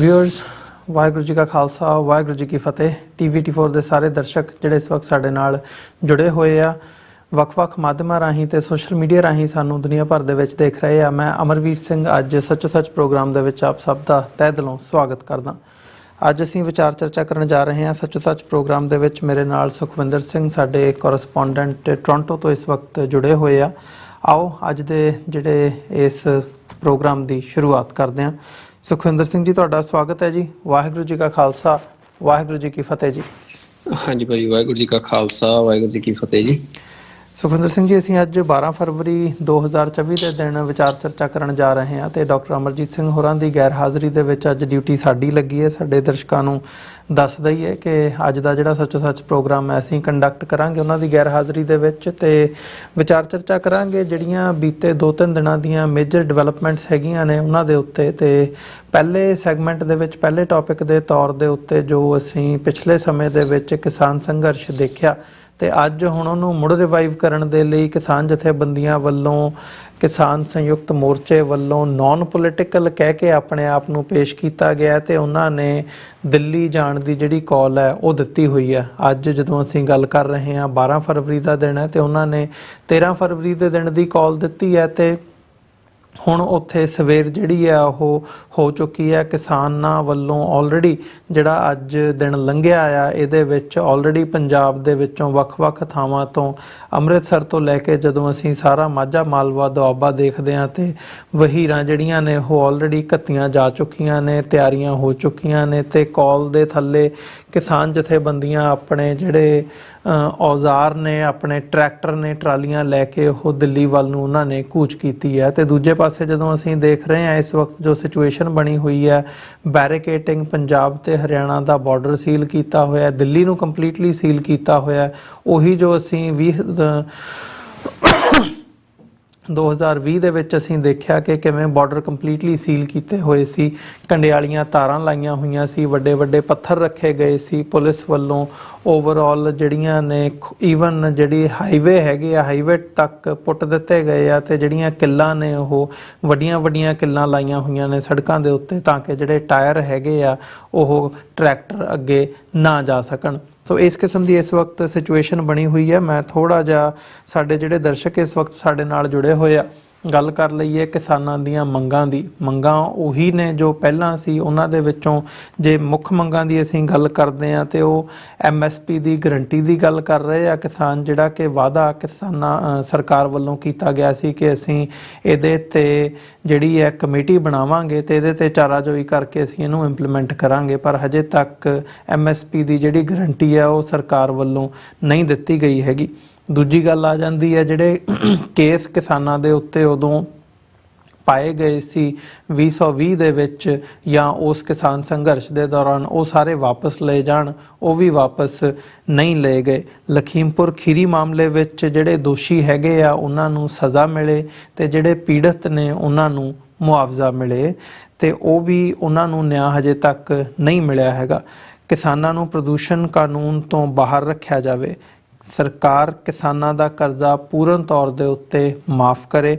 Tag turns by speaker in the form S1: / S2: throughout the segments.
S1: Viewers Waheguru ji का खालसा वाहिगुरू जी की फतेह। TVT4 ਦੇ ਸਾਰੇ ਦਰਸ਼ਕ ਜਿਹੜੇ ਇਸ ਵਕਤ ਸਾਡੇ ਨਾਲ ਜੁੜੇ ਹੋਏ ਆ ਵੱਖ-ਵੱਖ ਮਾਧਿਅਮਾਂ ਰਾਹੀਂ ਤੇ ਸੋਸ਼ਲ ਮੀਡੀਆ ਰਾਹੀਂ ਸਾਨੂੰ ਦੁਨੀਆ ਭਰ ਦੇ ਵਿੱਚ ਦੇਖ ਰਹੇ ਆ। ਮੈਂ ਅਮਰਵੀਰ ਸਿੰਘ ਅੱਜ ਸੱਚੋ ਸੱਚ ਪ੍ਰੋਗਰਾਮ ਦੇ ਵਿੱਚ ਆਪ ਸਭ ਦਾ ਤਹਿ ਦਿਲੋਂ ਸਵਾਗਤ ਕਰਦਾ। ਅੱਜ ਅਸੀਂ ਵਿਚਾਰ ਚਰਚਾ ਕਰਨ ਜਾ ਰਹੇ ਹਾਂ ਸੱਚੋ ਸੱਚ ਪ੍ਰੋਗਰਾਮ ਦੇ ਵਿੱਚ ਮੇਰੇ ਨਾਲ ਸੁਖਵਿੰਦਰ ਸਿੰਘ ਸਾਡੇ ਕੋਰਸਪੋਂਡੈਂਟ ਟੋਰਾਂਟੋ ਤੋਂ ਇਸ ਵਕਤ ਜੁੜੇ ਹੋਏ ਆ। ਆਓ ਅੱਜ ਦੇ ਜਿਹੜੇ ਇਸ ਪ੍ਰੋਗਰਾਮ ਦੀ ਸ਼ੁਰੂਆਤ ਕਰਦੇ ਹਾਂ। ਸੁਖਵਿੰਦਰ ਸਿੰਘ ਜੀ ਤੁਹਾਡਾ ਸਵਾਗਤ ਹੈ ਜੀ। ਵਾਹਿਗੁਰੂ ਜੀ ਕਾ ਖਾਲਸਾ ਵਾਹਿਗੁਰੂ ਜੀ ਕੀ ਫਤਿਹ ਜੀ।
S2: ਹਾਂਜੀ ਭਾਜੀ, ਵਾਹਿਗੁਰੂ ਜੀ ਕਾ ਖਾਲਸਾ ਵਾਹਿਗੁਰੂ ਜੀ ਕੀ ਫਤਿਹ ਜੀ।
S1: ਸੁਖਵਿੰਦਰ ਸਿੰਘ ਜੀ ਅਸੀਂ ਅੱਜ 12 ਫਰਵਰੀ 2024 ਦੇ ਦਿਨ ਵਿਚਾਰ ਚਰਚਾ ਕਰਨ ਜਾ ਰਹੇ ਹਾਂ ਤੇ ਡਾਕਟਰ ਅਮਰਜੀਤ ਸਿੰਘ ਹੋਰਾਂ ਦੀ ਗੈਰ ਹਾਜ਼ਰੀ ਦੇ ਵਿੱਚ ਅੱਜ ਡਿਊਟੀ ਸਾਡੀ ਲੱਗੀ ਹੈ। ਸਾਡੇ ਦਰਸ਼ਕਾਂ ਨੂੰ ਦੱਸ ਦਈਏ ਕਿ ਅੱਜ ਦਾ ਜਿਹੜਾ ਸੱਚੋ ਸੱਚ ਪ੍ਰੋਗਰਾਮ ਹੈ ਅਸੀਂ ਕੰਡਕਟ ਕਰਾਂਗੇ ਉਹਨਾਂ ਦੀ ਗੈਰ ਹਾਜ਼ਰੀ ਦੇ ਵਿੱਚ ਤੇ ਵਿਚਾਰ ਚਰਚਾ ਕਰਾਂਗੇ ਜਿਹੜੀਆਂ ਬੀਤੇ 2-3 ਦਿਨਾਂ ਦੀਆਂ ਮੇਜਰ ਡਿਵੈਲਪਮੈਂਟਸ ਹੈਗੀਆਂ ਨੇ ਉਹਨਾਂ ਦੇ ਉੱਤੇ। ਤੇ ਪਹਿਲੇ ਸੈਗਮੈਂਟ ਦੇ ਵਿੱਚ ਪਹਿਲੇ ਟੌਪਿਕ ਦੇ ਤੌਰ ਦੇ ਉੱਤੇ ਜੋ ਅਸੀਂ ਪਿਛਲੇ ਸਮੇਂ ਦੇ ਵਿੱਚ ਕਿਸਾਨ ਸੰਘਰਸ਼ ਦੇਖਿਆ ਤੇ ਅੱਜ ਹੁਣ ਉਹਨੂੰ ਮੁੜ ਰਿਵਾਈਵ ਕਰਨ ਦੇ ਲਈ ਕਿਸਾਨ ਜਥੇਬੰਦੀਆਂ ਵੱਲੋਂ ਕਿਸਾਨ ਸੰਯੁਕਤ ਮੋਰਚੇ ਵੱਲੋਂ ਨਾਨ ਪੋਲੀਟੀਕਲ ਕਹਿ ਕੇ ਆਪਣੇ ਆਪ ਨੂੰ ਪੇਸ਼ ਕੀਤਾ ਗਿਆ ਤੇ ਉਹਨਾਂ ਨੇ ਦਿੱਲੀ ਜਾਣ ਦੀ ਜਿਹੜੀ ਕਾਲ ਹੈ ਉਹ ਦਿੱਤੀ ਹੋਈ ਹੈ। ਅੱਜ ਜਦੋਂ ਅਸੀਂ ਗੱਲ ਕਰ ਰਹੇ ਹਾਂ 12 ਫਰਵਰੀ ਦਾ ਦਿਨ ਹੈ ਤੇ ਉਹਨਾਂ ਨੇ 13 ਫਰਵਰੀ ਦੇ ਦਿਨ ਦੀ ਕਾਲ ਦਿੱਤੀ ਹੈ ਤੇ ਹੁਣ ਉੱਥੇ ਸਵੇਰ ਜਿਹੜੀ ਹੈ ਉਹ ਹੋ ਚੁੱਕੀ ਹੈ। ਕਿਸਾਨਾਂ ਵੱਲੋਂ ਆਲਰੇਡੀ ਜਿਹੜਾ ਅੱਜ ਦਿਨ ਲੰਘਿਆ ਆ ਇਹਦੇ ਵਿੱਚ ਆਲਰੇਡੀ ਪੰਜਾਬ ਦੇ ਵਿੱਚੋਂ ਵੱਖ-ਵੱਖ ਥਾਵਾਂ ਤੋਂ ਅੰਮ੍ਰਿਤਸਰ ਤੋਂ ਲੈ ਕੇ ਜਦੋਂ ਅਸੀਂ ਸਾਰਾ ਮਾਝਾ ਮਾਲਵਾ ਦੁਆਬਾ ਦੇਖਦੇ ਹਾਂ ਤੇ ਵਹੀਰਾਂ ਜਿਹੜੀਆਂ ਨੇ ਉਹ ਆਲਰੇਡੀ ਘੱਤੀਆਂ ਜਾ ਚੁੱਕੀਆਂ ਨੇ, ਤਿਆਰੀਆਂ ਹੋ ਚੁੱਕੀਆਂ ਨੇ ਤੇ ਕਾਲ ਦੇ ਥੱਲੇ ਕਿਸਾਨ ਜਥੇਬੰਦੀਆਂ ਆਪਣੇ ਜਿਹੜੇ ਔਜ਼ਾਰ ਨੇ, ਆਪਣੇ ਟਰੈਕਟਰ ਨੇ, ਟਰਾਲੀਆਂ ਲੈ ਕੇ ਉਹ ਦਿੱਲੀ ਵੱਲ ਨੂੰ ਉਹਨਾਂ ਨੇ ਕੂਚ ਕੀਤੀ ਹੈ। ਤੇ ਦੂਜੇ ਪਾਸੇ ਜਦੋਂ ਅਸੀਂ ਦੇਖ ਰਹੇ ਹਾਂ ਇਸ ਵਕਤ ਜੋ ਸਿਚੁਏਸ਼ਨ ਬਣੀ ਹੋਈ ਹੈ, ਬੈਰੀਕੇਟਿੰਗ ਪੰਜਾਬ ਤੇ ਹਰਿਆਣਾ ਦਾ ਬਾਰਡਰ ਸੀਲ ਕੀਤਾ ਹੋਇਆ, ਦਿੱਲੀ ਨੂੰ ਕੰਪਲੀਟਲੀ ਸੀਲ ਕੀਤਾ ਹੋਇਆ। ਉਹੀ ਜੋ ਅਸੀਂ 2020 ਦੇ ਵਿੱਚ ਅਸੀਂ ਦੇਖਿਆ ਕਿ ਕਿਵੇਂ ਬਾਰਡਰ ਕੰਪਲੀਟਲੀ ਸੀਲ ਕੀਤੇ ਹੋਏ ਸੀ, ਕੰਡਿਆਲੀਆਂ ਤਾਰਾਂ ਲਾਈਆਂ ਹੋਈਆਂ ਸੀ, ਵੱਡੇ ਵੱਡੇ ਪੱਥਰ ਰੱਖੇ ਗਏ ਸੀ ਪੁਲਿਸ ਵੱਲੋਂ। ਓਵਰਆਲ ਜਿਹੜੀਆਂ ਨੇ ਈਵਨ ਜਿਹੜੀ ਹਾਈਵੇ ਹੈਗੇ ਆ ਹਾਈਵੇ ਤੱਕ ਪੁੱਟ ਦਿੱਤੇ ਗਏ ਆ ਤੇ ਜਿਹੜੀਆਂ ਕਿੱਲਾਂ ਨੇ ਉਹ ਵੱਡੀਆਂ ਵੱਡੀਆਂ ਕਿੱਲਾਂ ਲਾਈਆਂ ਹੋਈਆਂ ਨੇ ਸੜਕਾਂ ਦੇ ਉੱਤੇ ਤਾਂ ਕਿ ਜਿਹੜੇ ਟਾਇਰ ਹੈਗੇ ਆ ਉਹ ਟਰੈਕਟਰ ਅੱਗੇ ਨਾ ਜਾ ਸਕਣ। ਸੋ ਇਸ ਕਿਸਮ ਦੀ ਇਸ ਵਕਤ ਸਿਚੁਏਸ਼ਨ ਬਣੀ ਹੋਈ ਹੈ। ਮੈਂ ਥੋੜ੍ਹਾ ਜਿਹਾ ਸਾਡੇ ਜਿਹੜੇ ਦਰਸ਼ਕ ਇਸ ਵਕਤ ਸਾਡੇ ਨਾਲ ਜੁੜੇ ਹੋਏ ਆ ਗੱਲ ਕਰ ਲਈਏ ਕਿਸਾਨਾਂ ਦੀਆਂ ਮੰਗਾਂ ਦੀ। ਮੰਗਾਂ ਉਹੀ ਨੇ ਜੋ ਪਹਿਲਾਂ ਸੀ। ਉਹਨਾਂ ਦੇ ਵਿੱਚੋਂ ਜੇ ਮੁੱਖ ਮੰਗਾਂ ਦੀ ਅਸੀਂ ਗੱਲ ਕਰਦੇ ਹਾਂ ਤੇ ਉਹ MSP ਦੀ ਗਰੰਟੀ ਦੀ ਗੱਲ ਕਰ ਰਹੇ ਆ ਕਿਸਾਨ, ਜਿਹੜਾ ਕਿ ਵਾਅਦਾ ਕਿਸਾਨਾਂ ਸਰਕਾਰ ਵੱਲੋਂ ਕੀਤਾ ਗਿਆ ਸੀ ਕਿ ਅਸੀਂ ਇਹਦੇ ਤੇ ਜਿਹੜੀ ਹੈ ਕਮੇਟੀ ਬਣਾਵਾਂਗੇ ਤੇ ਇਹਦੇ ਤੇ ਚਾਰਾਜੋਈ ਕਰਕੇ ਅਸੀਂ ਇਹਨੂੰ ਇੰਪਲੀਮੈਂਟ ਕਰਾਂਗੇ, ਪਰ ਹਜੇ ਤੱਕ MSP ਦੀ ਜਿਹੜੀ ਗਰੰਟੀ ਹੈ ਉਹ ਸਰਕਾਰ ਵੱਲੋਂ ਨਹੀਂ ਦਿੱਤੀ ਗਈ ਹੈਗੀ। ਦੂਜੀ ਗੱਲ ਆ ਜਾਂਦੀ ਹੈ ਜਿਹੜੇ ਕੇਸ ਕਿਸਾਨਾਂ ਦੇ ਉੱਤੇ ਉਦੋਂ ਪਾਏ ਗਏ ਸੀ 2020 ਦੇ ਵਿੱਚ ਜਾਂ ਉਸ ਕਿਸਾਨ ਸੰਘਰਸ਼ ਦੇ ਦੌਰਾਨ, ਉਹ ਸਾਰੇ ਵਾਪਸ ਲਏ ਜਾਣ, ਉਹ ਵੀ ਵਾਪਸ ਨਹੀਂ ਲਏ ਗਏ। ਲਖੀਮਪੁਰ ਖੀਰੀ ਮਾਮਲੇ ਵਿੱਚ ਜਿਹੜੇ ਦੋਸ਼ੀ ਹੈਗੇ ਆ ਉਹਨਾਂ ਨੂੰ ਸਜ਼ਾ ਮਿਲੇ ਤੇ ਜਿਹੜੇ ਪੀੜਤ ਨੇ ਉਹਨਾਂ ਨੂੰ ਮੁਆਵਜ਼ਾ ਮਿਲੇ ਤੇ ਉਹ ਵੀ ਉਹਨਾਂ ਨੂੰ ਨਿਆਂ ਹਜੇ ਤੱਕ ਨਹੀਂ ਮਿਲਿਆ ਹੈਗਾ। ਕਿਸਾਨਾਂ ਨੂੰ ਪ੍ਰਦੂਸ਼ਣ ਕਾਨੂੰਨ ਤੋਂ ਬਾਹਰ ਰੱਖਿਆ ਜਾਵੇ, ਸਰਕਾਰ ਕਿਸਾਨਾਂ ਦਾ ਕਰਜ਼ਾ ਪੂਰਨ ਤੌਰ ਦੇ ਉੱਤੇ ਮਾਫ ਕਰੇ,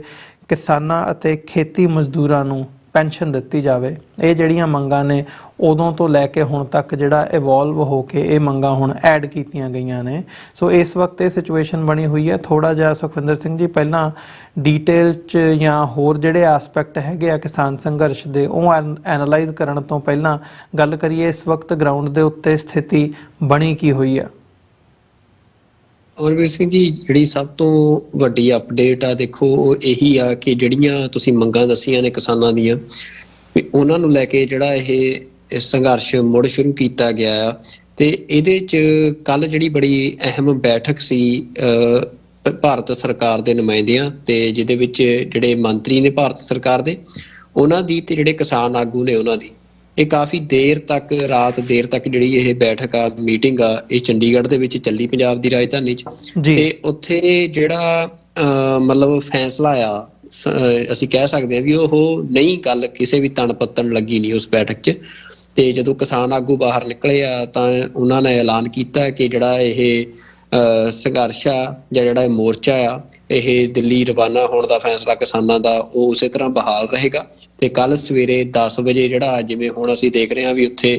S1: ਕਿਸਾਨਾਂ ਅਤੇ ਖੇਤੀ ਮਜ਼ਦੂਰਾਂ ਨੂੰ ਪੈਨਸ਼ਨ ਦਿੱਤੀ ਜਾਵੇ। ਇਹ ਜਿਹੜੀਆਂ ਮੰਗਾਂ ਨੇ ਉਦੋਂ ਤੋਂ ਲੈ ਕੇ ਹੁਣ ਤੱਕ ਜਿਹੜਾ ਇਵੋਲਵ ਹੋ ਕੇ ਇਹ ਮੰਗਾਂ ਹੁਣ ਐਡ ਕੀਤੀਆਂ ਗਈਆਂ ਨੇ। ਸੋ ਇਸ ਵਕਤ ਇਹ ਸਿਚੁਏਸ਼ਨ ਬਣੀ ਹੋਈ ਹੈ। ਥੋੜ੍ਹਾ ਜਿਹਾ ਸੁਖਵਿੰਦਰ ਸਿੰਘ ਜੀ ਪਹਿਲਾਂ ਡੀਟੇਲ 'ਚ ਜਾਂ ਹੋਰ ਜਿਹੜੇ ਐਸਪੈਕਟ ਹੈਗੇ ਆ ਕਿਸਾਨ ਸੰਘਰਸ਼ ਦੇ ਉਹ ਐਨਾਲਾਈਜ਼ ਕਰਨ ਤੋਂ ਪਹਿਲਾਂ ਗੱਲ ਕਰੀਏ ਇਸ ਵਕਤ ਗਰਾਊਂਡ ਦੇ ਉੱਤੇ ਸਥਿਤੀ ਬਣੀ ਕੀ ਹੋਈ ਆ।
S2: ਅਮਰਵੀਰ ਸਿੰਘ ਜੀ, ਜਿਹੜੀ ਸਭ ਤੋਂ ਵੱਡੀ ਅਪਡੇਟ ਆ ਦੇਖੋ ਉਹ ਇਹੀ ਆ ਕਿ ਜਿਹੜੀਆਂ ਤੁਸੀਂ ਮੰਗਾਂ ਦੱਸੀਆਂ ਨੇ ਕਿਸਾਨਾਂ ਦੀਆਂ ਵੀ ਉਹਨਾਂ ਨੂੰ ਲੈ ਕੇ ਜਿਹੜਾ ਇਹ ਸੰਘਰਸ਼ ਮੁੜ ਸ਼ੁਰੂ ਕੀਤਾ ਗਿਆ ਆ। ਤੇ ਇਹਦੇ 'ਚ ਕੱਲ੍ਹ ਜਿਹੜੀ ਬੜੀ ਅਹਿਮ ਬੈਠਕ ਸੀ ਭਾਰਤ ਸਰਕਾਰ ਦੇ ਨੁਮਾਇੰਦਿਆਂ ਤੇ ਜਿਹਦੇ ਵਿੱਚ ਜਿਹੜੇ ਮੰਤਰੀ ਨੇ ਭਾਰਤ ਸਰਕਾਰ ਦੇ ਉਹਨਾਂ ਦੀ ਤੇ ਜਿਹੜੇ ਕਿਸਾਨ ਆਗੂ ਨੇ ਉਹਨਾਂ ਦੀ, ਇਹ ਕਾਫੀ ਰਾਤ ਦੇਰ ਤੱਕ ਜਿਹੜੀ ਇਹ ਬੈਠਕ ਆ, ਮੀਟਿੰਗ ਆ, ਇਹ ਚੰਡੀਗੜ੍ਹ ਦੇ ਵਿੱਚ ਚੱਲੀ ਪੰਜਾਬ ਦੀ ਰਾਜਧਾਨੀ 'ਚ। ਤੇ ਉੱਥੇ ਜਿਹੜਾ ਮਤਲਬ ਫੈਸਲਾ ਆ ਅਸੀਂ ਕਹਿ ਸਕਦੇ ਹਾਂ ਵੀ ਉਹ ਨਹੀਂ ਗੱਲ ਕਿਸੇ ਵੀ ਤਣ ਪੱਤਣ ਲੱਗੀ ਨਹੀਂ ਉਸ ਬੈਠਕ 'ਚ। ਤੇ ਜਦੋਂ ਕਿਸਾਨ ਆਗੂ ਬਾਹਰ ਨਿਕਲੇ ਆ ਤਾਂ ਉਹਨਾਂ ਨੇ ਐਲਾਨ ਕੀਤਾ ਕਿ ਜਿਹੜਾ ਇਹ ਸੰਘਰਸ਼ ਆ ਜਾਂ ਜਿਹੜਾ ਇਹ ਮੋਰਚਾ ਆ ਇਹ ਦਿੱਲੀ ਰਵਾਨਾ ਹੋਣ ਦਾ ਫੈਸਲਾ ਕਿਸਾਨਾਂ ਦਾ ਉਹ ਉਸੇ ਤਰ੍ਹਾਂ ਬਹਾਲ ਰਹੇਗਾ। ਤੇ ਕੱਲ ਸਵੇਰੇ 10 ਵਜੇ ਜਿਹੜਾ ਜਿਵੇਂ ਹੁਣ ਅਸੀਂ ਦੇਖ ਰਹੇ ਹਾਂ ਵੀ ਉੱਥੇ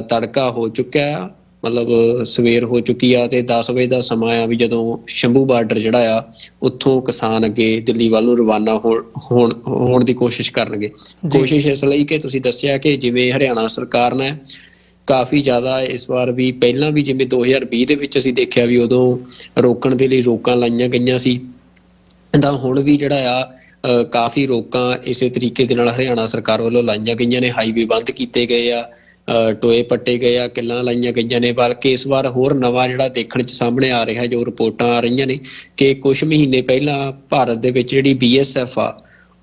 S2: ਤੜਕਾ ਹੋ ਚੁੱਕਿਆ ਆ, ਮਤਲਬ ਸਵੇਰ ਹੋ ਚੁੱਕੀ ਆ, ਤੇ 10 ਵਜੇ ਦਾ ਸਮਾਂ ਆ ਵੀ ਜਦੋਂ ਸ਼ੰਭੂ ਬਾਰਡਰ ਜਿਹੜਾ ਆ ਉੱਥੋਂ ਕਿਸਾਨ ਅੱਗੇ ਦਿੱਲੀ ਵੱਲ ਨੂੰ ਰਵਾਨਾ ਹੋਣ ਦੀ ਕੋਸ਼ਿਸ਼ ਕਰਨਗੇ। ਕੋਸ਼ਿਸ਼ ਇਸ ਲਈ ਕਿ ਤੁਸੀਂ ਦੱਸਿਆ ਕਿ ਜਿਵੇਂ ਹਰਿਆਣਾ ਸਰਕਾਰ ਨੇ ਕਾਫੀ ਜ਼ਿਆਦਾ ਇਸ ਵਾਰ ਵੀ, ਪਹਿਲਾਂ ਵੀ ਜਿਵੇਂ 2020 ਦੇ ਵਿੱਚ ਅਸੀਂ ਦੇਖਿਆ ਵੀ ਉਦੋਂ ਰੋਕਣ ਦੇ ਲਈ ਰੋਕਾਂ ਲਾਈਆਂ ਗਈਆਂ ਸੀ, ਤਾਂ ਹੁਣ ਵੀ ਜਿਹੜਾ ਆ ਕਾਫੀ ਰੋਕਾਂ ਇਸੇ ਤਰੀਕੇ ਦੇ ਨਾਲ ਹਰਿਆਣਾ ਸਰਕਾਰ ਵੱਲੋਂ ਲਾਈਆਂ ਗਈਆਂ ਨੇ। ਹਾਈਵੇ ਬੰਦ ਕੀਤੇ ਗਏ ਆ, ਟੋਏ ਪੱਟੇ ਗਏ ਆ, ਕਿੱਲਾਂ ਲਾਈਆਂ ਗਈਆਂ ਨੇ। ਬਲਕਿ ਇਸ ਵਾਰ ਹੋਰ ਨਵਾਂ ਜਿਹੜਾ ਦੇਖਣ 'ਚ ਸਾਹਮਣੇ ਆ ਰਿਹਾ, ਜੋ ਰਿਪੋਰਟਾਂ ਆ ਰਹੀਆਂ ਨੇ ਕਿ ਕੁਝ ਮਹੀਨੇ ਪਹਿਲਾਂ ਭਾਰਤ ਦੇ ਵਿੱਚ ਜਿਹੜੀ BSF ਆ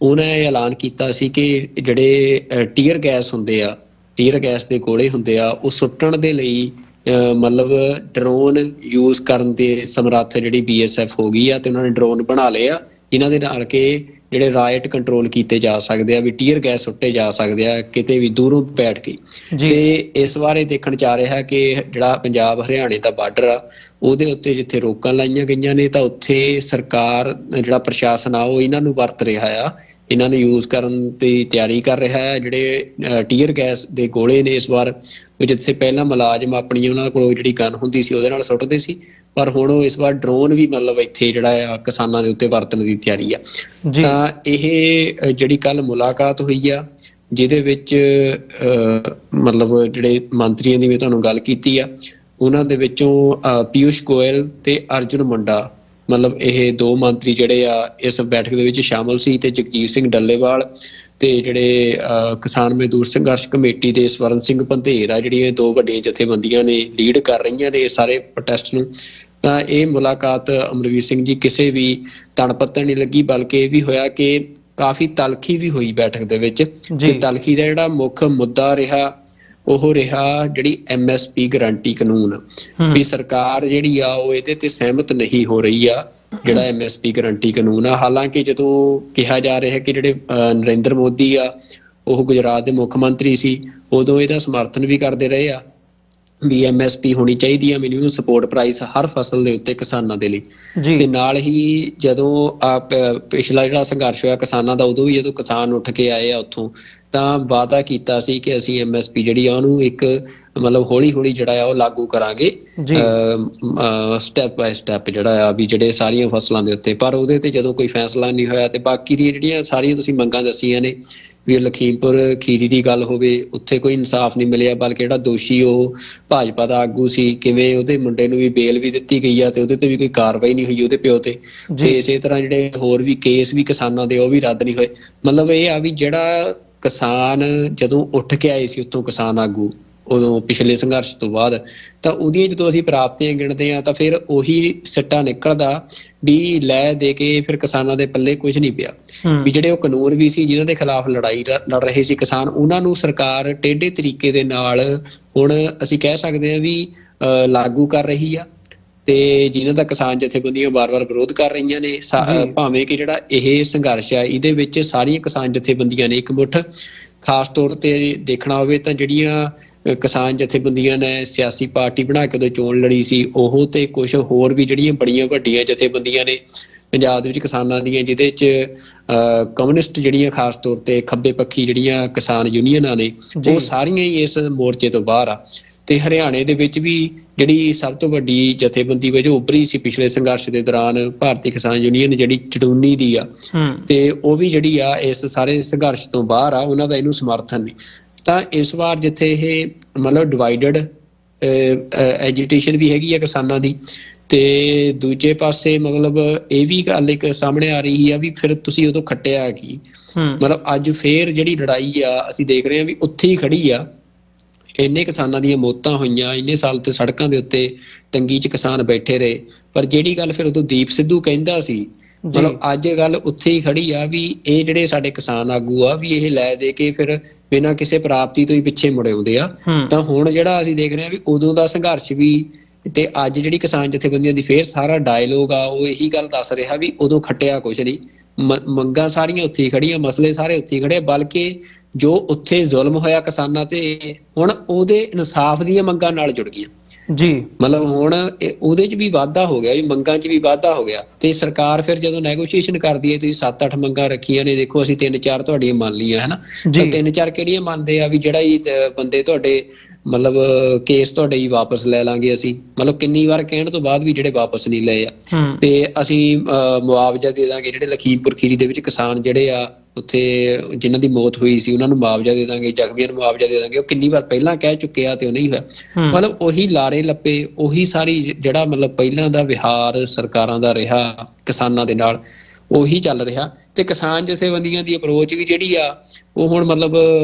S2: ਉਹਨੇ ਐਲਾਨ ਕੀਤਾ ਸੀ ਕਿ ਜਿਹੜੇ ਟੀਅਰ ਗੈਸ ਹੁੰਦੇ ਆ, ਟੀਅਰ ਗੈਸ ਦੇ ਗੋਲੇ ਹੁੰਦੇ ਆ, ਉਹ ਸੁੱਟਣ ਦੇ ਲਈ ਮਤਲਬ ਡਰੋਨ ਯੂਜ਼ ਕਰਨ ਦੇ ਸਮਰੱਥ ਜਿਹੜੀ BSF ਹੋ ਗਈ ਆ, ਤੇ ਉਹਨਾਂ ਨੇ ਡਰੋਨ ਬਣਾ ਲਏ ਆ ਜਿਨ੍ਹਾਂ ਦੇ ਨਾਲ ਕਿ ਜਿਹੜੇ ਰਾਇਟ ਕੰਟਰੋਲ ਕੀਤੇ ਜਾ ਸਕਦੇ ਆ, ਵੀ ਟੀਅਰ ਗੈਸ ਸੁੱਟੇ ਜਾ ਸਕਦੇ ਆ ਕਿਤੇ ਵੀ ਦੂਰੋਂ ਬੈਠ ਕੇ। ਤੇ ਇਸ ਬਾਰੇ ਦੇਖਣ ਚ ਆ ਰਿਹਾ ਕਿ ਜਿਹੜਾ ਪੰਜਾਬ ਹਰਿਆਣੇ ਦਾ ਬਾਰਡਰ ਆ ਉਹਦੇ ਉੱਤੇ ਜਿੱਥੇ ਰੋਕਾਂ ਲਾਈਆਂ ਗਈਆਂ ਨੇ, ਤਾਂ ਉੱਥੇ ਸਰਕਾਰ ਜਿਹੜਾ ਪ੍ਰਸ਼ਾਸਨ ਆ ਉਹ ਇਹਨਾਂ ਨੂੰ ਵਰਤ ਰਿਹਾ ਆ, ਇਹਨਾਂ ਨੂੰ ਯੂਜ਼ ਕਰਨ ਦੀ ਤਿਆਰੀ ਕਰ ਰਿਹਾ ਹੈ। ਜਿਹੜੇ ਟੀਅਰ ਗੈਸ ਦੇ ਗੋਲੇ ਨੇ ਇਸ ਵਾਰ, ਜਿੱਥੇ ਪਹਿਲਾਂ ਮੁਲਾਜ਼ਮ ਆਪਣੀ ਉਹਨਾਂ ਕੋਲ ਜਿਹੜੀ ਗਨ ਹੁੰਦੀ ਸੀ ਉਹਦੇ ਨਾਲ ਸੁੱਟਦੇ ਸੀ, ਪਰ ਹੁਣ ਉਹ ਇਸ ਵਾਰ ਡਰੋਨ ਵੀ ਮਤਲਬ ਇੱਥੇ ਜਿਹੜਾ ਆ ਕਿਸਾਨਾਂ ਦੇ ਉੱਤੇ ਵਰਤਣ ਦੀ ਤਿਆਰੀ ਆ। ਤਾਂ ਇਹ ਜਿਹੜੀ ਕੱਲ ਮੁਲਾਕਾਤ ਹੋਈ ਆ ਜਿਹਦੇ ਵਿੱਚ ਮਤਲਬ ਜਿਹੜੇ ਮੰਤਰੀਆਂ ਦੀ ਮੈਂ ਤੁਹਾਨੂੰ ਗੱਲ ਕੀਤੀ ਆ, ਉਹਨਾਂ ਦੇ ਵਿੱਚੋਂ ਪੀਯੂਸ਼ ਗੋਇਲ ਤੇ ਅਰਜੁਨ ਮੁੰਡਾ, ਮਤਲਬ ਇਹ ਦੋ ਮੰਤਰੀ ਜਿਹੜੇ ਆ ਇਸ ਬੈਠਕ ਦੇ ਵਿੱਚ ਸ਼ਾਮਲ ਸੀ, ਤੇ ਜਗਜੀਤ ਸਿੰਘ ਡੱਲੇਵਾਲ ਤੇ ਜਿਹੜੇ ਕਿਸਾਨ ਮਜ਼ਦੂਰ ਸੰਘਰਸ਼ ਕਮੇਟੀ ਦੇ ਸਵਰਨ ਸਿੰਘ ਪੰਧੇਰ ਆ, ਜਿਹੜੀਆਂ ਦੋ ਵੱਡੀਆਂ ਜਥੇਬੰਦੀਆਂ ਨੇ ਲੀਡ ਕਰ ਰਹੀਆਂ ਨੇ ਸਾਰੇ ਪ੍ਰੋਟੈਸਟ ਨੂੰ। ਤਾਂ ਇਹ ਮੁਲਾਕਾਤ ਅਮਰਵੀਰ ਸਿੰਘ ਜੀ ਕਿਸੇ ਵੀ ਤਣ ਪੱਤਣ ਨਹੀਂ ਲੱਗੀ, ਬਲਕਿ ਇਹ ਵੀ ਹੋਇਆ ਕਿ ਕਾਫੀ ਤਲਖੀ ਵੀ ਹੋਈ ਬੈਠਕ ਦੇ ਵਿੱਚ। ਤੇ ਤਲਖੀ ਦਾ ਜਿਹੜਾ ਮੁੱਖ ਮੁੱਦਾ ਰਿਹਾ ਉਹ ਰਿਹਾ ਜਿਹੜੀ MSP ਗਰੰਟੀ ਕਾਨੂੰਨ, ਵੀ ਸਰਕਾਰ ਜਿਹੜੀ ਆ ਉਹ ਇਹਦੇ ਤੇ ਸਹਿਮਤ ਨਹੀਂ ਹੋ ਰਹੀ ਆ, ਜਿਹੜਾ MSP ਗਰੰਟੀ ਕਾਨੂੰਨ ਆ। ਹਾਲਾਂਕਿ ਜਦੋਂ ਕਿਹਾ ਜਾ ਰਿਹਾ ਕਿ ਜਿਹੜੇ ਨਰਿੰਦਰ ਮੋਦੀ ਆ ਉਹ ਗੁਜਰਾਤ ਦੇ ਮੁੱਖ ਮੰਤਰੀ ਸੀ, ਉਦੋਂ ਇਹਦਾ ਸਮਰਥਨ ਵੀ ਕਰਦੇ ਰਹੇ ਆ ਵੀ MSP ਹੋਣੀ ਚਾਹੀਦੀ ਆ, ਮਿਨੀਮਮ ਸਪੋਰਟ ਪ੍ਰਾਈਸ ਹਰ ਫਸਲ ਦੇ ਉੱਤੇ ਕਿਸਾਨਾਂ ਦੇ ਲਈ। ਤੇ ਨਾਲ ਹੀ ਜਦੋਂ ਪਿਛਲਾ ਜਿਹੜਾ ਸੰਘਰਸ਼ ਹੋਇਆ ਕਿਸਾਨਾਂ ਦਾ, ਉਦੋਂ ਵੀ ਜਦੋਂ ਕਿਸਾਨ ਉੱਠ ਕੇ ਆਏ ਆ ਉੱਥੋਂ, ਤਾਂ ਵਾਅਦਾ ਕੀਤਾ ਸੀ ਕਿ ਅਸੀਂ MSP ਜਿਹੜੀ ਆ ਉਹਨੂੰ ਇੱਕ ਮਤਲਬ ਹੌਲੀ ਹੌਲੀ ਜਿਹੜਾ ਆ ਉਹ ਲਾਗੂ ਕਰਾਂਗੇ, ਸਟੈਪ ਬਾਏ ਸਟੈਪ ਜਿਹੜਾ ਆ ਵੀ ਜਿਹੜੇ ਸਾਰੀਆਂ ਫਸਲਾਂ ਦੇ ਉੱਤੇ। ਪਰ ਉਹਦੇ ਤੇ ਜਦੋਂ ਕੋਈ ਫੈਸਲਾ ਨਹੀਂ ਹੋਇਆ, ਤੇ ਬਾਕੀ ਦੀਆਂ ਜਿਹੜੀਆਂ ਸਾਰੀਆਂ ਤੁਸੀਂ ਮੰਗਾਂ ਦੱਸੀਆਂ ਨੇ ਵੀ ਲਖੀਮਪੁਰ ਖੀਰੀ ਦੀ ਗੱਲ ਹੋਵੇ, ਉੱਥੇ ਕੋਈ ਇਨਸਾਫ ਨਹੀਂ ਮਿਲਿਆ, ਬਲਕਿ ਜਿਹੜਾ ਦੋਸ਼ੀ ਉਹ ਭਾਜਪਾ ਦਾ ਆਗੂ ਸੀ, ਕਿਵੇਂ ਉਹਦੇ ਮੁੰਡੇ ਨੂੰ ਵੀ ਬੇਲ ਵੀ ਦਿੱਤੀ ਗਈ ਆ ਤੇ ਉਹਦੇ ਤੇ ਵੀ ਕੋਈ ਕਾਰਵਾਈ ਨਹੀਂ ਹੋਈ ਉਹਦੇ ਪਿਓ ਤੇ। ਤੇ ਇਸੇ ਤਰ੍ਹਾਂ ਜਿਹੜੇ ਹੋਰ ਵੀ ਕੇਸ ਵੀ ਕਿਸਾਨਾਂ ਦੇ ਉਹ ਵੀ ਰੱਦ ਨਹੀਂ ਹੋਏ। ਮਤਲਬ ਇਹ ਆ ਵੀ ਜਿਹੜਾ ਕਿਸਾਨ ਜਦੋਂ ਉੱਠ ਕੇ ਆਏ ਸੀ ਉੱਥੋਂ ਕਿਸਾਨ ਆਗੂ ਉਦੋਂ ਪਿਛਲੇ ਸੰਘਰਸ਼ ਤੋਂ ਬਾਅਦ, ਤਾਂ ਉਹਦੀਆਂ ਜਦੋਂ ਅਸੀਂ ਪ੍ਰਾਪਤੀਆਂ ਗਿਣਦੇ ਹਾਂ ਤਾਂ ਫਿਰ ਉਹੀ ਸਿੱਟਾ ਨਿਕਲਦਾ ਵੀ ਲੈ ਦੇ ਕੇ ਫਿਰ ਕਿਸਾਨਾਂ ਦੇ ਪੱਲੇ ਕੁਝ ਨਹੀਂ ਪਿਆ। ਵੀ ਜਿਹੜੇ ਉਹ ਕਾਨੂੰਨ ਵੀ ਸੀ ਜਿਨ੍ਹਾਂ ਦੇ ਖਿਲਾਫ ਲੜਾਈ ਲੜ ਰਹੇ ਸੀ ਕਿਸਾਨ, ਉਹਨਾਂ ਨੂੰ ਸਰਕਾਰ ਟੇਢੇ ਤਰੀਕੇ ਦੇ ਨਾਲ ਹੁਣ ਅਸੀਂ ਕਹਿ ਸਕਦੇ ਹਾਂ ਵੀ ਲਾਗੂ ਕਰ ਰਹੀ ਆ, ਤੇ ਜਿਨ੍ਹਾਂ ਦਾ ਕਿਸਾਨ ਜਥੇਬੰਦੀਆਂ ਵਾਰ-ਵਾਰ ਵਿਰੋਧ ਕਰ ਰਹੀਆਂ ਨੇ। ਭਾਵੇਂ ਕਿ ਜਿਹੜਾ ਇਹ ਸੰਘਰਸ਼ ਆ ਇਹਦੇ ਵਿੱਚ ਸਾਰੀਆਂ ਕਿਸਾਨ ਜਥੇਬੰਦੀਆਂ ਨੇ ਇੱਕ ਮੁੱਠ, ਖਾਸ ਤੌਰ ਤੇ ਦੇਖਣਾ ਹੋਵੇ ਤਾਂ ਜਿਹੜੀਆਂ ਕਿਸਾਨ ਜਥੇਬੰਦੀਆਂ ਨੇ ਸਿਆਸੀ ਪਾਰਟੀ ਬਣਾ ਕੇ ਉਦੋਂ ਚੋਣ ਲੜੀ ਸੀ ਉਹ, ਤੇ ਕੁਝ ਹੋਰ ਵੀ ਜਿਹੜੀਆਂ ਬੜੀਆਂ ਵੱਡੀਆਂ ਜਥੇਬੰਦੀਆਂ ਨੇ ਪੰਜਾਬ ਦੇ ਵਿੱਚ ਕਿਸਾਨਾਂ ਦੀਆਂ, ਜਿਹਦੇ 'ਚ ਕਮਿਊਨਿਸਟ ਜਿਹੜੀਆਂ ਖਾਸ ਤੌਰ ਤੇ ਖੱਬੇ ਪੱਖੀ ਜਿਹੜੀਆਂ ਕਿਸਾਨ ਯੂਨੀਅਨਾਂ ਨੇ, ਉਹ ਸਾਰੀਆਂ ਹੀ ਇਸ ਮੋਰਚੇ ਤੋਂ ਬਾਹਰ ਆ। ਤੇ ਹਰਿਆਣੇ ਦੇ ਵਿੱਚ ਵੀ ਜਿਹੜੀ ਸਭ ਤੋਂ ਵੱਡੀ ਜਥੇਬੰਦੀ ਵਜੋਂ ਉੱਭਰੀ ਸੀ ਪਿਛਲੇ ਸੰਘਰਸ਼ ਦੇ ਦੌਰਾਨ, ਭਾਰਤੀ ਕਿਸਾਨ ਯੂਨੀਅਨ ਜਿਹੜੀ ਚੜੂਨੀ ਦੀ ਆ, ਤੇ ਉਹ ਵੀ ਜਿਹੜੀ ਆ ਇਸ ਸਾਰੇ ਸੰਘਰਸ਼ ਤੋਂ ਬਾਹਰ ਆ, ਉਹਨਾਂ ਦਾ ਇਹਨੂੰ ਸਮਰਥਨ ਨਹੀਂ। ਤਾਂ ਇਸ ਵਾਰ ਜਿੱਥੇ ਇਹ ਮਤਲਬ ਡਿਵਾਈਡਡ ਐਜੀਟੇਸ਼ਨ ਵੀ ਹੈਗੀ ਆ ਕਿਸਾਨਾਂ ਦੀ, ਤੇ ਦੂਜੇ ਪਾਸੇ ਮਤਲਬ ਇਹ ਵੀ ਗੱਲ ਇੱਕ ਸਾਹਮਣੇ ਆ ਰਹੀ ਆ ਵੀ ਫਿਰ ਤੁਸੀਂ ਉਦੋਂ ਖੱਟਿਆ ਕੀ। ਮਤਲਬ ਅੱਜ ਫੇਰ ਜਿਹੜੀ ਲੜਾਈ ਆ ਅਸੀਂ ਦੇਖ ਰਹੇ ਹਾਂ ਵੀ ਉੱਥੇ ਹੀ ਖੜੀ ਆ। ਇੰਨੇ ਕਿਸਾਨਾਂ ਦੀਆਂ ਮੌਤਾਂ ਹੋਈਆਂ, ਇੰਨੇ ਸਾਲ ਤੇ ਸੜਕਾਂ ਦੇ ਉੱਤੇ ਤੰਗੀ 'ਚ ਕਿਸਾਨ ਬੈਠੇ ਰਹੇ, ਪਰ ਜਿਹੜੀ ਗੱਲ ਫਿਰ ਉਦੋਂ ਦੀਪ ਸਿੱਧੂ ਕਹਿੰਦਾ ਸੀ, ਮਤਲਬ ਅੱਜ ਗੱਲ ਉੱਥੇ ਹੀ ਖੜੀ ਆ ਵੀ ਇਹ ਜਿਹੜੇ ਸਾਡੇ ਕਿਸਾਨ ਆਗੂ ਆ ਵੀ ਇਹ ਲੈ ਦੇ ਕੇ ਫਿਰ ਬਿਨਾਂ ਕਿਸੇ ਪ੍ਰਾਪਤੀ ਤੋਂ ਹੀ ਪਿੱਛੇ ਮੁੜੇ ਆਉਂਦੇ ਆ। ਤਾਂ ਹੁਣ ਜਿਹੜਾ ਅਸੀਂ ਦੇਖ ਰਹੇ ਹਾਂ ਵੀ ਉਦੋਂ ਦਾ ਸੰਘਰਸ਼ ਵੀ ਤੇ ਅੱਜ ਜਿਹੜੀ ਕਿਸਾਨ ਜਥੇਬੰਦੀਆਂ ਦੀ ਫੇਰ ਸਾਰਾ ਡਾਇਲੋਗ ਆ ਉਹ ਇਹੀ ਗੱਲ ਦੱਸ ਰਿਹਾ ਵੀ ਉਦੋਂ ਖੱਟਿਆ ਕੁਛ ਨਹੀਂ, ਮੰਗਾਂ ਸਾਰੀਆਂ ਉੱਥੇ ਹੀ ਖੜੀਆਂ, ਮਸਲੇ ਸਾਰੇ ਉੱਥੇ ਹੀ ਖੜੇ, ਬਲਕਿ ਜੋ ਉੱਥੇ ਜ਼ੁਲਮ ਹੋਇਆ ਕਿਸਾਨਾਂ ਤੇ ਹੁਣ ਉਹਦੇ ਇਨਸਾਫ ਦੀਆਂ ਮੰਗਾਂ ਨਾਲ ਜੁੜ ਗਈਆਂ।
S1: ਜੀ
S2: ਮਤਲਬ ਹੁਣ ਉਹਦੇ 'ਚ ਵੀ ਵਾਧਾ ਹੋ ਗਿਆ, ਵੀ ਮੰਗਾਂ 'ਚ ਵੀ ਵਾਧਾ ਹੋ ਗਿਆ। ਤੇ ਸਰਕਾਰ ਫਿਰ ਜਦੋਂ ਨੈਗੋਸ਼ੀਏਸ਼ਨ ਕਰਦੀ ਹੈ, ਤੁਸੀਂ 7-8 ਮੰਗਾਂ ਰੱਖੀਆਂ ਨੇ, ਦੇਖੋ ਅਸੀਂ 3-4 ਤੁਹਾਡੀਆਂ ਮੰਨ ਲਈਆਂ, ਹਨਾ। ਤਾਂ 3-4 ਕਿਹੜੀਆਂ ਮੰਨਦੇ ਆ, ਵੀ ਜਿਹੜਾ ਹੀ ਬੰਦੇ ਤੁਹਾਡੇ ਮਤਲਬ ਕੇਸ ਤੁਹਾਡੇ ਹੀ ਵਾਪਸ ਲੈ ਲਾਂਗੇ ਅਸੀਂ, ਮਤਲਬ ਕਿੰਨੀ ਵਾਰ ਕਹਿਣ ਤੋਂ ਬਾਅਦ ਵੀ ਜਿਹੜੇ ਵਾਪਸ ਨਹੀਂ ਲਏ ਆ। ਤੇ ਅਸੀਂ ਮੁਆਵਜ਼ਾ ਦੇ ਦਾਂਗੇ, ਜਿਹੜੇ ਲਖੀਮਪੁਰ ਖੀਰੀ ਦੇ ਵਿੱਚ ਕਿਸਾਨ ਜਿਹੜੇ ਆ ਉੱਥੇ ਜਿਨ੍ਹਾਂ ਦੀ ਮੌਤ ਹੋਈ ਸੀ ਉਹਨਾਂ ਨੂੰ ਮੁਆਵਜ਼ਾ ਦੇ ਦਾਂਗੇ, ਜ਼ਖਮੀਆਂ ਨੂੰ ਮੁਆਵਜ਼ਾ ਦੇ ਦਾਂਗੇ। ਉਹ ਕਿੰਨੀ ਵਾਰ ਪਹਿਲਾਂ ਕਹਿ ਚੁੱਕੇ ਆ ਤੇ ਉਹ ਨਹੀਂ ਹੋਇਆ। ਮਤਲਬ ਉਹੀ ਲਾਰੇ ਲੱਪੇ, ਉਹੀ ਸਾਰੀ ਜਿਹੜਾ ਮਤਲਬ ਪਹਿਲਾਂ ਦਾ ਵਿਹਾਰ ਸਰਕਾਰਾਂ ਦਾ ਰਿਹਾ ਕਿਸਾਨਾਂ ਦੇ ਨਾਲ, ਉਹੀ ਚੱਲ ਰਿਹਾ। ਤੇ ਕਿਸਾਨ ਜਥੇਬੰਦੀਆਂ ਦੀ ਅਪਰੋਚ ਵੀ ਜਿਹੜੀ ਆ ਉਹ ਹੁਣ ਮਤਲਬ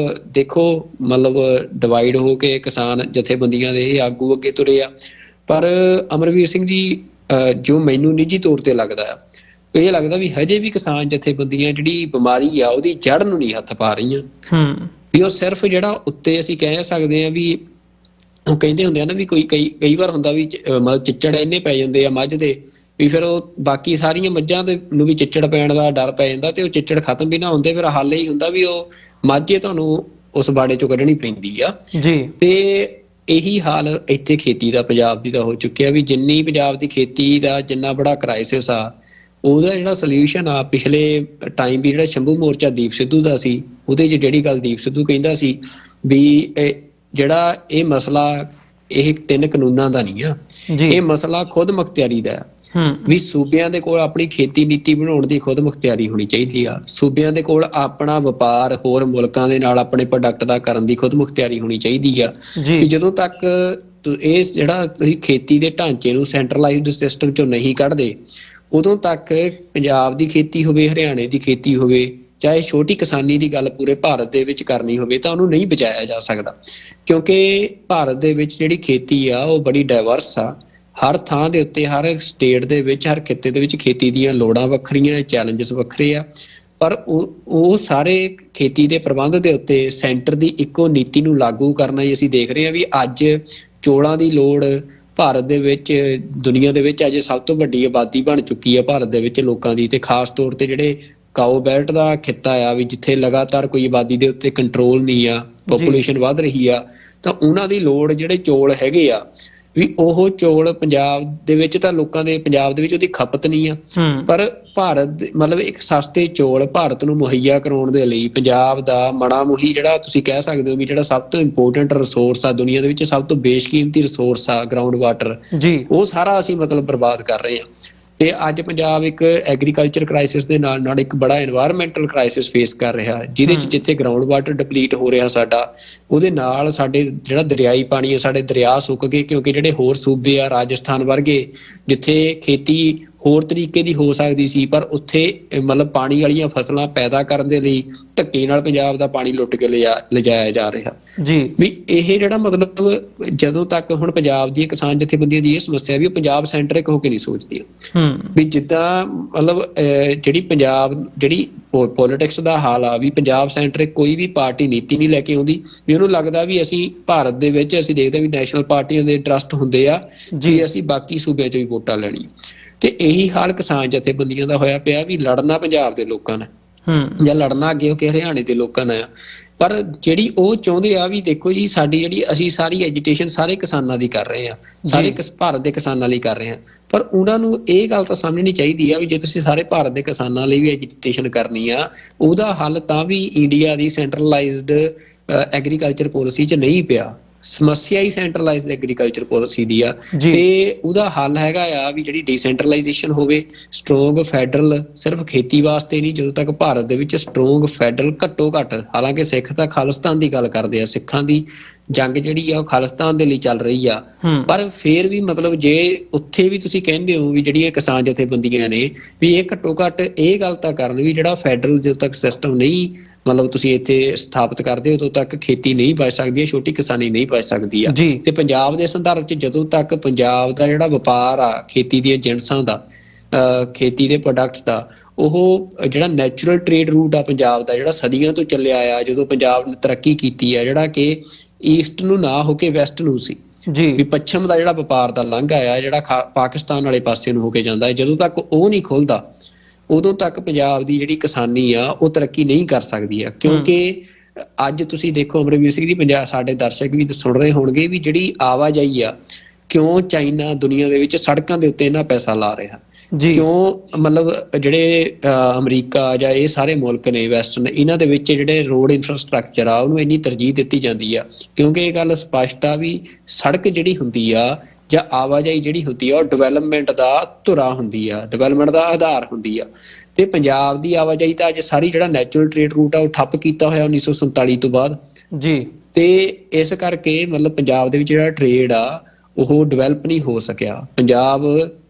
S2: ਦੇਖੋ, ਮਤਲਬ ਡਿਵਾਈਡ ਹੋ ਕੇ ਕਿਸਾਨ ਜਥੇਬੰਦੀਆਂ ਦੇ ਆਗੂ ਅੱਗੇ ਤੁਰੇ ਆ। ਪਰ ਅਮਰਵੀਰ ਸਿੰਘ ਜੀ, ਜੋ ਮੈਨੂੰ ਨਿੱਜੀ ਤੌਰ ਤੇ ਲੱਗਦਾ ਆ, ਇਹ ਲੱਗਦਾ ਵੀ ਹਜੇ ਵੀ ਕਿਸਾਨ ਜਥੇਬੰਦੀਆਂ ਜਿਹੜੀ ਬਿਮਾਰੀ ਆ ਉਹਦੀ ਜੜ ਨੂੰ ਨਹੀਂ ਹੱਥ ਪਾ ਰਹੀਆਂ। ਵੀ ਉਹ ਸਿਰਫ ਜਿਹੜਾ ਉੱਤੇ ਅਸੀਂ ਕਹਿ ਸਕਦੇ ਹਾਂ ਵੀ ਉਹ ਕਹਿੰਦੇ ਹੁੰਦੇ ਆ ਨਾ, ਵੀ ਕਈ ਵਾਰ ਹੁੰਦਾ ਵੀ ਮਤਲਬ ਚਿੱਚੜ ਇੰਨੇ ਪੈ ਜਾਂਦੇ ਆ ਮੱਝ ਦੇ, ਵੀ ਫਿਰ ਉਹ ਬਾਕੀ ਸਾਰੀਆਂ ਮੱਝਾਂ ਦੇ ਨੂੰ ਵੀ ਚਿੱਚੜ ਪੈਣ ਦਾ ਡਰ ਪੈ ਜਾਂਦਾ, ਤੇ ਉਹ ਚਿੱਚੜ ਖਤਮ ਵੀ ਨਾ ਹੁੰਦੇ, ਫਿਰ ਹੱਲ ਹੀ ਹੁੰਦਾ ਵੀ ਉਹ ਮੱਝੇ ਤੁਹਾਨੂੰ ਉਸ ਬਾੜੇ ਚੋਂ ਕੱਢਣੀ ਪੈਂਦੀ ਆ ਜੀ। ਤੇ ਇਹੀ ਹਾਲ ਇੱਥੇ ਖੇਤੀ ਦਾ ਪੰਜਾਬ ਦੀ ਦਾ ਹੋ ਚੁੱਕਿਆ, ਵੀ ਜਿੰਨੀ ਪੰਜਾਬ ਦੀ ਖੇਤੀ ਦਾ ਜਿੰਨਾ ਬੜਾ ਕ੍ਰਾਈਸਿਸ ਆ, ਉਹਦਾ ਜਿਹੜਾ ਸੋਲਿਊਸ਼ਨ ਆ ਪਿਛਲੇ ਟਾਈਮ ਵੀ ਜਿਹੜਾ ਸ਼ੰਭੂ ਮੋਰਚਾ ਦੀਪ ਸਿੱਧੂ ਦਾ ਸੀ, ਉਹਦੇ 'ਚ ਜਿਹੜੀ ਗੱਲ ਦੀਪ ਸਿੱਧੂ ਕਹਿੰਦਾ ਸੀ ਵੀ ਜਿਹੜਾ ਇਹ ਮਸਲਾ ਇਹ 3 ਕਾਨੂੰਨਾਂ ਦਾ ਨਹੀਂ ਆ, ਇਹ ਮਸਲਾ ਖੁਦ ਮੁਖਤਿਆਰੀ ਦਾ ਵੀ ਸੂਬਿਆਂ ਦੇ ਕੋਲ ਆਪਣੀ ਖੇਤੀ ਨੀਤੀ ਬਣਾਉਣ ਦੀ ਖੁਦ ਮੁਖਤਿਆਰੀ ਹੋਣੀ ਚਾਹੀਦੀ ਆ। ਸੂਬਿਆਂ ਦੇ ਕੋਲ ਆਪਣਾ ਵਪਾਰ ਹੋਰ ਮੁਲਕਾਂ ਦੇ ਨਾਲ ਆਪਣੇ ਪ੍ਰੋਡਕਟ ਦਾ ਕਰਨ ਦੀ ਖੁਦ ਮੁਖਤਿਆਰੀ ਹੋਣੀ ਚਾਹੀਦੀ ਆ। ਜਦੋਂ ਤੱਕ ਇਹ ਜਿਹੜਾ ਤੁਸੀਂ ਖੇਤੀ ਦੇ ਢਾਂਚੇ ਨੂੰ ਸੈਂਟਰਲਾਈਜ਼ਡ ਸਿਸਟਮ ਚੋਂ ਨਹੀਂ ਕੱਢਦੇ, ਉਦੋਂ ਤੱਕ ਪੰਜਾਬ ਦੀ ਖੇਤੀ ਹੋਵੇ, ਹਰਿਆਣੇ ਦੀ ਖੇਤੀ ਹੋਵੇ, ਚਾਹੇ ਛੋਟੀ ਕਿਸਾਨੀ ਦੀ ਗੱਲ ਪੂਰੇ ਭਾਰਤ ਦੇ ਵਿੱਚ ਕਰਨੀ ਹੋਵੇ, ਤਾਂ ਉਹਨੂੰ ਨਹੀਂ ਬਚਾਇਆ ਜਾ ਸਕਦਾ। ਕਿਉਂਕਿ ਭਾਰਤ ਦੇ ਵਿੱਚ ਜਿਹੜੀ ਖੇਤੀ ਆ ਉਹ ਬੜੀ ਡਾਇਵਰਸ ਆ। ਹਰ ਥਾਂ ਦੇ ਉੱਤੇ, ਹਰ ਸਟੇਟ ਦੇ ਵਿੱਚ, ਹਰ ਖਿੱਤੇ ਦੇ ਵਿੱਚ ਖੇਤੀ ਦੀਆਂ ਲੋੜਾਂ ਵੱਖਰੀਆਂ, ਚੈਲੰਜਸ ਵੱਖਰੇ ਆ। ਪਰ ਉਹ ਸਾਰੇ ਖੇਤੀ ਦੇ ਪ੍ਰਬੰਧ ਦੇ ਉੱਤੇ ਸੈਂਟਰ ਦੀ ਇੱਕੋ ਨੀਤੀ ਨੂੰ ਲਾਗੂ ਕਰਨਾ ਹੀ ਅਸੀਂ ਦੇਖ ਰਹੇ ਹਾਂ। ਵੀ ਅੱਜ ਚੌਲਾਂ ਦੀ ਲੋੜ ਭਾਰਤ ਦੇ ਵਿੱਚ, ਦੁਨੀਆ ਦੇ ਵਿੱਚ ਅੱਜ ਸਭ ਤੋਂ ਵੱਡੀ ਆਬਾਦੀ ਬਣ ਚੁੱਕੀ ਆ ਭਾਰਤ ਦੇ ਵਿੱਚ ਲੋਕਾਂ ਦੀ। ਤੇ ਖਾਸ ਤੌਰ ਤੇ ਜਿਹੜੇ ਕਾਓ ਬੈਲਟ ਦਾ ਖਿੱਤਾ ਆ, ਵੀ ਜਿੱਥੇ ਲਗਾਤਾਰ ਕੋਈ ਆਬਾਦੀ ਦੇ ਉੱਤੇ ਕੰਟਰੋਲ ਨਹੀਂ ਆ, ਪੋਪੂਲੇਸ਼ਨ ਵੱਧ ਰਹੀ ਆ, ਤਾਂ ਉਹਨਾਂ ਦੀ ਲੋੜ ਜਿਹੜੇ ਚੌਲ ਹੈਗੇ ਆ, ਵੀ ਉਹ ਚੌਲ ਪੰਜਾਬ ਦੇ ਵਿੱਚ ਤਾਂ ਲੋਕਾਂ ਦੇ ਪੰਜਾਬ ਦੇ ਵਿੱਚ ਉਹਦੀ ਖਪਤ ਨਹੀਂ ਆ। ਪਰ ਭਾਰਤ ਮਤਲਬ ਇੱਕ ਸਸਤੇ ਚੌਲ ਭਾਰਤ ਨੂੰ ਮੁਹੱਈਆ ਕਰਾਉਣ ਦੇ ਲਈ ਪੰਜਾਬ ਦਾ ਮਾੜਾ ਮੁਹੀ ਜਿਹੜਾ ਤੁਸੀਂ ਕਹਿ ਸਕਦੇ ਹੋ ਵੀ ਜਿਹੜਾ ਸਭ ਤੋਂ ਇੰਪੋਰਟੈਂਟ ਰਿਸੋਰਸ ਆ ਦੁਨੀਆ ਦੇ ਵਿੱਚ, ਸਭ ਤੋਂ ਬੇਸ਼ਕੀਮਤੀ ਰਿਸੋਰਸ ਆ ਗਰਾਊਂਡ ਵਾਟਰ, ਉਹ ਸਾਰਾ ਅਸੀਂ ਮਤਲਬ ਬਰਬਾਦ ਕਰ ਰਹੇ ਹਾਂ। ਤੇ ਅੱਜ ਪੰਜਾਬ ਇੱਕ ਐਗਰੀਕਲਚਰ ਕ੍ਰਾਈਸਿਸ ਦੇ ਨਾਲ ਨਾਲ ਇੱਕ ਬੜਾ এনवायरमेंटल ਕ੍ਰਾਈਸਿਸ ਫੇਸ ਕਰ ਰਿਹਾ, ਜਿਹਦੇ ਚ ਜਿੱਥੇ ਗਰਾਊਂਡ ਵਾਟਰ ਡਿਪਲੀਟ ਹੋ ਰਿਹਾ ਸਾਡਾ, ਉਹਦੇ ਨਾਲ ਸਾਡੇ ਜਿਹੜਾ ਦਰਿਆਈ ਪਾਣੀ ਹੈ, ਸਾਡੇ ਦਰਿਆ ਸੁੱਕ ਗਏ। ਕਿਉਂਕਿ ਜਿਹੜੇ ਹੋਰ ਸੂਬੇ ਆ, ਰਾਜਸਥਾਨ ਵਰਗੇ, ਜਿੱਥੇ ਖੇਤੀ ਹੋਰ ਤਰੀਕੇ ਦੀ ਹੋ ਸਕਦੀ ਸੀ, ਪਰ ਉੱਥੇ ਮਤਲਬ ਪਾਣੀ ਵਾਲੀਆਂ ਫਸਲਾਂ ਪੈਦਾ ਕਰਨ ਦੇ ਲਈ ਧੱਕੇ ਨਾਲ ਪੰਜਾਬ ਦਾ ਪਾਣੀ ਲੁੱਟ ਕੇ ਲਿਜਾਇਆ ਜਾ ਰਿਹਾ ਜੀ। ਵੀ ਇਹ ਜਿਹੜਾ ਮਤਲਬ ਜਦੋਂ ਤੱਕ ਹੁਣ ਪੰਜਾਬ ਦੀ ਕਿਸਾਨ ਜਥੇਬੰਦੀਆਂ ਦੀ ਇਹ ਸਮੱਸਿਆ ਵੀ ਉਹ ਪੰਜਾਬ ਸੈਂਟਰਿਕ ਹੋ ਕੇ ਨਹੀਂ ਸੋਚਦੀ, ਵੀ ਜਿੱਦਾਂ ਮਤਲਬ ਜਿਹੜੀ ਪੰਜਾਬ ਜਿਹੜੀ ਪੋਲਿਟਿਕਸ ਦਾ ਹਾਲ ਆ, ਵੀ ਪੰਜਾਬ ਸੈਂਟਰਿਕ ਕੋਈ ਵੀ ਪਾਰਟੀ ਨੀਤੀ ਨਹੀਂ ਲੈ ਕੇ ਆਉਂਦੀ। ਵੀ ਉਹਨੂੰ ਲੱਗਦਾ ਵੀ ਅਸੀਂ ਭਾਰਤ ਦੇ ਵਿੱਚ ਅਸੀਂ ਦੇਖਦੇ ਵੀ ਨੈਸ਼ਨਲ ਪਾਰਟੀਆਂ ਦੇ ਇੰਟਰਸਟ ਹੁੰਦੇ ਆ ਵੀ ਅਸੀਂ ਬਾਕੀ ਸੂਬਿਆਂ 'ਚ ਵੀ ਵੋਟਾਂ ਲੈਣੀ। ਤੇ ਇਹੀ ਹਾਲ ਕਿਸਾਨ ਜਥੇਬੰਦੀਆਂ ਦਾ ਹੋਇਆ ਪਿਆ, ਵੀ ਲੜਨਾ ਪੰਜਾਬ ਦੇ ਲੋਕਾਂ ਨਾਲ ਜਾਂ ਲੜਨਾ ਅੱਗੇ ਹੋ ਕੇ ਹਰਿਆਣੇ ਦੇ ਲੋਕਾਂ ਨਾਲ ਆ। ਪਰ ਜਿਹੜੀ ਉਹ ਚਾਹੁੰਦੇ ਆ ਵੀ ਦੇਖੋ ਜੀ, ਸਾਡੀ ਜਿਹੜੀ ਅਸੀਂ ਸਾਰੀ ਐਜੀਟੇਸ਼ਨ ਸਾਰੇ ਕਿਸਾਨਾਂ ਦੀ ਕਰ ਰਹੇ ਆ, ਸਾਰੇ ਭਾਰਤ ਦੇ ਕਿਸਾਨਾਂ ਲਈ ਕਰ ਰਹੇ ਆ। ਪਰ ਉਹਨਾਂ ਨੂੰ ਇਹ ਗੱਲ ਤਾਂ ਸਮਝਣੀ ਚਾਹੀਦੀ ਆ ਵੀ ਜੇ ਤੁਸੀਂ ਸਾਰੇ ਭਾਰਤ ਦੇ ਕਿਸਾਨਾਂ ਲਈ ਵੀ ਐਜੀਟੇਸ਼ਨ ਕਰਨੀ ਆ, ਉਹਦਾ ਹੱਲ ਤਾਂ ਵੀ ਇੰਡੀਆ ਦੀ ਸੈਂਟਰਲਾਈਜ਼ਡ ਐਗਰੀਕਲਚਰ ਪੋਲਿਸੀ 'ਚ ਨਹੀਂ ਪਿਆ। ਸਮੱਸਿਆ ਹੀ ਸੈਂਟਰਲਾਈਜ਼ਡ ਐਗਰੀਕਲਚਰ ਪੋਲਿਸੀ ਦੀ ਆ। ਤੇ ਉਹਦਾ ਹੱਲ ਹੈਗਾ ਆ ਵੀ ਜਿਹੜੀ ਡੀਸੈਂਟਰਲਾਈਜੇਸ਼ਨ ਹੋਵੇ, ਸਟਰੋਂਗ ਫੈਡਰਲ, ਸਿਰਫ ਖੇਤੀ ਵਾਸਤੇ ਨਹੀਂ। ਜਦੋਂ ਤੱਕ ਭਾਰਤ ਦੇ ਵਿੱਚ ਸਟਰੋਂਗ ਫੈਡਰਲ ਘੱਟੋ ਘੱਟ, ਹਾਲਾਂਕਿ ਸਿੱਖ ਤਾਂ ਖਾਲਿਸਤਾਨ ਦੀ ਗੱਲ ਕਰਦੇ ਆ, ਸਿੱਖਾਂ ਦੀ ਜੰਗ ਜਿਹੜੀ ਆ ਉਹ ਖਾਲਿਸਤਾਨ ਦੇ ਲਈ ਚੱਲ ਰਹੀ ਆ, ਪਰ ਫੇਰ ਵੀ ਮਤਲਬ ਜੇ ਉੱਥੇ ਵੀ ਤੁਸੀਂ ਕਹਿੰਦੇ ਹੋ ਵੀ ਜਿਹੜੀਆਂ ਕਿਸਾਨ ਜਥੇਬੰਦੀਆਂ ਨੇ ਵੀ ਇਹ ਘੱਟੋ ਘੱਟ ਇਹ ਗੱਲ ਤਾਂ ਕਰਨ ਵੀ ਜਿਹੜਾ ਫੈਡਰਲ ਜਦੋਂ ਤੱਕ ਸਿਸਟਮ ਨਹੀਂ ਮਤਲਬ ਤੁਸੀਂ ਇੱਥੇ ਸਥਾਪਿਤ ਕਰਦੇ ਹੋ, ਉਦੋਂ ਤੱਕ ਖੇਤੀ ਨਹੀਂ ਬਚ ਸਕਦੀ, ਛੋਟੀ ਕਿਸਾਨੀ ਨਹੀਂ ਬਚ ਸਕਦੀ ਆ। ਤੇ ਪੰਜਾਬ ਦੇ ਸੰਦਰਭ 'ਚ ਜਦੋਂ ਤੱਕ ਪੰਜਾਬ ਦਾ ਜਿਹੜਾ ਵਪਾਰ ਆ ਖੇਤੀ ਦੀਆਂ ਜਿਣਸਾਂ ਦਾ, ਖੇਤੀ ਦੇ ਪ੍ਰੋਡਕਟਸ ਦਾ, ਉਹ ਜਿਹੜਾ ਨੈਚੁਰਲ ਟ੍ਰੇਡ ਰੂਟ ਆ ਪੰਜਾਬ ਦਾ, ਜਿਹੜਾ ਸਦੀਆਂ ਤੋਂ ਚੱਲਿਆ ਆ, ਜਦੋਂ ਪੰਜਾਬ ਨੇ ਤਰੱਕੀ ਕੀਤੀ ਆ, ਜਿਹੜਾ ਕਿ ਈਸਟ ਨੂੰ ਨਾ ਹੋ ਕੇ ਵੈਸਟ ਨੂੰ ਸੀ, ਵੀ ਪੱਛਮ ਦਾ ਜਿਹੜਾ ਵਪਾਰ ਦਾ ਲਾਂਘਾ ਆ ਜਿਹੜਾ ਪਾਕਿਸਤਾਨ ਵਾਲੇ ਪਾਸੇ ਨੂੰ ਹੋ ਕੇ ਜਾਂਦਾ ਹੈ, ਜਦੋਂ ਤੱਕ ਉਹ ਨਹੀਂ ਖੁੱਲਦਾ ਉਦੋਂ ਤੱਕ ਪੰਜਾਬ ਦੀ ਜਿਹੜੀ ਕਿਸਾਨੀ ਆ ਉਹ ਤਰੱਕੀ ਨਹੀਂ ਕਰ ਸਕਦੀ ਆ। ਕਿਉਂਕਿ ਅੱਜ ਤੁਸੀਂ ਦੇਖੋ ਅਮਰਵੀਰ ਸਿੰਘ ਜੀ, ਪੰਜਾਬ ਸਾਡੇ ਦਰਸ਼ਕ ਵੀ ਸੁਣ ਰਹੇ ਹੋਣਗੇ ਵੀ ਜਿਹੜੀ ਆਵਾਜਾਈ ਆ, ਕਿਉਂ ਚਾਈਨਾ ਦੁਨੀਆ ਦੇ ਵਿੱਚ ਸੜਕਾਂ ਦੇ ਉੱਤੇ ਇੰਨਾ ਪੈਸਾ ਲਾ ਰਿਹਾ,
S1: ਜੀ
S2: ਕਿਉਂ ਮਤਲਬ ਜਿਹੜੇ ਅਮਰੀਕਾ ਜਾਂ ਇਹ ਸਾਰੇ ਮੁਲਕ ਨੇ ਵੈਸਟਰਨ, ਇਹਨਾਂ ਦੇ ਵਿੱਚ ਜਿਹੜੇ ਰੋਡ ਇਨਫਰਾਸਟ੍ਰਕਚਰ ਆ ਉਹਨੂੰ ਇੰਨੀ ਤਰਜੀਹ ਦਿੱਤੀ ਜਾਂਦੀ ਆ, ਕਿਉਂਕਿ ਇਹ ਗੱਲ ਸਪਸ਼ਟ ਆ ਵੀ ਸੜਕ ਜਿਹੜੀ ਹੁੰਦੀ ਆ ਜਾਂ ਆਵਾਜਾਈ ਜਿਹੜੀ ਹੁੰਦੀ ਆ ਉਹ ਡਿਵੈਲਪਮੈਂਟ ਦਾ ਧੁਰਾ ਹੁੰਦੀ ਆ, ਡਿਵੈਲਪਮੈਂਟ ਦਾ ਆਧਾਰ ਹੁੰਦੀ ਆ। ਤੇ ਪੰਜਾਬ ਦੀ ਆਵਾਜਾਈ ਤਾਂ ਅੱਜ ਸਾਰੀ ਜਿਹੜਾ ਨੈਚੁਰਲ ਟ੍ਰੇਡ ਰੂਟ ਆ ਉਹ ਠੱਪ ਕੀਤਾ ਹੋਇਆ 1947 ਤੋਂ ਬਾਅਦ
S1: ਜੀ।
S2: ਤੇ ਇਸ ਕਰਕੇ ਮਤਲਬ ਪੰਜਾਬ ਦੇ ਵਿੱਚ ਜਿਹੜਾ ਟ੍ਰੇਡ ਆ ਉਹ ਡਿਵੈਲਪ ਨਹੀਂ ਹੋ ਸਕਿਆ। ਪੰਜਾਬ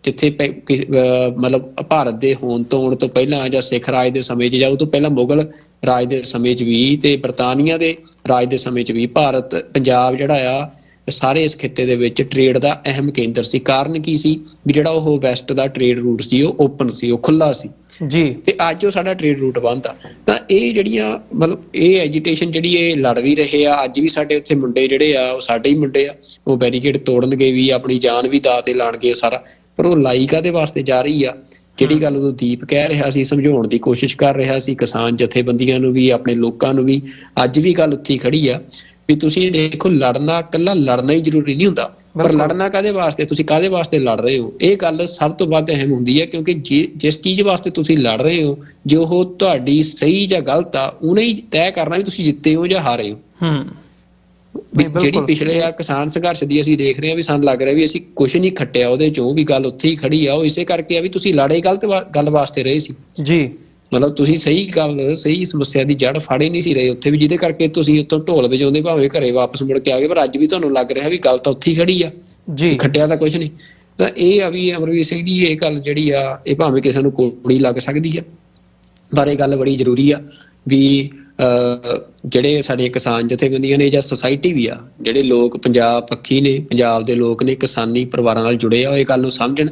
S2: ਜਿੱਥੇ ਮਤਲਬ ਭਾਰਤ ਦੇ ਹੋਣ ਤੋਂ ਪਹਿਲਾਂ ਜਾਂ ਸਿੱਖ ਰਾਜ ਦੇ ਸਮੇਂ 'ਚ ਜਾਂ ਉਹ ਤੋਂ ਪਹਿਲਾਂ ਮੁਗਲ ਰਾਜ ਦੇ ਸਮੇਂ 'ਚ ਵੀ ਤੇ ਬਰਤਾਨੀਆ ਦੇ ਰਾਜ ਦੇ ਸਮੇਂ 'ਚ ਵੀ ਪੰਜਾਬ ਜਿਹੜਾ ਆ ਸਾਰੇ ਇਸ ਖਿੱਤੇ ਦੇ ਵਿੱਚ ਟ੍ਰੇਡ ਦਾ ਅਹਿਮ ਕੇਂਦਰ ਸੀ। ਕਾਰਨ ਕੀ ਸੀ ਵੀ ਜਿਹੜਾ ਉਹ ਵੈਸਟ ਦਾ ਟ੍ਰੇਡ ਰੂਟ ਸੀ ਉਹ ਓਪਨ ਸੀ, ਉਹ ਖੁੱਲਾ ਸੀ
S1: ਜੀ। ਤੇ
S2: ਅੱਜ ਉਹ ਸਾਡਾ ਟ੍ਰੇਡ ਰੂਟ ਬੰਦ ਆ। ਤਾਂ ਇਹ ਜਿਹੜੀਆਂ ਮਤਲਬ ਇਹ ਐਜੀਟੇਸ਼ਨ ਜਿਹੜੀ ਇਹ ਲੜ ਵੀ ਰਹੇ ਆ, ਅੱਜ ਵੀ ਸਾਡੇ ਉੱਥੇ ਮੁੰਡੇ ਜਿਹੜੇ ਆ ਉਹ ਸਾਡੇ ਹੀ ਮੁੰਡੇ ਆ, ਉਹ ਬੈਰੀਕੇਡ ਤੋੜਨਗੇ ਵੀ, ਆਪਣੀ ਜਾਨ ਵੀ ਦਾਅ ਤੇ ਲਾਉਣਗੇ ਸਾਰਾ, ਪਰ ਉਹ ਲਾਈ ਕਾਹਦੇ ਵਾਸਤੇ ਜਾ ਰਹੀ ਆ? ਜਿਹੜੀ ਗੱਲ ਉਦੋਂ ਦੀਪ ਕਹਿ ਰਿਹਾ ਸੀ, ਸਮਝਾਉਣ ਦੀ ਕੋਸ਼ਿਸ਼ ਕਰ ਰਿਹਾ ਸੀ ਕਿਸਾਨ ਜਥੇਬੰਦੀਆਂ ਨੂੰ ਵੀ, ਆਪਣੇ ਲੋਕਾਂ ਨੂੰ ਵੀ, ਅੱਜ ਵੀ ਗੱਲ ਉੱਥੇ ਖੜੀ ਆ ਵੀ ਤੁਸੀਂ ਦੇਖੋ ਲੜਨਾ, ਇਕੱਲਾ ਲੜਨਾ ਹੀ ਜ਼ਰੂਰੀ ਨਹੀਂ ਹੁੰਦਾ, ਪਰ ਲੜਨਾ ਕਾਹਦੇ ਵਾਸਤੇ, ਤੁਸੀਂ ਕਾਹਦੇ ਵਾਸਤੇ ਲੜ ਰਹੇ ਹੋ, ਇਹ ਗੱਲ ਸਭ ਤੋਂ ਵੱਧ ਅਹਿਮ ਹੁੰਦੀ ਹੈ। ਕਿਉਂਕਿ ਜਿਸ ਚੀਜ਼ ਵਾਸਤੇ ਤੁਸੀਂ ਲੜ ਰਹੇ ਹੋ, ਜੇ ਉਹ ਤੁਹਾਡੀ ਸਹੀ ਜਾਂ ਗਲਤ ਆ, ਉਹਨੇ ਹੀ ਤੈਅ ਕਰਨਾ ਵੀ ਤੁਸੀਂ ਜਿੱਤੇ ਹੋ ਜਾਂ ਹਾਰੇ ਹੋ। ਜਿਹੜੀ ਪਿਛਲੇ ਆ ਕਿਸਾਨ ਸੰਘਰਸ਼ ਦੀ ਅਸੀਂ ਦੇਖ ਰਹੇ ਹਾਂ ਵੀ ਸਾਨੂੰ ਲੱਗ ਰਿਹਾ ਵੀ ਅਸੀਂ ਕੁਛ ਨਹੀਂ ਖੱਟਿਆ ਉਹਦੇ ਚੋਂ, ਵੀ ਗੱਲ ਉੱਥੇ ਹੀ ਖੜੀ ਆ। ਉਹ ਇਸੇ ਕਰਕੇ ਆ ਵੀ ਤੁਸੀਂ ਲੜੇ ਗਲਤ ਗੱਲ ਵਾਸਤੇ ਰਹੇ ਸੀ ਜੀ। ਮਤਲਬ ਤੁਸੀਂ ਸਹੀ ਗੱਲ, ਸਹੀ ਸਮੱਸਿਆ ਦੀ ਜੜ ਫਾੜੇ ਨਹੀਂ ਸੀ ਰਹੇ ਉੱਥੇ ਵੀ, ਜਿਹਦੇ ਕਰਕੇ ਤੁਸੀਂ ਉੱਥੋਂ ਢੋਲ ਵਜਾਉਂਦੇ ਭਾਵੇਂ ਘਰੇ ਵਾਪਸ ਮੁੜ ਕੇ ਆ ਗਏ, ਪਰ ਅੱਜ ਵੀ ਤੁਹਾਨੂੰ ਲੱਗ ਰਿਹਾ ਵੀ ਗੱਲ ਤਾਂ ਉੱਥੇ ਹੀ ਖੜੀ ਆ ਜੀ, ਖੱਟਿਆ ਤਾਂ ਕੁਛ ਨਹੀਂ। ਤਾਂ ਇਹ ਆ ਵੀ ਅਮਰਵੀਰ ਸਿੰਘ ਜੀ ਇਹ ਗੱਲ ਜਿਹੜੀ ਆ ਇਹ ਭਾਵੇਂ ਕਿਸੇ ਨੂੰ ਕੋੜੀ ਲੱਗ ਸਕਦੀ ਆ, ਪਰ ਇਹ ਗੱਲ ਬੜੀ ਜ਼ਰੂਰੀ ਆ ਵੀ ਜਿਹੜੇ ਸਾਡੇ ਕਿਸਾਨ ਜਥੇਬੰਦੀਆਂ ਨੇ ਜਾਂ ਸੁਸਾਇਟੀ ਵੀ ਆ, ਜਿਹੜੇ ਲੋਕ ਪੰਜਾਬ ਪੱਖੀ ਨੇ, ਪੰਜਾਬ ਦੇ ਲੋਕ ਨੇ, ਕਿਸਾਨੀ ਪਰਿਵਾਰਾਂ ਨਾਲ ਜੁੜੇ ਆ, ਉਹ ਇਹ ਗੱਲ ਨੂੰ ਸਮਝਣ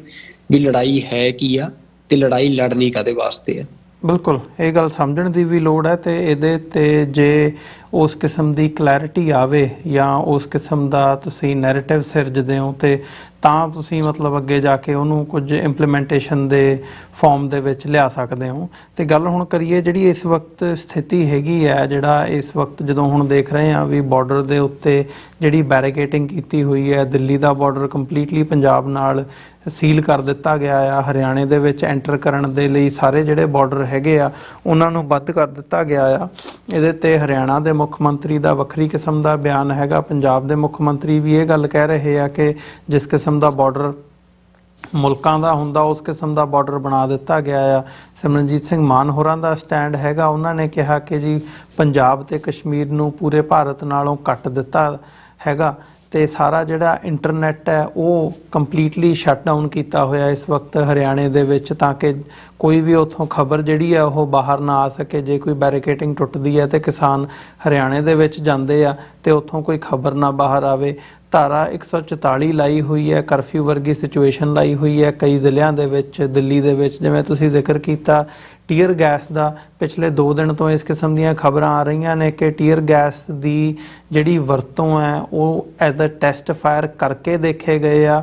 S2: ਵੀ ਲੜਾਈ ਹੈ ਕੀ ਆ ਤੇ ਲੜਾਈ ਲੜਨੀ ਕਾਹਦੇ ਵਾਸਤੇ ਆ। ਬਿਲਕੁਲ
S1: ਇਹ ਗੱਲ ਸਮਝਣ ਦੀ ਵੀ ਲੋੜ ਹੈ। ਤੇ ਇਹਦੇ ਤੇ ਜੇ ਉਸ ਕਿਸਮ ਦੀ ਕਲੈਰਿਟੀ ਆਵੇ ਜਾਂ ਉਸ ਕਿਸਮ ਦਾ ਤੁਸੀਂ ਨੈਰੇਟਿਵ ਸਿਰਜਦੇ ਹੋ ਤੇ ਤਾਂ ਤੁਸੀਂ ਮਤਲਬ ਅੱਗੇ ਜਾ ਕੇ ਉਹਨੂੰ ਕੁਝ ਇੰਪਲੀਮੈਂਟੇਸ਼ਨ ਦੇ ਫਾਰਮ ਦੇ ਵਿੱਚ ਲਿਆ ਸਕਦੇ ਹੋ। ਤੇ ਗੱਲ ਹੁਣ ਕਰੀਏ ਜਿਹੜੀ ਇਸ ਵਕਤ ਸਥਿਤੀ ਹੈਗੀ ਹੈ, ਜਿਹੜਾ ਇਸ ਵਕਤ ਜਦੋਂ ਹੁਣ ਦੇਖ ਰਹੇ ਹਾਂ ਵੀ ਬਾਰਡਰ ਦੇ ਉੱਤੇ ਜਿਹੜੀ ਬੈਰੀਕੇਟਿੰਗ ਕੀਤੀ ਹੋਈ ਹੈ, ਦਿੱਲੀ ਦਾ ਬਾਰਡਰ ਕੰਪਲੀਟਲੀ ਪੰਜਾਬ ਨਾਲ ਸੀਲ ਕਰ ਦਿੱਤਾ ਗਿਆ ਆ, ਹਰਿਆਣੇ ਦੇ ਵਿੱਚ ਐਂਟਰ ਕਰਨ ਦੇ ਲਈ ਸਾਰੇ ਜਿਹੜੇ ਬਾਰਡਰ ਹੈਗੇ ਆ ਉਹਨਾਂ ਨੂੰ ਬੰਦ ਕਰ ਦਿੱਤਾ ਗਿਆ ਆ। ਇਹਦੇ ਤੇ ਹਰਿਆਣਾ ਦੇ ਮੁੱਖ ਮੰਤਰੀ ਦਾ ਵੱਖਰੀ ਕਿਸਮ ਦਾ ਬਿਆਨ ਹੈਗਾ, ਪੰਜਾਬ ਦੇ ਮੁੱਖ ਮੰਤਰੀ ਵੀ ਇਹ ਗੱਲ ਕਹਿ ਰਹੇ ਆ ਕਿ ਜਿਸ ਕਿਸਮ ਦਾ ਬਾਰਡਰ ਮੁਲਕਾਂ ਦਾ ਹੁੰਦਾ ਉਸ ਕਿਸਮ ਦਾ ਬਾਰਡਰ ਬਣਾ ਦਿੱਤਾ ਗਿਆ ਆ। ਸਿਮਰਨਜੀਤ ਸਿੰਘ ਮਾਨ ਹੋਰਾਂ ਦਾ ਸਟੈਂਡ ਹੈਗਾ, ਉਹਨਾਂ ਨੇ ਕਿਹਾ ਕਿ ਜੀ ਪੰਜਾਬ ਤੇ ਕਸ਼ਮੀਰ ਨੂੰ ਪੂਰੇ ਭਾਰਤ ਨਾਲੋਂ ਕੱਟ ਦਿੱਤਾ ਹੈਗਾ ਤੇ ਸਾਰਾ ਜਿਹੜਾ ਇੰਟਰਨੈਟ ਹੈ ਉਹ ਕੰਪਲੀਟਲੀ ਸ਼ਟ ਡਾਊਨ ਕੀਤਾ ਹੋਇਆ ਇਸ ਵਕਤ ਹਰਿਆਣੇ ਦੇ ਵਿੱਚ, ਤਾਂ ਕਿ ਕੋਈ ਵੀ ਉੱਥੋਂ ਖਬਰ ਜਿਹੜੀ ਹੈ ਉਹ ਬਾਹਰ ਨਾ ਆ ਸਕੇ। ਜੇ ਕੋਈ ਬੈਰੀਕੇਟਿੰਗ ਟੁੱਟਦੀ ਹੈ ਤੇ ਕਿਸਾਨ ਹਰਿਆਣੇ ਦੇ ਵਿੱਚ ਜਾਂਦੇ ਆ ਤੇ ਉੱਥੋਂ ਕੋਈ ਖਬਰ ਨਾ ਬਾਹਰ ਆਵੇ। ਧਾਰਾ 144 ਲਾਈ ਹੋਈ ਹੈ, ਕਰਫਿਊ ਵਰਗੀ ਸਿਚੁਏਸ਼ਨ ਲਾਈ ਹੋਈ ਹੈ ਕਈ ਜ਼ਿਲ੍ਹਿਆਂ ਦੇ ਵਿੱਚ, ਦਿੱਲੀ ਦੇ ਵਿੱਚ ਜਿਵੇਂ ਤੁਸੀਂ ਜ਼ਿਕਰ ਕੀਤਾ ਟੀਅਰ ਗੈਸ ਦਾ। ਪਿਛਲੇ 2 ਦਿਨ ਤੋਂ ਇਸ ਕਿਸਮ ਦੀਆਂ ਖਬਰਾਂ ਆ ਰਹੀਆਂ ਨੇ ਕਿ ਟੀਅਰ ਗੈਸ ਦੀ ਜਿਹੜੀ ਵਰਤੋਂ ਹੈ ਉਹ ਐਜ਼ ਅ ਟੈਸਟ ਫਾਇਰ ਕਰਕੇ ਦੇਖੇ ਗਏ ਆ।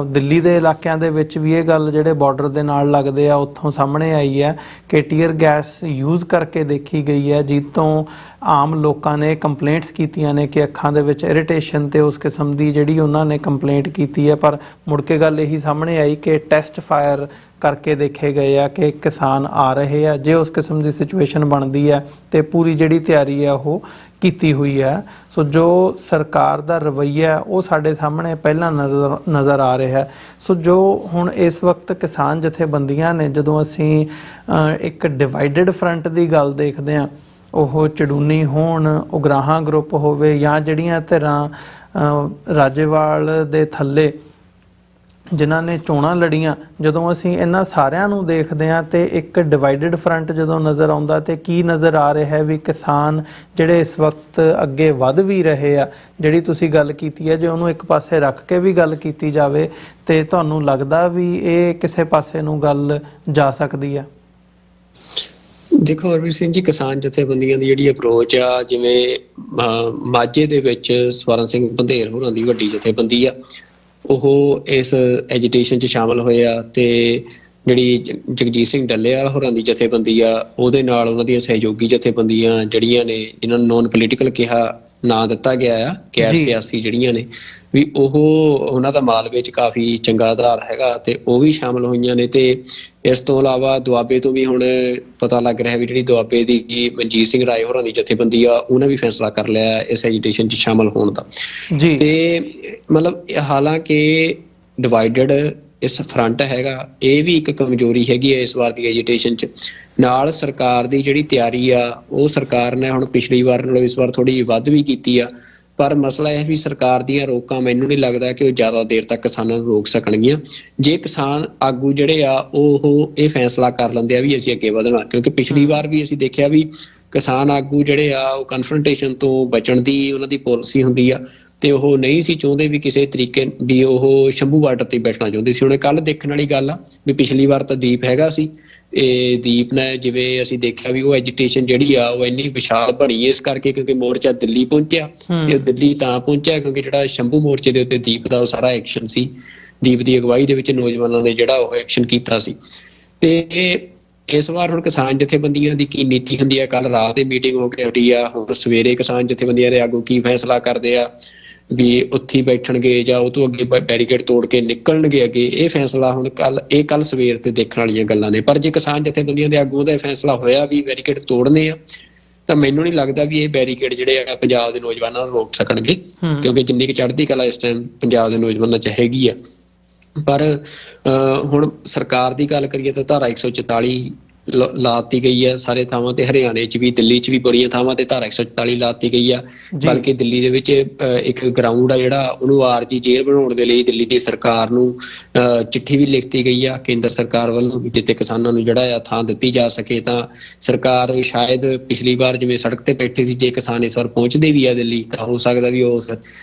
S1: ਦਿੱਲੀ ਦੇ ਇਲਾਕਿਆਂ ਦੇ ਵਿੱਚ ਵੀ ਇਹ ਗੱਲ ਜਿਹੜੇ ਬਾਰਡਰ ਦੇ ਨਾਲ ਲੱਗਦੇ ਆ ਉੱਥੋਂ ਸਾਹਮਣੇ ਆਈ ਹੈ ਕਿ ਟੀਅਰ ਗੈਸ ਯੂਜ਼ ਕਰਕੇ ਦੇਖੀ ਗਈ ਹੈ, ਜਿਸ ਤੋਂ ਆਮ ਲੋਕਾਂ ਨੇ ਕੰਪਲੇਂਟਸ ਕੀਤੀਆਂ ਨੇ ਕਿ ਅੱਖਾਂ ਦੇ ਵਿੱਚ ਇਰੀਟੇਸ਼ਨ ਤੇ ਉਸ ਕਿਸਮ ਦੀ ਜਿਹੜੀ ਉਹਨਾਂ ਨੇ ਕੰਪਲੇਂਟ ਕੀਤੀ ਹੈ। ਪਰ ਮੁੜ ਕੇ ਗੱਲ ਇਹੀ ਸਾਹਮਣੇ ਆਈ ਕਿ ਟੈਸਟ ਫਾਇਰ ਕਰਕੇ ਦੇਖੇ ਗਏ ਆ ਕਿ ਕਿਸਾਨ ਆ ਰਹੇ ਆ। ਜੇ ਉਸ ਕਿਸਮ ਦੀ ਸਿਚੁਏਸ਼ਨ ਬਣਦੀ ਹੈ ਤੇ ਪੂਰੀ ਜਿਹੜੀ ਤਿਆਰੀ ਹੈ ਉਹ ਕੀਤੀ ਹੋਈ ਹੈ। ਸੋ ਜੋ ਸਰਕਾਰ ਦਾ ਰਵੱਈਆ ਉਹ ਸਾਡੇ ਸਾਹਮਣੇ ਪਹਿਲਾਂ ਨਜ਼ਰ ਆ ਰਿਹਾ ਹੈ। ਸੋ ਜੋ ਹੁਣ ਇਸ ਵਕਤ ਕਿਸਾਨ ਜਥੇਬੰਦੀਆਂ ਨੇ, ਜਦੋਂ ਅਸੀਂ ਇੱਕ ਡਿਵਾਈਡਡ ਫਰੰਟ ਦੀ ਗੱਲ ਦੇਖਦੇ ਹਾਂ, ਉਹ ਚੜੂਨੀ ਹੋਣ, ਉਗਰਾਹਾਂ ਗਰੁੱਪ ਹੋਵੇ ਜਾਂ ਜਿਹੜੀਆਂ ਧਿਰਾਂ ਰਾਜੇਵਾਲ ਦੇ ਥੱਲੇ ਜਿਨ੍ਹਾਂ ਨੇ ਚੋਣਾਂ ਲੜੀਆਂ, ਜਦੋਂ ਅਸੀਂ ਇਹਨਾਂ ਸਾਰਿਆਂ ਨੂੰ ਦੇਖਦੇ ਹਾਂ ਤੇ ਇੱਕ ਡਿਵਾਈਡਡ ਫਰੰਟ ਜਦੋਂ ਨਜ਼ਰ ਆਉਂਦਾ ਤੇ ਕੀ ਨਜ਼ਰ ਆ ਰਿਹਾ ਹੈ ਵੀ ਕਿਸਾਨ ਜਿਹੜੇ ਇਸ ਵਕਤ ਅੱਗੇ ਵੱਧ ਵੀ ਰਹੇ ਆ। ਜਿਹੜੀ ਤੁਸੀਂ ਗੱਲ ਕੀਤੀ ਹੈ, ਜੇ ਉਹਨੂੰ ਇੱਕ ਪਾਸੇ ਰੱਖ ਕੇ ਵੀ ਗੱਲ ਕੀਤੀ ਜਾਵੇ ਤੇ ਤੁਹਾਨੂੰ ਲੱਗਦਾ ਵੀ ਇਹ ਕਿਸੇ ਪਾਸੇ ਨੂੰ ਗੱਲ ਜਾ ਸਕਦੀ ਆ?
S2: ਦੇਖੋ ਹਰਵੀਰ ਸਿੰਘ ਜੀ, ਕਿਸਾਨ ਜਥੇਬੰਦੀਆਂ ਦੀ ਜਿਹੜੀ ਅਪਰੋਚ ਆ, ਜਿਵੇਂ ਮਾਝੇ ਦੇ ਵਿੱਚ ਸਵਰਨ ਸਿੰਘ ਪੰਧੇਰ ਹੋਰਾਂ ਦੀ ਵੱਡੀ ਜਥੇਬੰਦੀ ਆ, ਉਹ ਇਸ ਐਜੀਟੇਸ਼ਨ 'ਚ ਸ਼ਾਮਲ ਹੋਏ ਆ ਤੇ ਜਿਹੜੀ ਜਗਜੀਤ ਸਿੰਘ ਡੱਲੇਵਾਲ ਹੋਰਾਂ ਦੀ ਜਥੇਬੰਦੀ ਆ ਉਹਦੇ ਨਾਲ ਉਹਨਾਂ ਦੀਆਂ ਸਹਿਯੋਗੀ ਜਥੇਬੰਦੀਆਂ ਜਿਹੜੀਆਂ ਨੇ, ਜਿਨ੍ਹਾਂ ਨੂੰ ਨੋਨ ਪੋਲੀਟੀਕਲ ਕਿਹਾ ਨਾਂ ਦਿੱਤਾ ਗਿਆ ਆ ਗੈਰ ਸਿਆਸੀ ਜਿਹੜੀਆਂ ਨੇ ਵੀ ਉਹਨਾਂ ਦਾ ਮਾਲਵੇ 'ਚ ਕਾਫੀ ਚੰਗਾ ਆਧਾਰ ਹੈਗਾ ਤੇ ਉਹ ਵੀ ਸ਼ਾਮਲ ਹੋਈਆਂ ਨੇ। ਤੇ ਇਸ ਤੋਂ ਇਲਾਵਾ ਦੁਆਬੇ ਤੋਂ ਵੀ ਹੁਣ ਪਤਾ ਲੱਗ ਰਿਹਾ ਵੀ ਜਿਹੜੀ ਦੁਆਬੇ ਦੀ ਮਨਜੀਤ ਸਿੰਘ ਰਾਏ ਹੋਰਾਂ ਦੀ ਜਥੇਬੰਦੀ ਆ ਉਹਨੇ ਵੀ ਫੈਸਲਾ ਕਰ ਲਿਆ ਇਸ ਐਜੀਟੇਸ਼ਨ 'ਚ ਸ਼ਾਮਲ ਹੋਣ ਦਾ। ਤੇ ਮਤਲਬ ਹਾਲਾਂਕਿ ਡਿਵਾਈਡਡ ਇਸ ਫਰੰਟ ਹੈਗਾ, ਇਹ ਵੀ ਇੱਕ ਕਮਜ਼ੋਰੀ ਹੈਗੀ ਹੈ ਇਸ ਵਾਰ ਦੀ ਐਜੀਟੇਸ਼ਨ 'ਚ। ਨਾਲ ਸਰਕਾਰ ਦੀ ਜਿਹੜੀ ਤਿਆਰੀ ਆ ਉਹ ਸਰਕਾਰ ਨੇ ਹੁਣ ਪਿਛਲੀ ਵਾਰ ਨਾਲੋਂ ਇਸ ਵਾਰ ਥੋੜੀ ਵੱਧ ਵੀ ਕੀਤੀ ਆ, ਪਰ ਮਸਲਾ ਇਹ ਵੀ ਸਰਕਾਰ ਦੀਆਂ ਰੋਕਾਂ ਮੈਨੂੰ ਨਹੀਂ ਲੱਗਦਾ ਕਿ ਉਹ ਜ਼ਿਆਦਾ ਦੇਰ ਤੱਕ ਕਿਸਾਨਾਂ ਨੂੰ ਰੋਕ ਸਕਣਗੀਆਂ ਜੇ ਕਿਸਾਨ ਆਗੂ ਜਿਹੜੇ ਆ ਉਹ ਇਹ ਫੈਸਲਾ ਕਰ ਲੈਂਦੇ ਆ ਵੀ ਅਸੀਂ ਅੱਗੇ ਵਧਣਾ। ਕਿਉਂਕਿ ਪਿਛਲੀ ਵਾਰ ਵੀ ਅਸੀਂ ਦੇਖਿਆ ਵੀ ਕਿਸਾਨ ਆਗੂ ਜਿਹੜੇ ਆ ਉਹ ਕਨਫਰੰਟੇਸ਼ਨ ਤੋਂ ਬਚਣ ਦੀ ਉਹਨਾਂ ਦੀ ਪਾਲਿਸੀ ਹੁੰਦੀ ਆ ਤੇ ਉਹ ਨਹੀਂ ਸੀ ਚਾਹੁੰਦੇ ਵੀ ਕਿਸੇ ਤਰੀਕੇ ਵੀ ਉਹ ਸ਼ੰਭੂ ਬਾਰਡਰ ਤੇ ਬੈਠਣਾ ਚਾਹੁੰਦੇ ਸੀ। ਹੁਣ ਕੱਲ ਦੇਖਣ ਵਾਲੀ ਗੱਲ ਆ ਵੀ ਪਿਛਲੀ ਵਾਰ ਤਾਂ ਦੀਪ ਹੈਗਾ ਸੀ, ਇਹ ਦੀਪ ਨੇ ਜਿਵੇਂ ਅਸੀਂ ਦੇਖਿਆ ਵੀ ਉਹ ਐਜੀਟੇਸ਼ਨ ਜਿਹੜੀ ਆ ਉਹ ਇੰਨੀ ਵਿਸ਼ਾਲ ਬਣੀ ਇਸ ਕਰਕੇ ਕਿਉਂਕਿ ਮੋਰਚਾ ਦਿੱਲੀ ਪਹੁੰਚਿਆ ਤੇ ਦਿੱਲੀ ਤਾਂ ਪਹੁੰਚਿਆ ਕਿਉਂਕਿ ਜਿਹੜਾ ਸ਼ੰਭੂ ਮੋਰਚੇ ਦੇ ਉੱਤੇ ਦੀਪ ਦਾ ਉਹ ਸਾਰਾ ਐਕਸ਼ਨ ਸੀ, ਦੀਪ ਦੀ ਅਗਵਾਈ ਦੇ ਵਿੱਚ ਨੌਜਵਾਨਾਂ ਨੇ ਜਿਹੜਾ ਉਹ ਐਕਸ਼ਨ ਕੀਤਾ ਸੀ। ਤੇ ਇਸ ਵਾਰ ਹੁਣ ਕਿਸਾਨ ਜਥੇਬੰਦੀਆਂ ਦੀ ਕੀ ਨੀਤੀ ਹੁੰਦੀ ਹੈ, ਕੱਲ ਰਾਤ ਦੀ ਮੀਟਿੰਗ ਹੋ ਕੇ ਹਟੀ ਆ, ਹੁਣ ਸਵੇਰੇ ਕਿਸਾਨ ਜਥੇਬੰਦੀਆਂ ਦੇ ਆਗੂ ਕੀ ਫੈਸਲਾ ਕਰਦੇ ਆ ਵੀ ਉੱਥੇ ਬੈਠਣਗੇ ਜਾਂ ਉਹ ਤੋਂ ਅੱਗੇ ਬੈਰੀਕੇਡ ਤੋੜ ਕੇ ਨਿਕਲਣਗੇ ਅੱਗੇ, ਇਹ ਫੈਸਲਾ ਹੁਣ ਕੱਲ ਸਵੇਰ ਤੇ ਦੇਖਣ ਵਾਲੀਆਂ ਗੱਲਾਂ ਨੇ। ਪਰ ਜੇ ਕਿਸਾਨ ਜਥੇਬੰਦੀਆਂ ਦੇ ਆਗੂਆਂ ਦਾ ਫੈਸਲਾ ਹੋਇਆ ਵੀ ਬੈਰੀਕੇਡ ਤੋੜਨੇ ਆ ਤਾਂ ਮੈਨੂੰ ਨਹੀਂ ਲੱਗਦਾ ਵੀ ਇਹ ਬੈਰੀਕੇਡ ਜਿਹੜੇ ਆ ਪੰਜਾਬ ਦੇ ਨੌਜਵਾਨਾਂ ਨੂੰ ਰੋਕ ਸਕਣਗੇ ਕਿਉਂਕਿ ਜਿੰਨੀ ਕੁ ਚੜ੍ਹਦੀ ਕਲਾ ਇਸ ਟਾਈਮ ਪੰਜਾਬ ਦੇ ਨੌਜਵਾਨਾਂ 'ਚ ਹੈਗੀ ਆ। ਪਰ ਹੁਣ ਸਰਕਾਰ ਦੀ ਗੱਲ ਕਰੀਏ ਤਾਂ ਧਾਰਾ 144 ਲਾਤੀ ਗਈ ਆ ਸਾਰੇ ਥਾਵਾਂ ਤੇ, ਹਰਿਆਣੇ 'ਚ ਵੀ ਦਿੱਲੀ 'ਚ ਵੀ ਬੜੀਆਂ ਥਾਵਾਂ ਤੇ ਧਾਰਾ 144 ਲਾਤੀ ਗਈ ਆ। ਬਲਕਿ ਦਿੱਲੀ ਦੇ ਵਿੱਚ ਇੱਕ ਗਰਾਊਂਡ ਆ ਜਿਹੜਾ ਉਹਨੂੰ ਆਰਜੀ ਜੇਲ੍ਹ ਬਣਾਉਣ ਦੇ ਲਈ ਦਿੱਲੀ ਦੀ ਸਰਕਾਰ ਨੂੰ ਚਿੱਠੀ ਵੀ ਲਿਖਤੀ ਗਈ ਆ ਕੇਂਦਰ ਸਰਕਾਰ ਵੱਲੋਂ ਜਿੱਥੇ ਕਿਸਾਨਾਂ ਨੂੰ ਜਿਹੜਾ ਆ ਥਾਂ ਦਿੱਤੀ ਜਾ ਸਕੇ। ਤਾਂ ਸਰਕਾਰ ਸ਼ਾਇਦ ਪਿਛਲੀ ਵਾਰ ਜਿਵੇਂ ਸੜਕ ਤੇ ਬੈਠੇ ਸੀ, ਜੇ ਕਿਸਾਨ ਇਸ ਵਾਰ ਪਹੁੰਚਦੇ ਵੀ ਆ ਦਿੱਲੀ ਤਾਂ ਹੋ ਸਕਦਾ ਵੀ ਉਸ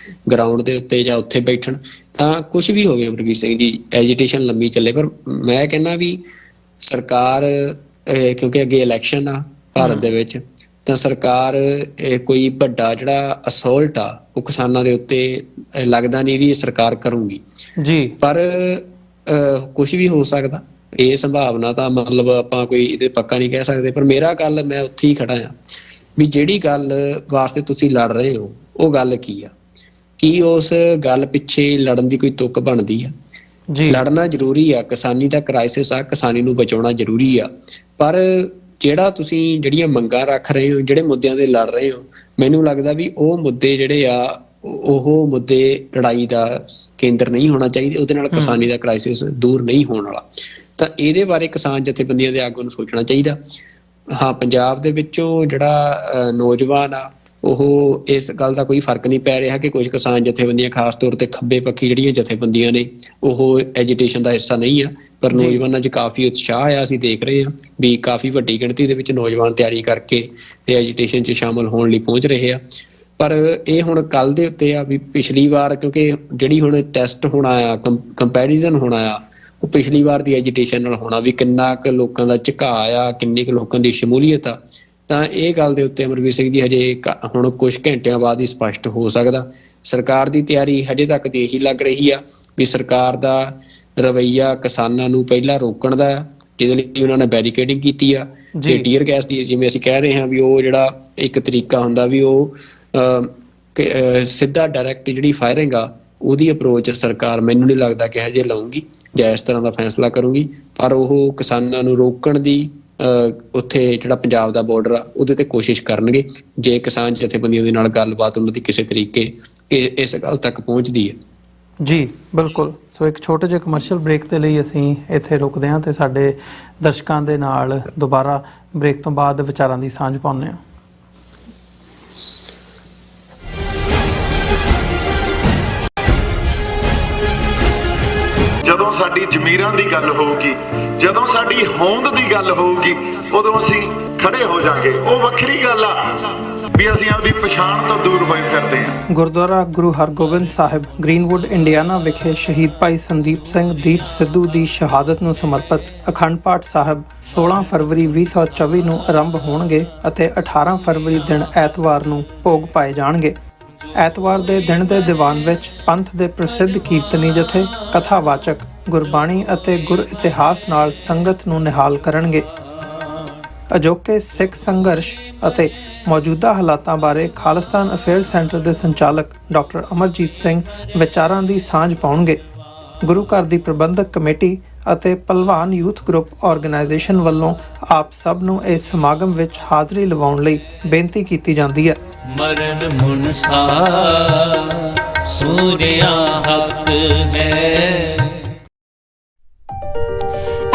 S2: ਗਰਾਊਂਡ ਦੇ ਉੱਤੇ ਜਾਂ ਉੱਥੇ ਬੈਠਣ। ਤਾਂ ਕੁਛ ਵੀ ਹੋਵੇ ਵਰਗੀਰ ਸਿੰਘ ਜੀ, ਐਜੀਟੇਸ਼ਨ ਲੰਮੀ ਚੱਲੇ, ਪਰ ਮੈਂ ਕਹਿੰਦਾ ਵੀ ਸਰਕਾਰ ਕਿਉਂਕਿ ਅੱਗੇ ਇਲੈਕਸ਼ਨ ਆ ਭਾਰਤ ਦੇ ਵਿੱਚ ਤਾਂ ਸਰਕਾਰ ਕੋਈ ਵੱਡਾ ਜਿਹੜਾ ਅਸੌਲਟ ਆ ਉਹ ਕਿਸਾਨਾਂ ਦੇ ਉੱਤੇ ਲੱਗਦਾ ਨਹੀਂ ਵੀ ਇਹ ਸਰਕਾਰ ਕਰੂਗੀ ਜੀ। ਪਰ ਕੁਛ ਵੀ ਹੋ ਸਕਦਾ, ਇਹ ਸੰਭਾਵਨਾ ਤਾਂ ਮਤਲਬ ਆਪਾਂ ਕੋਈ ਇਹਦੇ ਪੱਕਾ ਨਹੀਂ ਕਹਿ ਸਕਦੇ। ਪਰ ਮੇਰਾ ਗੱਲ ਮੈਂ ਉੱਥੇ ਹੀ ਖੜਾ ਆ ਵੀ ਜਿਹੜੀ ਗੱਲ ਵਾਸਤੇ ਤੁਸੀਂ ਲੜ ਰਹੇ ਹੋ ਉਹ ਗੱਲ ਕੀ ਆ, ਕੀ ਉਸ ਗੱਲ ਪਿੱਛੇ ਲੜਨ ਦੀ ਕੋਈ ਤੁੱਕ ਬਣਦੀ ਆ? ਲੜਨਾ ਜ਼ਰੂਰੀ ਆ, ਕਿਸਾਨੀ ਦਾ ਕ੍ਰਾਈਸਿਸ ਆ, ਕਿਸਾਨੀ ਨੂੰ ਬਚਾਉਣਾ ਜ਼ਰੂਰੀ ਆ। ਪਰ ਜਿਹੜੀਆਂ ਮੰਗਾਂ ਰੱਖ ਰਹੇ ਹੋ, ਜਿਹੜੇ ਮੁੱਦਿਆਂ ਦੇ ਲੜ ਰਹੇ ਹੋ, ਮੈਨੂੰ ਲੱਗਦਾ ਵੀ ਉਹ ਮੁੱਦੇ ਜਿਹੜੇ ਆ ਉਹ ਮੁੱਦੇ ਲੜਾਈ ਦਾ ਕੇਂਦਰ ਨਹੀਂ ਹੋਣਾ ਚਾਹੀਦਾ, ਉਹਦੇ ਨਾਲ ਕਿਸਾਨੀ ਦਾ ਕ੍ਰਾਈਸਿਸ ਦੂਰ ਨਹੀਂ ਹੋਣ ਵਾਲਾ। ਤਾਂ ਇਹਦੇ ਬਾਰੇ ਕਿਸਾਨ ਜਥੇਬੰਦੀਆਂ ਦੇ ਆਗੂਆਂ ਨੂੰ ਸੋਚਣਾ ਚਾਹੀਦਾ। ਹਾਂ, ਪੰਜਾਬ ਦੇ ਵਿੱਚੋਂ ਜਿਹੜਾ ਨੌਜਵਾਨ ਆ ਉਹ ਇਸ ਗੱਲ ਦਾ ਕੋਈ ਫਰਕ ਨਹੀਂ ਪੈ ਰਿਹਾ ਕਿ ਕੁਝ ਕਿਸਾਨ ਜਥੇਬੰਦੀਆਂ ਖਾਸ ਤੌਰ ਤੇ ਖੱਬੇ ਪੱਖੀ ਜਿਹੜੀਆਂ ਜਥੇਬੰਦੀਆਂ ਨੇ ਉਹ ਐਜੀਟੇਸ਼ਨ ਦਾ ਹਿੱਸਾ ਨਹੀਂ ਆ, ਪਰ ਨੌਜਵਾਨਾਂ 'ਚ ਕਾਫੀ ਉਤਸ਼ਾਹ ਆ। ਅਸੀਂ ਦੇਖ ਰਹੇ ਹਾਂ ਵੀ ਕਾਫੀ ਵੱਡੀ ਗਿਣਤੀ ਦੇ ਵਿੱਚ ਨੌਜਵਾਨ ਤਿਆਰੀ ਕਰਕੇ ਤੇ ਐਜੀਟੇਸ਼ਨ 'ਚ ਸ਼ਾਮਲ ਹੋਣ ਲਈ ਪਹੁੰਚ ਰਹੇ ਆ। ਪਰ ਇਹ ਹੁਣ ਕੱਲ ਦੇ ਉੱਤੇ ਆ ਵੀ ਪਿਛਲੀ ਵਾਰ ਕਿਉਂਕਿ ਜਿਹੜੀ ਹੁਣ ਟੈਸਟ ਹੋਣਾ ਆ, ਕੰਪੈਰੀਜ਼ਨ ਹੋਣਾ ਆ, ਉਹ ਪਿਛਲੀ ਵਾਰ ਦੀ ਐਜੀਟੇਸ਼ਨ ਨਾਲ ਹੋਣਾ ਵੀ ਕਿੰਨਾ ਕੁ ਲੋਕਾਂ ਦਾ ਝੁਕਾਅ ਆ, ਕਿੰਨੀ ਕੁ ਲੋਕਾਂ ਦੀ ਸ਼ਮੂਲੀਅਤ ਆ। ਤਾਂ ਇਹ ਗੱਲ ਦੇ ਉੱਤੇ ਅਮਰਵੀਰ ਸਿੰਘ ਜੀ ਹਜੇ ਹੁਣ ਕੁਝ ਘੰਟਿਆਂ ਬਾਅਦ ਹੀ ਸਪਸ਼ਟ ਹੋ ਸਕਦਾ। ਸਰਕਾਰ ਦੀ ਤਿਆਰੀ ਹਜੇ ਤੱਕ ਦੀ ਇਹੀ ਲੱਗ ਰਹੀ ਆ ਵੀ ਸਰਕਾਰ ਦਾ ਰਵੱਈਆ ਕਿਸਾਨਾਂ ਨੂੰ ਪਹਿਲਾਂ ਰੋਕਣ ਦਾ, ਜਿਹਦੇ ਲਈ ਉਹਨਾਂ ਨੇ ਬੈਰੀਕੇਡਿੰਗ ਕੀਤੀ ਆ ਤੇ ਟੀਅਰ ਗੈਸ ਦੀ ਜਿਵੇਂ ਅਸੀਂ ਕਹਿ ਰਹੇ ਹਾਂ ਵੀ ਉਹ ਜਿਹੜਾ ਇੱਕ ਤਰੀਕਾ ਹੁੰਦਾ ਵੀ ਉਹ ਸਿੱਧਾ ਡਾਇਰੈਕਟ ਜਿਹੜੀ ਫਾਇਰਿੰਗ ਆ ਉਹਦੀ ਅਪਰੋਚ ਸਰਕਾਰ ਮੈਨੂੰ ਨਹੀਂ ਲੱਗਦਾ ਕਿ ਹਜੇ ਲਾਊਗੀ ਜਾਂ ਇਸ ਤਰ੍ਹਾਂ ਦਾ ਫੈਸਲਾ ਕਰੂਗੀ। ਪਰ ਉਹ ਕਿਸਾਨਾਂ ਨੂੰ ਰੋਕਣ ਦੀ ਉੱਥੇ ਜਿਹੜਾ ਪੰਜਾਬ ਦਾ ਬਾਰਡਰ ਆ ਉਹਦੇ ਤੇ ਕੋਸ਼ਿਸ਼ ਕਰਨਗੇ ਜੇ ਕਿਸਾਨ ਜਥੇਬੰਦੀਆਂ ਦੇ ਨਾਲ ਗੱਲਬਾਤ ਉਹਨਾਂ ਦੀ ਕਿਸੇ ਤਰੀਕੇ ਇਸ ਗੱਲ ਤੱਕ ਪਹੁੰਚਦੀ ਹੈ। ਜੀ ਬਿਲਕੁਲ। ਸੋ ਇੱਕ ਛੋਟੇ ਜਿਹੇ ਕਮਰਸ਼ੀਅਲ ਬ੍ਰੇਕ ਦੇ ਲਈ ਅਸੀਂ ਇੱਥੇ ਰੁਕਦੇ ਹਾਂ ਤੇ ਸਾਡੇ ਦਰਸ਼ਕਾਂ ਦੇ ਨਾਲ ਦੁਬਾਰਾ ਬ੍ਰੇਕ ਤੋਂ ਬਾਅਦ ਵਿਚਾਰਾਂ ਦੀ ਸਾਂਝ ਪਾਉਂਦੇ ਹਾਂ।
S3: ਜਦੋਂ ਸਾਡੀ ਜ਼ਮੀਰਾਂ ਦੀ ਗੱਲ ਹੋਊਗੀ, ਜਦੋਂ ਸਾਡੀ ਹੋਂਦ ਦੀ ਗੱਲ ਹੋਊਗੀ, ਉਦੋਂ ਅਸੀਂ ਖੜੇ ਹੋ ਜਾਾਂਗੇ। ਉਹ ਵੱਖਰੀ ਗੱਲ ਆ ਵੀ ਅਸੀਂ ਆਪਣੀ ਪਛਾਣ ਤੋਂ ਦੂਰ ਹੋਏ ਫਿਰਦੇ ਹਾਂ।
S1: ਗੁਰਦੁਆਰਾ ਗੁਰੂ ਹਰਗੋਬਿੰਦ ਸਾਹਿਬ ਗ੍ਰੀਨਵੁੱਡ ਇੰਡੀਆਨਾ ਵਿਖੇ ਸ਼ਹੀਦ ਭਾਈ ਸੰਦੀਪ ਸਿੰਘ ਦੀਪ ਸਿੱਧੂ ਦੀ ਸ਼ਹਾਦਤ ਨੂੰ ਸਮਰਪਿਤ ਅਖੰਡ ਪਾਠ ਸਾਹਿਬ 16 ਫਰਵਰੀ 2024 ਨੂੰ ਆਰੰਭ ਹੋਣਗੇ ਅਤੇ 18 ਫਰਵਰੀ ਦਿਨ ਐਤਵਾਰ ਨੂੰ ਭੋਗ ਪਾਏ ਜਾਣਗੇ। ਐਤਵਾਰ ਦੇ ਦਿਨ ਦੇ ਦੀਵਾਨ ਵਿੱਚ ਪੰਥ ਦੇ ਪ੍ਰਸਿੱਧ ਕੀਰਤਨੀ ਜਥੇ ਕਥਾਵਾਚਕ ਗੁਰਬਾਣੀ ਅਤੇ ਗੁਰ ਇਤਿਹਾਸ ਨਾਲ ਸੰਗਤ ਨੂੰ ਨਿਹਾਲ ਕਰਨਗੇ। ਅਜੋਕੇ ਸਿੱਖ ਸੰਘਰਸ਼ ਅਤੇ ਮੌਜੂਦਾ ਹਾਲਾਤਾਂ ਬਾਰੇ ਖਾਲਿਸਤਾਨ ਅਫੇਅਰਸ ਸੈਂਟਰ ਦੇ ਸੰਚਾਲਕ ਡਾਕਟਰ ਅਮਰਜੀਤ ਸਿੰਘ ਵਿਚਾਰਾਂ ਦੀ ਸਾਂਝ ਪਾਉਣਗੇ। ਗੁਰੂ ਘਰ ਦੀ ਪ੍ਰਬੰਧਕ ਕਮੇਟੀ ਅਤੇ ਪਹਿਲਵਾਨ ਯੂਥ ਗਰੁੱਪ ਆਰਗੇਨਾਈਜੇਸ਼ਨ ਵੱਲੋਂ ਆਪ ਸਭ ਨੂੰ ਇਸ ਸਮਾਗਮ ਵਿੱਚ ਹਾਜ਼ਰੀ ਲਵਾਉਣ ਲਈ ਬੇਨਤੀ ਕੀਤੀ ਜਾਂਦੀ ਹੈ।
S4: ਮਰਨ ਮੁਨਸਾ ਸੂਰਿਆ ਹੱਕ ਹੈ।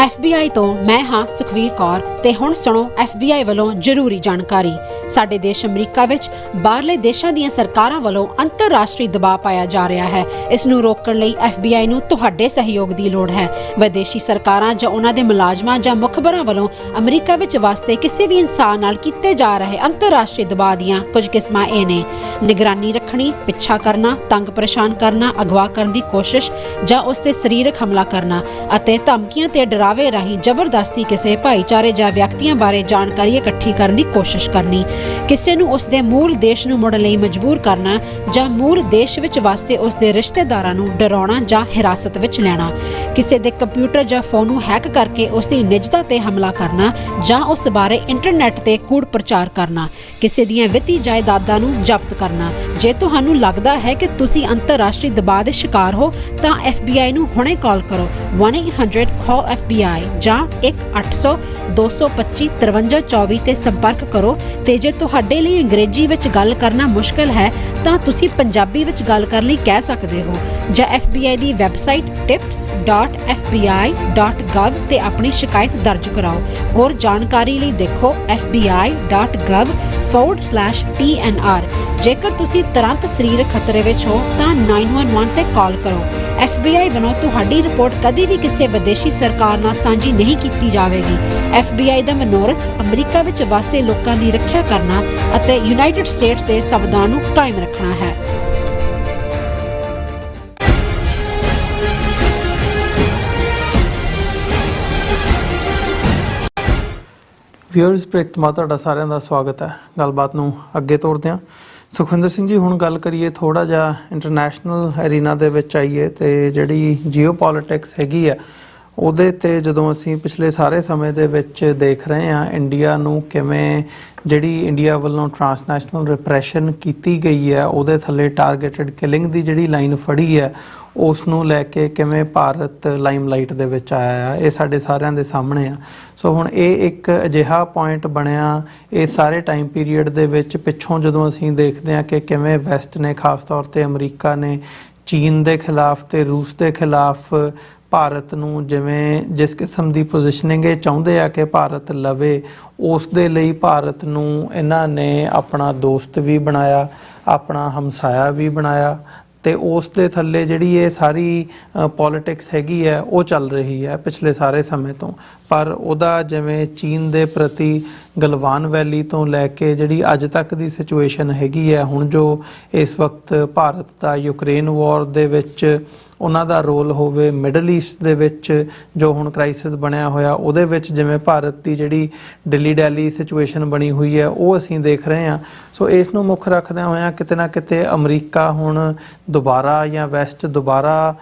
S5: FBI ਤੋਂ ਮੈਂ ਹਾਂ ਸੁਖਵੀਰ ਕੌਰ ਤੇ ਹੁਣ ਸੁਣੋ FBI ਵੱਲੋਂ ਜ਼ਰੂਰੀ ਜਾਣਕਾਰੀ। ਸਾਡੇ ਦੇਸ਼ ਅਮਰੀਕਾ ਵਿੱਚ ਬਾਹਰਲੇ ਦੇਸ਼ਾਂ ਦੀਆਂ ਸਰਕਾਰਾਂ ਵੱਲੋਂ ਅੰਤਰਰਾਸ਼ਟਰੀ ਦਬਾਅ ਪਾਇਆ ਜਾ ਰਿਹਾ ਹੈ। ਇਸ ਨੂੰ ਰੋਕਣ ਲਈ FBI ਨੂੰ ਤੁਹਾਡੇ ਸਹਿਯੋਗ ਦੀ ਲੋੜ ਹੈ। ਵਿਦੇਸ਼ੀ ਸਰਕਾਰਾਂ ਜਾਂ ਉਹਨਾਂ ਦੇ ਮੁਲਾਜ਼ਮਾਂ ਜਾਂ ਮੁਖਬਰਾਂ ਵੱਲੋਂ ਅਮਰੀਕਾ ਵਿੱਚ ਵਸਦੇ ਕਿਸੇ ਵੀ ਇਨਸਾਨ ਨਾਲ ਕੀਤੇ ਜਾ ਰਹੇ ਅੰਤਰਰਾਸ਼ਟਰੀ ਦਬਾਅ ਦੀਆਂ ਕੁਝ ਕਿਸਮਾਂ ਇਹ ਨੇ: ਨਿਗਰਾਨੀ ਰੱਖਣੀ, ਪਿੱਛਾ ਕਰਨਾ, ਤੰਗ ਪਰੇਸ਼ਾਨ ਕਰਨਾ, ਅਗਵਾ ਕਰਨ ਦੀ ਕੋਸ਼ਿਸ਼ ਜਾਂ ਉਸ ਤੇ ਸਰੀਰਕ ਹਮਲਾ ਕਰਨਾ ਅਤੇ ਧਮਕੀਆਂ ਤੇ ਡਰਾਵੇ ਰਾਹੀਂ ਜ਼ਬਰਦਸਤੀ ਕਿਸੇ ਭਾਈਚਾਰੇ ਜਾਂ ਵਿਅਕਤੀਆਂ ਬਾਰੇ ਜਾਣਕਾਰੀ ਇਕੱਠੀ ਕਰਨ ਦੀ ਕੋਸ਼ਿਸ਼ ਕਰਨੀ, ਕਿਸੇ ਨੂੰ ਉਸ ਦੇ ਮੂਲ ਦੇਸ਼ ਨੂੰ ਮੁੜਨ ਲਈ ਮਜਬੂਰ ਕਰਨਾ ਜਾਂ ਮੂਲ ਦੇਸ਼ ਵਿੱਚ ਵਸਦੇ ਉਸ ਦੇ ਰਿਸ਼ਤੇਦਾਰਾਂ ਨੂੰ ਡਰਾਉਣਾ ਜਾਂ ਹਿਰਾਸਤ ਵਿੱਚ ਲੈਣਾ, ਕਿਸੇ ਦੇ ਕੰਪਿਊਟਰ ਜਾਂ ਫੋਨ ਨੂੰ ਹੈਕ ਕਰਕੇ ਉਸ ਦੀ ਨਿੱਜਤਾ ਤੇ ਹਮਲਾ ਕਰਨਾ ਜਾਂ ਉਸ ਬਾਰੇ ਇੰਟਰਨੈਟ ਤੇ ਕੂੜ ਪ੍ਰਚਾਰ ਕਰਨਾ, ਕਿਸੇ ਦੀਆਂ ਵਿੱਤੀ ਜਾਇਦਾਦਾਂ ਨੂੰ ਜ਼ਬਤ ਕਰਨਾ। ਜੇ ਤੁਹਾਨੂੰ ਲੱਗਦਾ ਹੈ ਕਿ ਤੁਸੀਂ ਅੰਤਰਰਾਸ਼ਟਰੀ ਦਬਾਅ ਦੇ ਸ਼ਿਕਾਰ ਹੋ ਤਾਂ FBI ਨੂੰ ਹੁਣੇ ਕਾਲ ਕਰੋ 1-800-CALL-FBI ਜਾਂ 1-800-225-5324 ਤੇ ਸੰਪਰਕ ਕਰੋ। ਤੇ ਜੇ ਤੁਹਾਡੇ ਲਈ ਅੰਗਰੇਜ਼ੀ ਵਿੱਚ ਗੱਲ ਕਰਨਾ ਮੁਸ਼ਕਲ ਹੈ ਤਾਂ ਤੁਸੀਂ ਪੰਜਾਬੀ ਵਿੱਚ ਗੱਲ ਕਰਨ ਲਈ ਕਹਿ ਸਕਦੇ ਹੋ ਜਾਂ FBI ਦੀ ਵੈਬਸਾਈਟ tips.fbi.gov ਤੇ ਆਪਣੀ ਸ਼ਿਕਾਇਤ ਦਰਜ ਕਰਾਓ। ਹੋਰ ਜਾਣਕਾਰੀ ਲਈ ਦੇਖੋ fbi.gov/TNR। ਜੇਕਰ ਤੁਸੀਂ ਤੁਰੰਤ ਸਰੀਰਕ ਖਤਰੇ ਵਿੱਚ ਹੋ ਤਾਂ 911 ਤੇ ਕਾਲ ਕਰੋ। FBI ਵੱਲੋਂ ਤੁਹਾਡੀ ਰਿਪੋਰਟ ਕਦੇ ਵੀ ਕਿਸੇ ਵਿਦੇਸ਼ੀ ਸਰਕਾਰ ਨਾਲ ਸਾਂਝੀ ਨਹੀਂ ਕੀਤੀ ਜਾਵੇਗੀ। FBI ਦਾ ਮਨੋਰਥ ਅਮਰੀਕਾ ਵਿੱਚ ਵਸਦੇ ਲੋਕਾਂ ਦੀ ਰੱਖਿਆ ਕਰਨਾ ਅਤੇ ਯੂਨਾਈਟਿਡ ਸਟੇਟਸ ਦੇ ਸੰਵਿਧਾਨ ਨੂੰ ਕਾਇਮ ਰੱਖਣਾ ਹੈ।
S1: ਵਿਊਅਰਸ ਬ੍ਰੇਕ ਤੋਂ ਤੁਹਾਡਾ ਸਾਰਿਆਂ ਦਾ ਸਵਾਗਤ ਹੈ। ਗੱਲਬਾਤ ਨੂੰ ਅੱਗੇ ਤੋਰਦੇ ਹਾਂ। ਸੁਖਵਿੰਦਰ ਸਿੰਘ ਜੀ, ਹੁਣ ਗੱਲ ਕਰੀਏ ਥੋੜ੍ਹਾ ਜਿਹਾ ਇੰਟਰਨੈਸ਼ਨਲ ਐਰੀਨਾ ਦੇ ਵਿੱਚ ਆਈਏ ਤੇ ਜਿਹੜੀ ਜੀਓਪੋਲਿਟਿਕਸ ਹੈਗੀ ਆ ਉਹਦੇ ਤੇ ਜਦੋਂ ਅਸੀਂ ਪਿਛਲੇ ਸਾਰੇ ਸਮੇਂ ਦੇ ਵਿੱਚ ਦੇਖ ਰਹੇ ਹਾਂ ਇੰਡੀਆ ਨੂੰ ਕਿਵੇਂ ਜਿਹੜੀ ਇੰਡੀਆ ਵੱਲੋਂ ਟਰਾਂਸਨੈਸ਼ਨਲ ਰਿਪਰੈਸ਼ਨ ਕੀਤੀ ਗਈ ਹੈ ਉਹਦੇ ਥੱਲੇ ਟਾਰਗੇਟਡ ਕਿਲਿੰਗ ਦੀ ਜਿਹੜੀ ਲਾਈਨ ਫੜੀ ਹੈ ਉਸ ਨੂੰ ਲੈ ਕੇ ਕਿਵੇਂ ਭਾਰਤ ਲਾਈਮਲਾਈਟ ਦੇ ਵਿੱਚ ਆਇਆ ਆ, ਇਹ ਸਾਡੇ ਸਾਰਿਆਂ ਦੇ ਸਾਹਮਣੇ ਆ। ਸੋ ਹੁਣ ਇਹ ਇੱਕ ਅਜਿਹਾ ਪੁਆਇੰਟ ਬਣਿਆ ਇਹ ਸਾਰੇ ਟਾਈਮ ਪੀਰੀਅਡ ਦੇ ਵਿੱਚ ਪਿੱਛੋਂ ਜਦੋਂ ਅਸੀਂ ਦੇਖਦੇ ਹਾਂ ਕਿ ਕਿਵੇਂ ਵੈਸਟ ਨੇ ਖਾਸ ਤੌਰ ਤੇ ਅਮਰੀਕਾ ਨੇ ਚੀਨ ਦੇ ਖਿਲਾਫ ਤੇ ਰੂਸ ਦੇ ਖਿਲਾਫ ਭਾਰਤ ਨੂੰ ਜਿਵੇਂ ਜਿਸ ਕਿਸਮ ਦੀ ਪੋਜੀਸ਼ਨਿੰਗ ਇਹ ਚਾਹੁੰਦੇ ਆ ਕਿ ਭਾਰਤ ਲਵੇ, ਉਸ ਦੇ ਲਈ ਭਾਰਤ ਨੂੰ ਇਹਨਾਂ ਨੇ ਆਪਣਾ ਦੋਸਤ ਵੀ ਬਣਾਇਆ, ਆਪਣਾ ਹਮਸਾਇਆ ਵੀ ਬਣਾਇਆ ਤੇ ਉਸ ਦੇ ਥੱਲੇ ਜਿਹੜੀ ਇਹ ਸਾਰੀ ਪੋਲਿਟਿਕਸ ਹੈਗੀ ਹੈ ਉਹ ਚੱਲ ਰਹੀ ਹੈ ਪਿਛਲੇ ਸਾਰੇ ਸਮੇਂ ਤੋਂ। ਪਰ ਉਹਦਾ ਜਿਵੇਂ ਚੀਨ ਦੇ ਪ੍ਰਤੀ ਗਲਵਾਨ ਵੈਲੀ ਤੋਂ ਲੈ ਕੇ ਜਿਹੜੀ ਅੱਜ ਤੱਕ ਦੀ ਸਿਚੁਏਸ਼ਨ ਹੈਗੀ ਹੈ, ਹੁਣ ਜੋ ਇਸ ਵਕਤ ਭਾਰਤ ਦਾ ਯੂਕਰੇਨ ਵਾਰ ਦੇ ਵਿੱਚ ਉਹਨਾਂ ਦਾ ਰੋਲ ਹੋਵੇ, ਮਿਡਲ ਈਸਟ ਦੇ ਵਿੱਚ ਜੋ ਹੁਣ ਕ੍ਰਾਈਸਿਸ ਬਣਿਆ ਹੋਇਆ ਉਹਦੇ ਵਿੱਚ ਜਿਵੇਂ ਭਾਰਤ ਦੀ ਜਿਹੜੀ ਦਿੱਲੀ ਡੈਲੀ ਸਿਚੁਏਸ਼ਨ ਬਣੀ ਹੋਈ ਹੈ ਉਹ ਅਸੀਂ ਦੇਖ ਰਹੇ ਹਾਂ। ਸੋ ਇਸ ਨੂੰ ਮੁੱਖ ਰੱਖਦਿਆਂ ਹੋਇਆਂ ਕਿਤੇ ਨਾ ਕਿਤੇ ਅਮਰੀਕਾ ਹੁਣ ਦੁਬਾਰਾ ਜਾਂ ਵੈਸਟ ਦੁਬਾਰਾ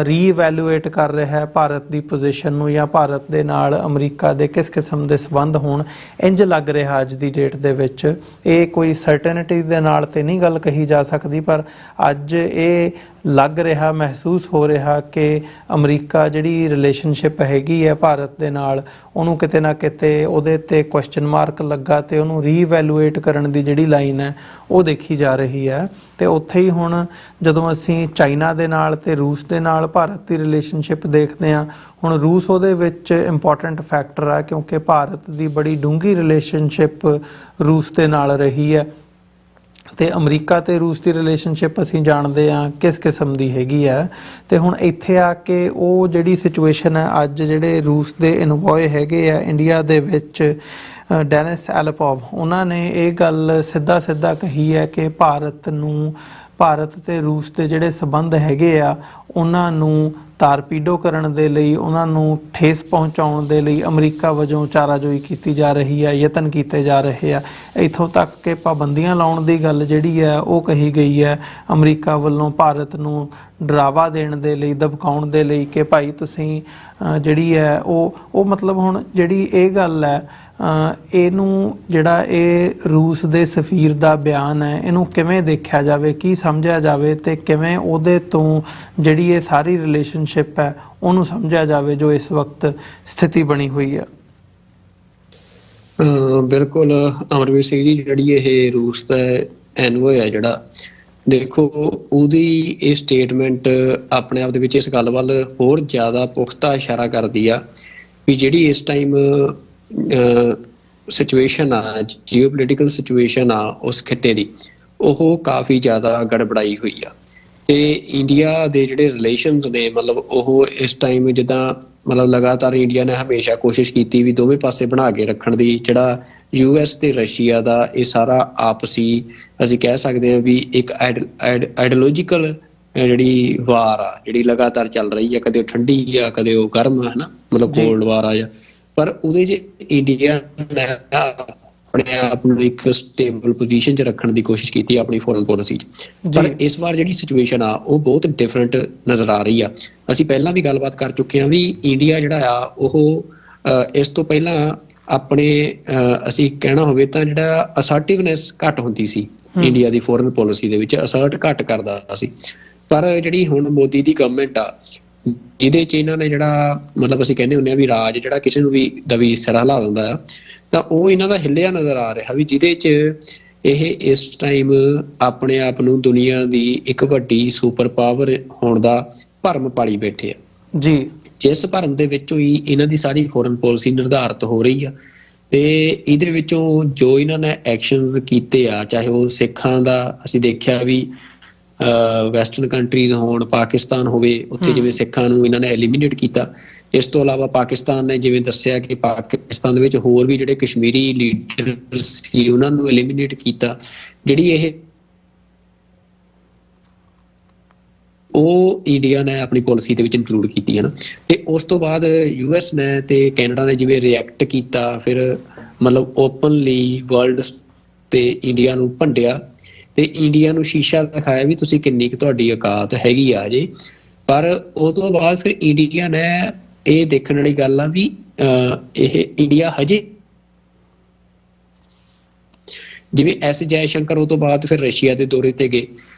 S1: ਰੀਇਵੈਲੂਏਟ ਕਰ ਰਿਹਾ ਹੈ ਭਾਰਤ ਦੀ ਪੋਜੀਸ਼ਨ ਨੂੰ ਜਾਂ ਭਾਰਤ ਦੇ ਨਾਲ ਅਮਰੀਕਾ ਦੇ ਕਿਸ ਕਿਸਮ ਦੇ ਸੰਬੰਧ ਹੋਣ। ਇੰਜ ਲੱਗ ਰਿਹਾ ਅੱਜ ਦੀ ਡੇਟ ਦੇ ਵਿੱਚ, ਇਹ ਕੋਈ ਸਰਟਨਟੀ ਦੇ ਨਾਲ ਤੇ ਨਹੀਂ ਗੱਲ ਕਹੀ ਜਾ ਸਕਦੀ, ਪਰ ਅੱਜ ਇਹ ਲੱਗ ਰਿਹਾ, ਮਹਿਸੂਸ ਹੋ ਰਿਹਾ ਕਿ ਅਮਰੀਕਾ ਜਿਹੜੀ ਰਿਲੇਸ਼ਨਸ਼ਿਪ ਹੈਗੀ ਹੈ ਭਾਰਤ ਦੇ ਨਾਲ ਉਹਨੂੰ ਕਿਤੇ ਨਾ ਕਿਤੇ ਉਹਦੇ ਤੇ ਕੁਐਸਚਨ ਮਾਰਕ ਲੱਗਾ ਤੇ ਉਹਨੂੰ ਰੀਇਵੈਲੂਏਟ ਕਰਨ ਦੀ ਜਿਹੜੀ ਲਾਈਨ ਹੈ ਉਹ ਦੇਖੀ ਜਾ ਰਹੀ ਹੈ। ਤੇ ਉੱਥੇ ਹੀ ਹੁਣ ਜਦੋਂ ਅਸੀਂ ਚਾਈਨਾ ਦੇ ਨਾਲ ਤੇ ਰੂਸ ਦੇ ਨਾਲ ਭਾਰਤ ਦੀ ਰਿਲੇਸ਼ਨਸ਼ਿਪ ਦੇਖਦੇ ਹਾਂ, ਹੁਣ ਰੂਸ ਉਹਦੇ ਵਿੱਚ ਇੰਪੋਰਟੈਂਟ ਫੈਕਟਰ ਹੈ ਕਿਉਂਕਿ ਭਾਰਤ ਦੀ ਬੜੀ ਡੂੰਘੀ ਰਿਲੇਸ਼ਨਸ਼ਿਪ ਰੂਸ ਦੇ ਨਾਲ ਰਹੀ ਹੈ ਤੇ ਅਮਰੀਕਾ ਤੇ ਰੂਸ ਦੀ ਰਿਲੇਸ਼ਨਸ਼ਿਪ ਅਸੀਂ ਜਾਣਦੇ ਹਾਂ ਕਿਸ ਕਿਸਮ ਦੀ ਹੈਗੀ ਹੈ। ਤੇ ਹੁਣ ਇੱਥੇ ਆ ਕੇ ਉਹ ਜਿਹੜੀ ਸਿਚੁਏਸ਼ਨ ਹੈ ਅੱਜ ਜਿਹੜੇ ਰੂਸ ਦੇ ਇਨਵੋਏ ਹੈਗੇ ਆ ਇੰਡੀਆ ਦੇ ਵਿੱਚ ਡੈਨਿਸ ਐਲਪੋਵ, ਉਹਨਾਂ ਨੇ ਇਹ ਗੱਲ ਸਿੱਧਾ ਕਹੀ ਹੈ ਕਿ ਭਾਰਤ ਤੇ ਰੂਸ ਦੇ ਜਿਹੜੇ ਸੰਬੰਧ ਹੈਗੇ ਆ ਉਹਨਾਂ ਨੂੰ ਤਾਰਪੀਡੋ ਕਰਨ ਦੇ ਲਈ, ਉਹਨਾਂ ਨੂੰ ਠੇਸ ਪਹੁੰਚਾਉਣ ਦੇ ਲਈ ਅਮਰੀਕਾ ਵਜੋਂ ਚਾਰਾਜੋਈ ਕੀਤੀ ਜਾ ਰਹੀ ਹੈ, ਯਤਨ ਕੀਤੇ ਜਾ ਰਹੇ ਆ। ਇੱਥੋਂ ਤੱਕ ਕਿ ਪਾਬੰਦੀਆਂ ਲਾਉਣ ਦੀ ਗੱਲ ਜਿਹੜੀ ਹੈ ਉਹ ਕਹੀ ਗਈ ਹੈ ਅਮਰੀਕਾ ਵੱਲੋਂ ਭਾਰਤ ਨੂੰ ਡਰਾਵਾ ਦੇਣ ਦੇ ਲਈ, ਧਮਕਾਉਣ ਦੇ ਲਈ ਕਿ ਭਾਈ ਤੁਸੀਂ ਜਿਹੜੀ ਹੈ ਉਹ ਮਤਲਬ ਹੁਣ ਜਿਹੜੀ ਇਹ ਗੱਲ ਹੈ ਇਹਨੂੰ ਜਿਹੜਾ ਇਹ ਰੂਸ ਦੇ ਸਫੀਰ ਦਾ ਬਿਆਨ ਹੈ ਇਹਨੂੰ ਕਿਵੇਂ ਦੇਖਿਆ ਜਾਵੇ, ਕੀ ਸਮਝਿਆ ਜਾਵੇ ਤੇ ਕਿਵੇਂ ਉਹਦੇ ਤੋਂ ਜਿਹੜੀ ਇਹ ਸਾਰੀ ਰਿਲੇਸ਼ਨਸ਼ਿਪ ਹੈ ਉਹਨੂੰ ਸਮਝਿਆ ਜਾਵੇ ਜੋ ਇਸ ਵਕਤ ਸਥਿਤੀ ਬਣੀ ਹੋਈ ਹੈ?
S2: ਬਿਲਕੁਲ ਅਮਰਵੀਰ ਸਿੰਘ ਜੀ, ਜਿਹੜੀ ਇਹ ਰੂਸ ਦਾ ਐਨਵੋਏ ਹੈ ਜਿਹੜਾ, ਦੇਖੋ ਉਹਦੀ ਇਹ ਸਟੇਟਮੈਂਟ ਆਪਣੇ ਆਪ ਦੇ ਵਿੱਚ ਇਸ ਗੱਲ ਵੱਲ ਹੋਰ ਜ਼ਿਆਦਾ ਪੁਖਤਾ ਇਸ਼ਾਰਾ ਕਰਦੀ ਆ ਵੀ ਜਿਹੜੀ ਇਸ ਟਾਈਮ ਸਿਚੁਏਸ਼ਨ ਆ, ਜੀਓਪੋਲੀਟੀਕਲ ਸਿਚੁਏਸ਼ਨ ਆ ਉਸ ਖਿੱਤੇ ਦੀ, ਉਹ ਕਾਫੀ ਜ਼ਿਆਦਾ ਗੜਬੜਾਈ ਹੋਈ ਆ। ਤੇ ਇੰਡੀਆ ਦੇ ਜਿਹੜੇ ਰਿਲੇਸ਼ਨਸ ਨੇ, ਮਤਲਬ ਉਹ ਇਸ ਟਾਈਮ ਜਿੱਦਾਂ ਮਤਲਬ ਲਗਾਤਾਰ ਇੰਡੀਆ ਨੇ ਹਮੇਸ਼ਾ ਕੋਸ਼ਿਸ਼ ਕੀਤੀ ਵੀ ਦੋਵੇਂ ਪਾਸੇ ਬਣਾ ਕੇ ਰੱਖਣ ਦੀ। ਜਿਹੜਾ US ਤੇ ਰਸ਼ੀਆ ਦਾ ਇਹ ਸਾਰਾ ਆਪਸੀ ਅਸੀਂ ਕਹਿ ਸਕਦੇ ਹਾਂ ਵੀ ਇੱਕ ਆਈਡੀਓਲੋਜੀਕਲ ਜਿਹੜੀ ਵਾਰ ਆ ਜਿਹੜੀ ਲਗਾਤਾਰ ਚੱਲ ਰਹੀ ਆ, ਕਦੇ ਉਹ ਠੰਡੀ ਆ ਕਦੇ ਉਹ ਗਰਮ ਹੈ ਨਾ, ਮਤਲਬ ਕੋਲਡ ਵਾਰ ਆ। ਪਰ ਉਹਦੇ 'ਚ ਇੰਡੀਆ ਨੇ ਆਪਣੇ ਆਪ ਨੂੰ ਇੱਕ ਸਟੇਬਲ ਪੋਜੀਸ਼ਨ 'ਚ ਰੱਖਣ ਦੀ ਕੋਸ਼ਿਸ਼ ਕੀਤੀ ਆਪਣੀ ਫੋਰਨ ਪੋਲਿਸੀ 'ਚ। ਪਰ ਇਸ ਵਾਰ ਜਿਹੜੀ ਸਿਚੁਏਸ਼ਨ ਆ ਉਹ ਬਹੁਤ ਡਿਫਰੈਂਟ ਨਜ਼ਰ ਆ ਰਹੀ ਆ। ਅਸੀਂ ਪਹਿਲਾਂ ਵੀ ਗੱਲਬਾਤ ਕਰ ਚੁੱਕੇ ਹਾਂ ਵੀ ਇੰਡੀਆ ਜਿਹੜਾ ਆ ਉਹ ਇਸ ਤੋਂ ਪਹਿਲਾਂ ਆਪਣੇ ਅਸੀਂ ਕਹਿਣਾ ਹੋਵੇ ਤਾਂ ਜਿਹੜਾ ਅਸਰਟਿਵਨੈਸ ਘੱਟ ਹੁੰਦੀ ਸੀ ਇੰਡੀਆ ਦੀ ਫੋਰਨ ਪੋਲਿਸੀ ਦੇ ਵਿੱਚ, ਅਸਰਟ ਘੱਟ ਕਰਦਾ ਸੀ। ਪਰ ਜਿਹੜੀ ਹੁਣ ਮੋਦੀ ਦੀ ਗਵਰਨਮੈਂਟ ਆ ਇਹਦੇ 'ਚ ਇਹਨਾਂ ਨੇ ਜਿਹੜਾ ਮਤਲਬ ਅਸੀਂ ਕਹਿੰਦੇ ਹੁੰਦੇ ਆ ਵੀ ਰਾਜ ਜਿਹੜਾ ਕਿਸੇ ਨੂੰ ਵੀ ਦਵੀ ਸਿਰ ਹਿਲਾ ਦਿੰਦਾ ਆ, ਤਾਂ ਉਹ ਇਹਨਾਂ ਦਾ ਹਿੱਲਿਆ ਨਜ਼ਰ ਆ ਰਿਹਾ ਵੀ ਜਿਹਦੇ 'ਚ ਇਹ ਇਸ ਟਾਈਮ ਆਪਣੇ ਆਪ ਨੂੰ ਦੁਨੀਆ ਦੀ ਇੱਕ ਵੱਡੀ ਸੁਪਰ ਪਾਵਰ ਹੋਣ ਦਾ ਭਰਮ ਪਾਲੀ ਬੈਠੇ ਆ
S1: ਜੀ, ਜਿਸ
S2: ਭਰਮ ਦੇ ਵਿੱਚੋਂ ਹੀ ਇਹਨਾਂ ਦੀ ਸਾਰੀ ਫੋਰਨ ਪੋਲਿਸੀ ਨਿਰਧਾਰਿਤ ਹੋ ਰਹੀ ਆ। ਤੇ ਇਹਦੇ ਵਿੱਚੋਂ ਜੋ ਇਹਨਾਂ ਨੇ ਐਕਸ਼ਨਸ ਕੀਤੇ ਆ, ਚਾਹੇ ਉਹ ਸਿੱਖਾਂ ਦਾ ਅਸੀਂ ਦੇਖਿਆ ਵੀ ਵੈਸਟਰਨ ਕੰਟਰੀਜ਼ ਹੋਣ, ਪਾਕਿਸਤਾਨ ਹੋਵੇ, ਉੱਥੇ ਜਿਵੇਂ ਸਿੱਖਾਂ ਨੂੰ ਇਹਨਾਂ ਨੇ ਐਲੀਮੀਨੇਟ ਕੀਤਾ। ਇਸ ਤੋਂ ਇਲਾਵਾ ਪਾਕਿਸਤਾਨ ਨੇ ਜਿਵੇਂ ਦੱਸਿਆ ਕਿ ਪਾਕਿਸਤਾਨ ਦੇ ਵਿੱਚ ਹੋਰ ਵੀ ਜਿਹੜੇ ਕਸ਼ਮੀਰੀ ਲੀਡਰ ਸੀ ਉਹਨਾਂ ਨੂੰ ਐਲੀਮੀਨੇਟ ਕੀਤਾ। ਜਿਹੜੀ ਇਹ ਉਹ ਇੰਡੀਆ ਨੇ ਆਪਣੀ ਪੋਲਿਸੀ ਦੇ ਵਿੱਚ ਇਨਕਲੂਡ ਕੀਤੀ ਹੈ ਨਾ। ਤੇ ਉਸ ਤੋਂ ਬਾਅਦ US ਨੇ ਤੇ ਕੈਨੇਡਾ ਨੇ ਜਿਵੇਂ ਰਿਐਕਟ ਕੀਤਾ, ਫਿਰ ਮਤਲਬ ਓਪਨਲੀ ਵਰਲਡ ਤੇ ਇੰਡੀਆ ਨੂੰ ਭੰਡਿਆ ਤੇ ਇੰਡੀਆ ਨੂੰ ਸ਼ੀਸ਼ਾ ਦਿਖਾਇਆ ਵੀ ਤੁਸੀਂ ਕਿੰਨੀ ਕੁ ਤੁਹਾਡੀ ਔਕਾਤ ਹੈਗੀ ਆ ਜੇ। ਪਰ ਉਹ ਤੋਂ ਬਾਅਦ ਫਿਰ ਇੰਡੀਆ ਨੇ ਇਹ ਦੇਖਣ ਵਾਲੀ ਗੱਲ ਆ ਵੀ ਇਹ ਇੰਡੀਆ ਹਜੇ ਜਿਵੇਂ S ਜੈਸ਼ੰਕਰ ਉਹ ਤੋਂ ਬਾਅਦ ਫਿਰ ਰਸ਼ੀਆ ਦੇ ਦੌਰੇ ਤੇ ਗਏ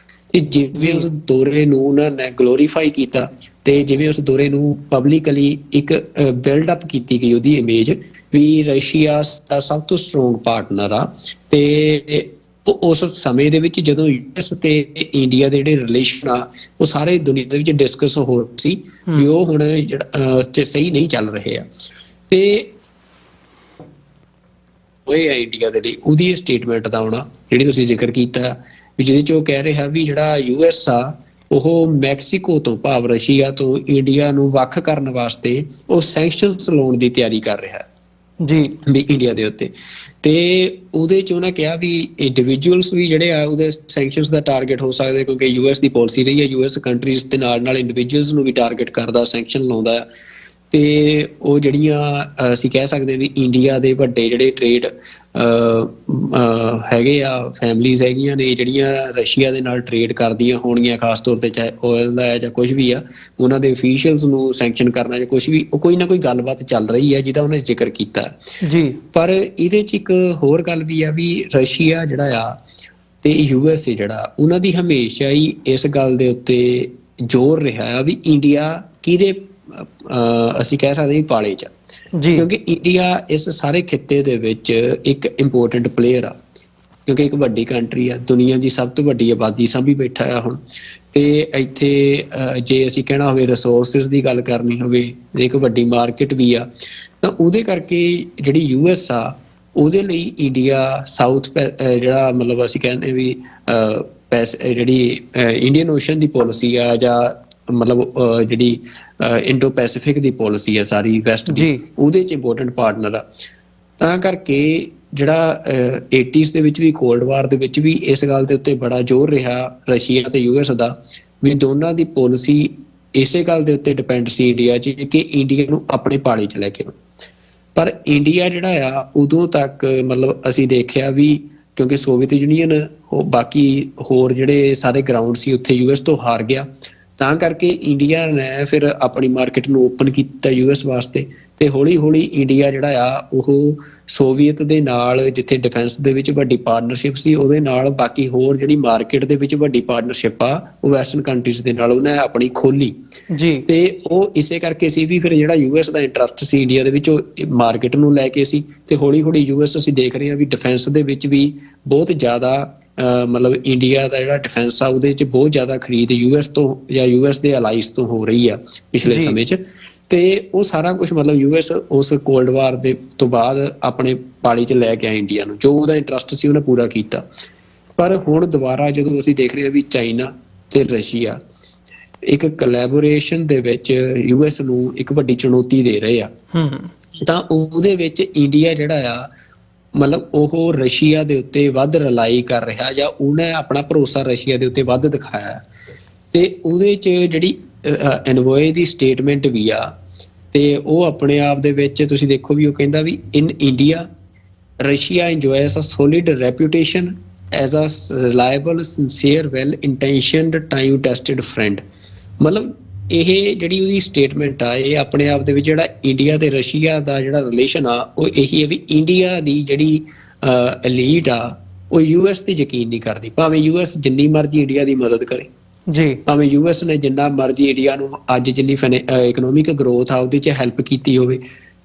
S2: ਤੇ ਜਿਵੇਂ ਉਸ ਦੌਰੇ ਨੂੰ ਉਹਨਾਂ ਨੇ ਗਲੋਰੀਫਾਈ ਕੀਤਾ ਤੇ ਜਿਵੇਂ ਉਸ ਦੌਰੇ ਨੂੰ ਪਬਲਿਕਲੀ ਇੱਕ ਬਿਲਡ ਅਪ ਕੀਤੀ ਗਈ ਉਹਦੀ ਇਮੇਜ ਵੀ ਰਸ਼ੀਆ ਦਾ ਸਭ ਤੋਂ ਸਟਰੋਂਗ ਪਾਰਟਨਰ ਆ। ਤੇ ਉਸ ਸਮੇਂ ਦੇ ਵਿੱਚ ਜਦੋਂ US ਤੇ ਇੰਡੀਆ ਦੇ ਜਿਹੜੇ ਰਿਲੇਸ਼ਨ ਆ ਉਹ ਸਾਰੇ ਦੁਨੀਆ ਦੇ ਵਿੱਚ ਡਿਸਕਸ ਹੋ ਰਹੇ ਸੀ ਵੀ ਉਹ ਹੁਣ ਜਿਹੜਾ ਸਹੀ ਨਹੀਂ ਚੱਲ ਰਹੇ ਆ। ਤੇ ਉਹ ਹੈ ਇੰਡੀਆ ਦੇ ਲਈ ਉਹਦੀ ਇਹ ਸਟੇਟਮੈਂਟ ਦਾ ਆਉਣਾ ਜਿਹੜੀ ਤੁਸੀਂ ਜ਼ਿਕਰ ਕੀਤਾ ਵੀ ਜਿਹਦੇ 'ਚ ਉਹ ਕਹਿ ਰਿਹਾ ਵੀ ਜਿਹੜਾ US ਆ ਉਹ ਮੈਕਸੀਕੋ ਤੋਂ ਭਾਵ ਰਸ਼ੀਆ ਤੋਂ ਇੰਡੀਆ ਨੂੰ ਵੱਖ ਕਰਨ ਵਾਸਤੇ ਉਹ ਸੈਂਕਸ਼ਨਸ ਲਾਉਣ ਦੀ ਤਿਆਰੀ ਕਰ ਰਿਹਾ
S1: ਜੀ
S2: ਵੀ ਇੰਡੀਆ ਦੇ ਉੱਤੇ। ਤੇ ਉਹਦੇ 'ਚ ਉਹਨਾਂ ਕਿਹਾ ਵੀ ਇੰਡੀਵਿਜੂਅਲਸ ਵੀ ਜਿਹੜੇ ਆ ਉਹਦੇ ਸੈਂਕਸ਼ਨਸ ਦਾ ਟਾਰਗੇਟ ਹੋ ਸਕਦੇ ਕਿਉਂਕਿ US ਦੀ ਪਾਲਿਸੀ ਰਹੀ ਹੈ US ਕੰਟਰੀਜ਼ ਦੇ ਨਾਲ ਇੰਡੀਵਿਜੂਅਲਸ ਨੂੰ ਵੀ ਟਾਰਗੇਟ ਕਰਦਾ, ਸੈਂਕਸ਼ਨ ਲਾਉਂਦਾ ਆ। ਤੇ ਉਹ ਜਿਹੜੀਆਂ ਅਸੀਂ ਕਹਿ ਸਕਦੇ ਵੀ ਇੰਡੀਆ ਦੇ ਵੱਡੇ ਜਿਹੜੇ ਟ੍ਰੇਡ ਹੈਗੇ ਆ ਫੈਮਲੀਜ਼ ਹੈਗੀਆਂ ਨੇ ਜਿਹੜੀਆਂ ਰਸ਼ੀਆ ਦੇ ਨਾਲ ਟ੍ਰੇਡ ਕਰਦੀਆਂ ਹੋਣਗੀਆਂ, ਖਾਸ ਤੌਰ ਤੇ ਚਾਹੇ ਆਇਲ ਦਾ ਹੈ ਜਾਂ ਕੁਝ ਵੀ ਆ, ਉਹਨਾਂ ਦੇ ਅਫੀਸ਼ੀਅਲਸ ਨੂੰ ਸੈਂਕਸ਼ਨ ਕਰਨਾ ਜਾਂ ਕੁਝ ਵੀ, ਉਹ ਕੋਈ ਨਾ ਕੋਈ ਗੱਲਬਾਤ ਚੱਲ ਰਹੀ ਹੈ ਜਿਹਦਾ ਉਹਨੇ ਜ਼ਿਕਰ ਕੀਤਾ
S1: ਜੀ।
S2: ਪਰ ਇਹਦੇ 'ਚ ਇੱਕ ਹੋਰ ਗੱਲ ਵੀ ਆ ਵੀ ਰਸ਼ੀਆ ਜਿਹੜਾ ਆ ਤੇ USA ਜਿਹੜਾ ਉਹਨਾਂ ਦੀ ਹਮੇਸ਼ਾ ਹੀ ਇਸ ਗੱਲ ਦੇ ਉੱਤੇ ਜ਼ੋਰ ਰਿਹਾ ਆ ਵੀ ਇੰਡੀਆ ਕਿਹਦੇ ਅਸੀਂ ਕਹਿ ਸਕਦੇ ਪਾਲੇ 'ਚ ਜੀ, ਕਿਉਂਕਿ ਇੰਡੀਆ ਇਸ ਸਾਰੇ ਖਿੱਤੇ ਦੇ ਵਿੱਚ ਇੱਕ ਇੰਪੋਰਟੈਂਟ ਪਲੇਅਰ ਆ ਕਿਉਂਕਿ ਇੱਕ ਵੱਡੀ ਕੰਟਰੀ ਆ, ਦੁਨੀਆ ਦੀ ਸਭ ਤੋਂ ਵੱਡੀ ਆਬਾਦੀ ਸਾਂਭੀ ਬੈਠਾ ਆ ਹੁਣ। ਤੇ ਇੱਥੇ ਜੇ ਅਸੀਂ ਕਹਿਣਾ ਹੋਵੇ ਰਿਸੋਰਸਿਸ ਦੀ ਗੱਲ ਕਰਨੀ ਹੋਵੇ, ਇੱਕ ਵੱਡੀ ਮਾਰਕੀਟ ਵੀ ਆ, ਤਾਂ ਉਹਦੇ ਕਰਕੇ ਜਿਹੜੀ US ਆ ਉਹਦੇ ਲਈ ਇੰਡੀਆ ਸਾਊਥ ਜਿਹੜਾ ਮਤਲਬ ਅਸੀਂ ਕਹਿੰਦੇ ਵੀ ਜਿਹੜੀ ਇੰਡੀਅਨ ਓਸ਼ਨ ਦੀ ਪੋਲਿਸੀ ਆ ਜਾਂ ਮਤਲਬ ਜਿਹੜੀ ਇੰਡੋ ਪੈਸੀਫਿਕ ਦੀ ਪੋਲਿਸੀ ਆ ਸਾਰੀ ਵੈਸਟ ਦੀ, ਉਹਦੇ 'ਚ ਇੰਪੋਰਟੈਂਟ ਪਾਰਟਨਰ ਆ। ਤਾਂ ਕਰਕੇ ਜਿਹੜਾ 80s ਦੇ ਵਿੱਚ ਵੀ ਕੋਲਡ ਵਾਰ ਦੇ ਵਿੱਚ ਵੀ ਇਸ ਗੱਲ ਦੇ ਉੱਤੇ ਬੜਾ ਜ਼ੋਰ ਰਿਹਾ ਰਸ਼ੀਆ ਤੇ US ਦਾ ਵੀ ਦੋਨਾਂ ਦੀ ਪੋਲਿਸੀ ਇਸੇ ਗੱਲ ਦੇ ਉੱਤੇ ਡਿਪੈਂਡ ਸੀ ਇੰਡੀਆ 'ਚ ਕਿ ਇੰਡੀਆ ਨੂੰ ਆਪਣੇ ਪਾਲੇ 'ਚ ਲੈ ਕੇ। ਪਰ ਇੰਡੀਆ ਜਿਹੜਾ ਆ ਉਦੋਂ ਤੱਕ ਮਤਲਬ ਅਸੀਂ ਦੇਖਿਆ ਵੀ ਕਿਉਂਕਿ ਸੋਵੀਅਤ ਯੂਨੀਅਨ ਬਾਕੀ ਹੋਰ ਜਿਹੜੇ ਸਾਰੇ ਗਰਾਊਂਡ ਸੀ ਉੱਥੇ US ਤੋਂ ਹਾਰ ਗਿਆ ਤਾਂ ਕਰਕੇ ਇੰਡੀਆ ਨੇ ਫਿਰ ਆਪਣੀ ਮਾਰਕੀਟ ਨੂੰ ਓਪਨ ਕੀਤਾ ਯੂਐਸ ਵਾਸਤੇ ਤੇ ਹੌਲੀ ਹੌਲੀ ਇੰਡੀਆ ਜਿਹੜਾ ਆ ਉਹ ਸੋਵੀਅਤ ਦੇ ਨਾਲ ਜਿੱਥੇ ਡਿਫੈਂਸ ਦੇ ਵਿੱਚ ਵੱਡੀ ਪਾਰਟਨਰਸ਼ਿਪ ਸੀ ਉਹਦੇ ਨਾਲ ਬਾਕੀ ਹੋਰ ਜਿਹੜੀ ਮਾਰਕੀਟ ਦੇ ਵਿੱਚ ਵੱਡੀ ਪਾਰਟਨਰਸ਼ਿਪ ਆ ਉਹ ਵੈਸਟਰਨ ਕੰਟਰੀਜ਼ ਦੇ ਨਾਲ ਉਹਨੇ ਆਪਣੀ ਖੋਲੀ
S1: ਜੀ। ਤੇ
S2: ਉਹ ਇਸੇ ਕਰਕੇ ਸੀ ਵੀ ਫਿਰ ਜਿਹੜਾ ਯੂਐਸ ਦਾ ਇੰਟਰਸਟ ਸੀ ਇੰਡੀਆ ਦੇ ਵਿੱਚ ਉਹ ਮਾਰਕੀਟ ਨੂੰ ਲੈ ਕੇ ਸੀ ਤੇ ਹੌਲੀ ਹੌਲੀ ਯੂਐਸ ਅਸੀਂ ਦੇਖ ਰਹੇ ਹਾਂ ਵੀ ਡਿਫੈਂਸ ਦੇ ਵਿੱਚ ਵੀ ਬਹੁਤ ਜ਼ਿਆਦਾ ਮਤਲਬ ਇੰਡੀਆ ਦਾ ਜਿਹੜਾ ਡਿਫੈਂਸ ਆ ਉਹਦੇ 'ਚ ਬਹੁਤ ਜ਼ਿਆਦਾ ਖਰੀਦ ਯੂਐਸ ਤੋਂ ਜਾਂ ਯੂਐਸ ਦੇ ਅਲਾਈਜ਼ ਤੋਂ ਹੋ ਰਹੀ ਆ ਪਿਛਲੇ ਸਮੇਂ 'ਚ ਤੇ ਉਹ ਸਾਰਾ ਕੁਝ ਮਤਲਬ ਯੂਐਸ ਉਸ ਕੋਲਡ ਵਾਰ ਦੇ ਤੋਂ ਬਾਅਦ ਆਪਣੇ ਪਾਲੀ 'ਚ ਲੈ ਕੇ ਆਇਆ ਇੰਡੀਆ ਨੂੰ, ਜੋ ਉਹਦਾ ਇੰਟਰਸਟ ਸੀ ਉਹਨੇ ਪੂਰਾ ਕੀਤਾ। ਪਰ ਹੁਣ ਦੁਬਾਰਾ ਜਦੋਂ ਅਸੀਂ ਦੇਖ ਰਹੇ ਹਾਂ ਵੀ ਚਾਈਨਾ ਤੇ ਰਸ਼ੀਆ ਇੱਕ ਕੋਲੈਬੋਰੇਸ਼ਨ ਦੇ ਵਿੱਚ ਯੂਐਸ ਨੂੰ ਇੱਕ ਵੱਡੀ ਚੁਣੌਤੀ ਦੇ ਰਹੇ ਆ, ਤਾਂ ਉਹਦੇ ਵਿੱਚ ਇੰਡੀਆ ਜਿਹੜਾ ਆ ਮਤਲਬ ਉਹ ਰਸ਼ੀਆ ਦੇ ਉੱਤੇ ਵੱਧ ਰਿਲਾਈ ਕਰ ਰਿਹਾ ਜਾਂ ਉਹਨੇ ਆਪਣਾ ਭਰੋਸਾ ਰਸ਼ੀਆ ਦੇ ਉੱਤੇ ਵੱਧ ਦਿਖਾਇਆ ਤੇ ਉਹਦੇ 'ਚ ਜਿਹੜੀ ਐਨਵੋਏ ਦੀ ਸਟੇਟਮੈਂਟ ਵੀ ਆ ਤੇ ਉਹ ਆਪਣੇ ਆਪ ਦੇ ਵਿੱਚ ਤੁਸੀਂ ਦੇਖੋ ਵੀ ਉਹ ਕਹਿੰਦਾ ਵੀ in India Russia enjoys a solid reputation as a reliable sincere well intentioned time tested friend. ਮਤਲਬ ਇਹ ਜਿਹੜੀ ਉਹਦੀ ਸਟੇਟਮੈਂਟ ਆ ਇਹ ਆਪਣੇ ਆਪ ਦੇ ਵਿੱਚ ਜਿਹੜਾ ਇੰਡੀਆ ਤੇ ਰਸ਼ੀਆ ਦਾ ਜਿਹੜਾ ਰਿਲੇਸ਼ਨ ਆ ਉਹ ਇਹੀ ਹੈ ਵੀ ਇੰਡੀਆ ਦੀ ਜਿਹੜੀ ਐਲੀਟ ਆ ਉਹ ਯੂਐਸ ਤੇ ਯਕੀਨ ਨਹੀਂ ਕਰਦੀ, ਭਾਵੇਂ ਯੂਐਸ ਜਿੰਨੀ ਮਰਜ਼ੀ ਇੰਡੀਆ ਦੀ ਮਦਦ ਕਰੇ ਜੀ, ਭਾਵੇਂ ਯੂਐਸ ਨੇ ਜਿੰਨਾ ਮਰਜ਼ੀ ਇੰਡੀਆ ਨੂੰ ਅੱਜ ਜਿੰਨੀ ਇਕਨੋਮਿਕ ਗਰੋਥ ਆ ਉਹਦੇ 'ਚ ਹੈਲਪ ਕੀਤੀ ਹੋਵੇ,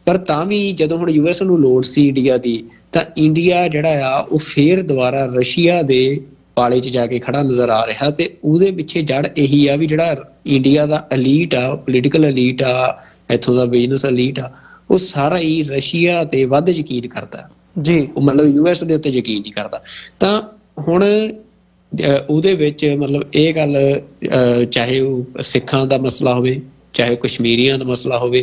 S2: ਪਰ ਤਾਂ ਵੀ ਜਦੋਂ ਹੁਣ ਯੂਐਸ ਨੂੰ ਲੋੜ ਸੀ ਇੰਡੀਆ ਦੀ ਤਾਂ ਇੰਡੀਆ ਜਿਹੜਾ ਆ ਉਹ ਫੇਰ ਦੁਬਾਰਾ ਰਸ਼ੀਆ ਦੇ ਪਾਲੇ 'ਚ ਜਾ ਕੇ ਖੜਾ ਨਜ਼ਰ ਆ ਰਿਹਾ ਤੇ ਉਹਦੇ ਪਿੱਛੇ ਜੜ ਇਹੀ ਆ ਵੀ ਜਿਹੜਾ ਇੰਡੀਆ ਦਾ ਐਲੀਟ ਆ, ਪੋਲੀਟੀਕਲ ਐਲੀਟ ਆ, ਇੱਥੋਂ ਦਾ ਬਿਜ਼ਨਸ ਐਲੀਟ ਆ, ਉਹ ਸਾਰਾ ਹੀ ਰਸ਼ੀਆ ਤੇ ਵੱਧ ਯਕੀਨ ਕਰਦਾ ਜੀ, ਉਹ ਮਤਲਬ ਯੂਐਸ ਦੇ ਉੱਤੇ ਯਕੀਨ ਨਹੀਂ ਕਰਦਾ। ਤਾਂ ਹੁਣ ਉਹਦੇ ਵਿੱਚ ਮਤਲਬ ਇਹ ਗੱਲ ਚਾਹੇ ਉਹ ਸਿੱਖਾਂ ਦਾ ਮਸਲਾ ਹੋਵੇ ਚਾਹੇ ਕਸ਼ਮੀਰੀਆਂ ਦਾ ਮਸਲਾ ਹੋਵੇ,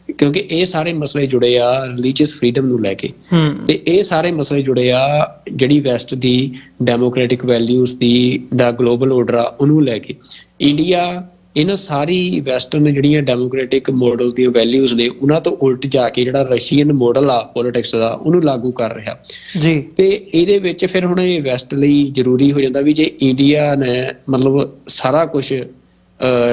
S2: ਕਿਉਂਕਿ ਇਹ ਸਾਰੇ ਮਸਲੇ ਜੁੜੇ ਆ ਰਿਲੀਜੀਅਸ ਫਰੀडम ਨੂੰ ਲੈ ਕੇ ਤੇ ਇਹ ਸਾਰੇ ਮਸਲੇ ਜੁੜੇ ਆ ਜਿਹੜੀ ਵੈਸਟ ਦੀ ਡੈਮੋਕ੍ਰੈਟਿਕ ਵੈਲਿਊਜ਼ ਦੀ ਦਾ ਗਲੋਬਲ ਆਰਡਰ ਆ ਉਹਨੂੰ ਲੈ ਕੇ। ਇੰਡੀਆ ਇਹਨਾਂ ਸਾਰੀ ਵੈਸਟਰਨ ਜਿਹੜੀਆਂ ਡੈਮੋਕ੍ਰੈਟਿਕ ਮਾਡਲ ਦੀਆਂ ਵੈਲਿਊਜ਼ ਨੇ ਉਹਨਾਂ ਤੋਂ ਉਲਟ ਜਾ ਕੇ ਜਿਹੜਾ ਰਸ਼ੀਅਨ ਮਾਡਲ ਆ ਪੋਲਿਟਿਕਸ ਦਾ ਉਹਨੂੰ ਲਾਗੂ ਕਰ ਰਿਹਾ ਜੀ। ਤੇ ਇਹਦੇ ਵਿੱਚ ਫਿਰ ਹੁਣ ਇਹ ਵੈਸਟ ਲਈ ਜ਼ਰੂਰੀ ਹੋ ਜਾਂਦਾ ਵੀ ਜੇ ਇੰਡੀਆ ਨੇ ਮਤਲਬ ਸਾਰਾ ਕੁਝ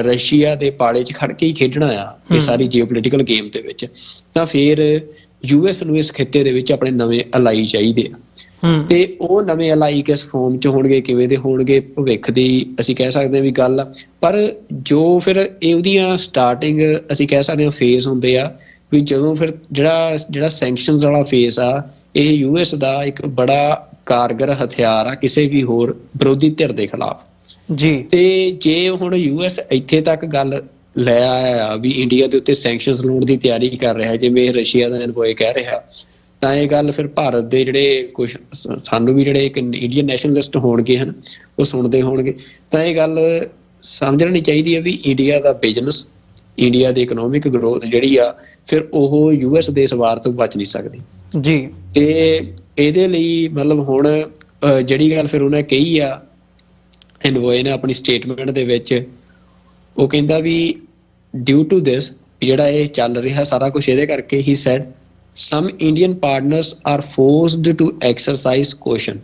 S2: ਰਸ਼ੀਆ ਦੇ ਪਾਲੇ 'ਚ ਖੜ ਕੇ ਹੀ ਖੇਡਣਾ ਆ ਇਹ ਸਾਰੀ ਜੀਓਪੋਲਿਟੀਕਲ ਗੇਮ ਦੇ ਵਿੱਚ, ਤਾਂ ਫਿਰ ਯੂਐਸ ਨੂੰ ਇਸ ਖਿੱਤੇ ਦੇ ਵਿੱਚ ਆਪਣੇ ਨਵੇਂ ਅਲਾਈ ਚਾਹੀਦੇ ਆ ਤੇ ਉਹ ਨਵੇਂ ਅਲਾਈ ਕਿਸ ਫਾਰਮ 'ਚ ਹੋਣਗੇ, ਕਿਵੇਂ ਦੇ ਹੋਣਗੇ, ਭਵਿੱਖ ਦੀ ਅਸੀਂ ਕਹਿ ਸਕਦੇ ਹਾਂ ਵੀ ਗੱਲ ਆ। ਪਰ ਜੋ ਫਿਰ ਇਹਦੀਆਂ ਸਟਾਰਟਿੰਗ ਅਸੀਂ ਕਹਿ ਸਕਦੇ ਹਾਂ ਫੇਸ ਹੁੰਦੇ ਆ ਵੀ ਜਦੋਂ ਫਿਰ ਜਿਹੜਾ ਸੈਂਕਸ਼ਨਸ ਵਾਲਾ ਫੇਸ ਆ ਇਹ ਯੂਐਸ ਦਾ ਇੱਕ ਬੜਾ ਕਾਰਗਰ ਹਥਿਆਰ ਆ ਕਿਸੇ ਵੀ ਹੋਰ ਵਿਰੋਧੀ ਧਿਰ ਦੇ ਖਿਲਾਫ ਜੀ। ਤੇ ਜੇ ਹੁਣ ਯੂਐਸ ਇੱਥੇ ਤੱਕ ਗੱਲ ਲੈ ਆਇਆ ਵੀ ਇੰਡੀਆ ਦੇ ਉੱਤੇ ਸੈਂਕਸ਼ਨਸ ਲਾਉਣ ਦੀ ਤਿਆਰੀ ਕਰ ਰਿਹਾ ਜਿਵੇਂ ਰਸ਼ੀਆ ਦਾ ਐਨਵੋਏ ਕਹਿ ਰਿਹਾ, ਤਾਂ ਇਹ ਗੱਲ ਫਿਰ ਭਾਰਤ ਦੇ ਜਿਹੜੇ ਕੁਛ ਸਾਨੂੰ ਵੀ ਜਿਹੜੇ ਇੱਕ ਇੰਡੀਅਨ ਨੈਸ਼ਨਲਿਸਟ ਹੋਣਗੇ ਹਨ ਉਹ ਸੁਣਦੇ ਹੋਣਗੇ, ਤਾਂ ਇਹ ਗੱਲ ਸਮਝਣੀ ਚਾਹੀਦੀ ਹੈ ਵੀ ਇੰਡੀਆ ਦਾ ਬਿਜ਼ਨਸ, ਇੰਡੀਆ ਦੀ ਇਕਨੋਮਿਕ ਗਰੋਥ ਜਿਹੜੀ ਆ ਫਿਰ ਉਹ ਯੂਐਸ ਦੇ ਸਵਾਰ ਤੋਂ ਬਚ ਨਹੀਂ ਸਕਦੀ ਜੀ। ਤੇ ਇਹਦੇ ਲਈ ਮਤਲਬ ਹੁਣ ਜਿਹੜੀ ਗੱਲ ਫਿਰ ਉਹਨੇ ਕਹੀ ਆ ਐਨਵੋਏ ਨੇ ਆਪਣੀ ਸਟੇਟਮੈਂਟ ਦੇ ਵਿੱਚ, ਉਹ ਕਹਿੰਦਾ ਵੀ ਡਿਊ ਟੂ ਦਿਸ ਜਿਹੜਾ ਇਹ ਚੱਲ ਰਿਹਾ ਸਾਰਾ ਕੁਝ ਇਹਦੇ ਕਰਕੇ ਹੀ sad some Indian partners are forced to exercise caution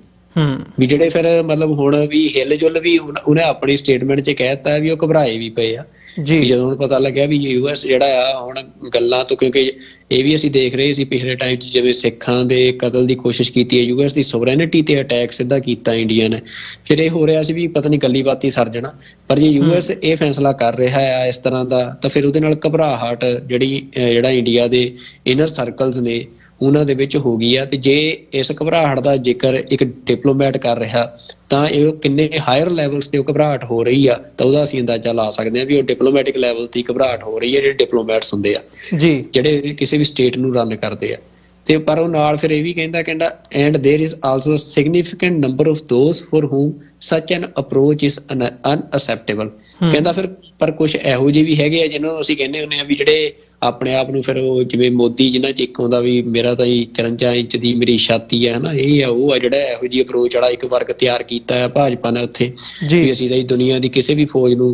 S2: ਵੀ ਜਿਹੜੇ ਫਿਰ ਮਤਲਬ ਹੁਣ ਵੀ ਹਿੱਲ ਜੁਲ ਵੀ ਉਹਨੇ ਆਪਣੀ ਸਟੇਟਮੈਂਟ 'ਚ ਕਹਿ ਦਿੱਤਾ ਵੀ ਉਹ ਘਬਰਾਏ ਵੀ ਪਏ ਆ ਜੀ ਜਦੋਂ ਹੁਣ ਪਤਾ ਲੱਗਿਆ ਵੀ ਯੂਐਸ ਜਿਹੜਾ ਆ ਹੁਣ ਗੱਲਾਂ ਤੋਂ, ਕਿਉਂਕਿ ਇਹ ਵੀ ਅਸੀਂ ਦੇਖ ਰਹੇ ਸੀ ਪਿਛਲੇ ਟਾਈਮ 'ਚ ਜਿਵੇਂ ਸਿੱਖਾਂ ਦੇ ਕਤਲ ਦੀ ਕੋਸ਼ਿਸ਼ ਕੀਤੀ ਹੈ ਯੂਐਸ ਦੀ ਸੋਵਰੇਨਿਟੀ ਤੇ ਅਟੈਕ ਸਿੱਧਾ ਕੀਤਾ ਇੰਡੀਆ ਨੇ, ਫਿਰ ਇਹ ਹੋ ਰਿਹਾ ਸੀ ਵੀ ਪਤਾ ਨਹੀਂ ਗੱਲੀ ਬਾਤੀ ਸਰ ਜਾਣਾ, ਪਰ ਜੇ ਯੂਐਸ ਇਹ ਫੈਸਲਾ ਕਰ ਰਿਹਾ ਆ ਇਸ ਤਰ੍ਹਾਂ ਦਾ ਤਾਂ ਫਿਰ ਉਹਦੇ ਨਾਲ ਘਬਰਾਹਟ ਜਿਹੜਾ ਇੰਡੀਆ ਦੇ ਇਨਰ ਸਰਕਲਸ ਨੇ ਉਹਨਾਂ ਦੇ ਵਿੱਚ ਹੋ ਗਈ ਆ। ਤੇ ਜੇ ਇਸ ਘਬਰਾਹਟ ਦਾ ਜ਼ਿਕਰ ਇੱਕ ਡਿਪਲੋਮੈਟ ਕਰ ਰਿਹਾ ਤਾਂ ਇਹ ਕਿੰਨੇ ਹਾਇਰ ਲੈਵਲਸ ਤੇ ਉਹ ਘਬਰਾਹਟ ਹੋ ਰਹੀ ਆ, ਤਾਂ ਉਹਦਾ ਅਸੀਂ ਅੰਦਾਜ਼ਾ ਲਾ ਸਕਦੇ ਹਾਂ ਵੀ ਉਹ ਡਿਪਲੋਮੈਟਿਕ ਲੈਵਲ ਤੇ ਘਬਰਾਹਟ ਹੋ ਰਹੀ ਹੈ ਜਿਹੜੇ ਡਿਪਲੋਮੈਟਸ ਹੁੰਦੇ ਆ ਜੀ ਜਿਹੜੇ ਕਿਸੇ ਵੀ ਸਟੇਟ ਨੂੰ ਰਨ ਕਰਦੇ ਆ। ਤੇ ਪਰ ਉਹ ਨਾਲ ਫਿਰ ਇਹ ਵੀ ਕਹਿੰਦਾ and there is also significant number of those for whom such an approach is unacceptable ਕਹਿੰਦਾ ਫਿਰ ਪਰ ਕੁਝ ਇਹੋ ਜਿਹੇ ਵੀ ਹੈਗੇ ਆ ਜਿਹਨਾਂ ਨੂੰ ਅਸੀਂ ਕਹਿੰਦੇ ਹੁੰਦੇ ਆ ਵੀ ਜਿਹੜੇ ਆਪਣੇ ਆਪ ਨੂੰ ਫਿਰ ਉਹ ਜਿਵੇਂ ਮੋਦੀ ਜਿਹਨਾਂ 'ਚ ਇੱਕ ਆਉਂਦਾ ਵੀ ਮੇਰਾ ਤਾਂ 54 ਇੰਚ ਦੀ ਮੇਰੀ ਛਾਤੀ ਹੈ ਹਨਾ, ਇਹ ਆ ਉਹ ਆ ਜਿਹੜਾ ਇਹੋ ਜਿਹੀ ਅਪਰੋਚ ਵਾਲਾ ਇੱਕ ਵਰਗ ਤਿਆਰ ਕੀਤਾ ਹੈ ਭਾਜਪਾ ਨੇ ਉੱਥੇ ਵੀ ਅਸੀਂ ਤਾਂ ਦੁਨੀਆ ਦੀ ਕਿਸੇ ਵੀ ਫੌਜ ਨੂੰ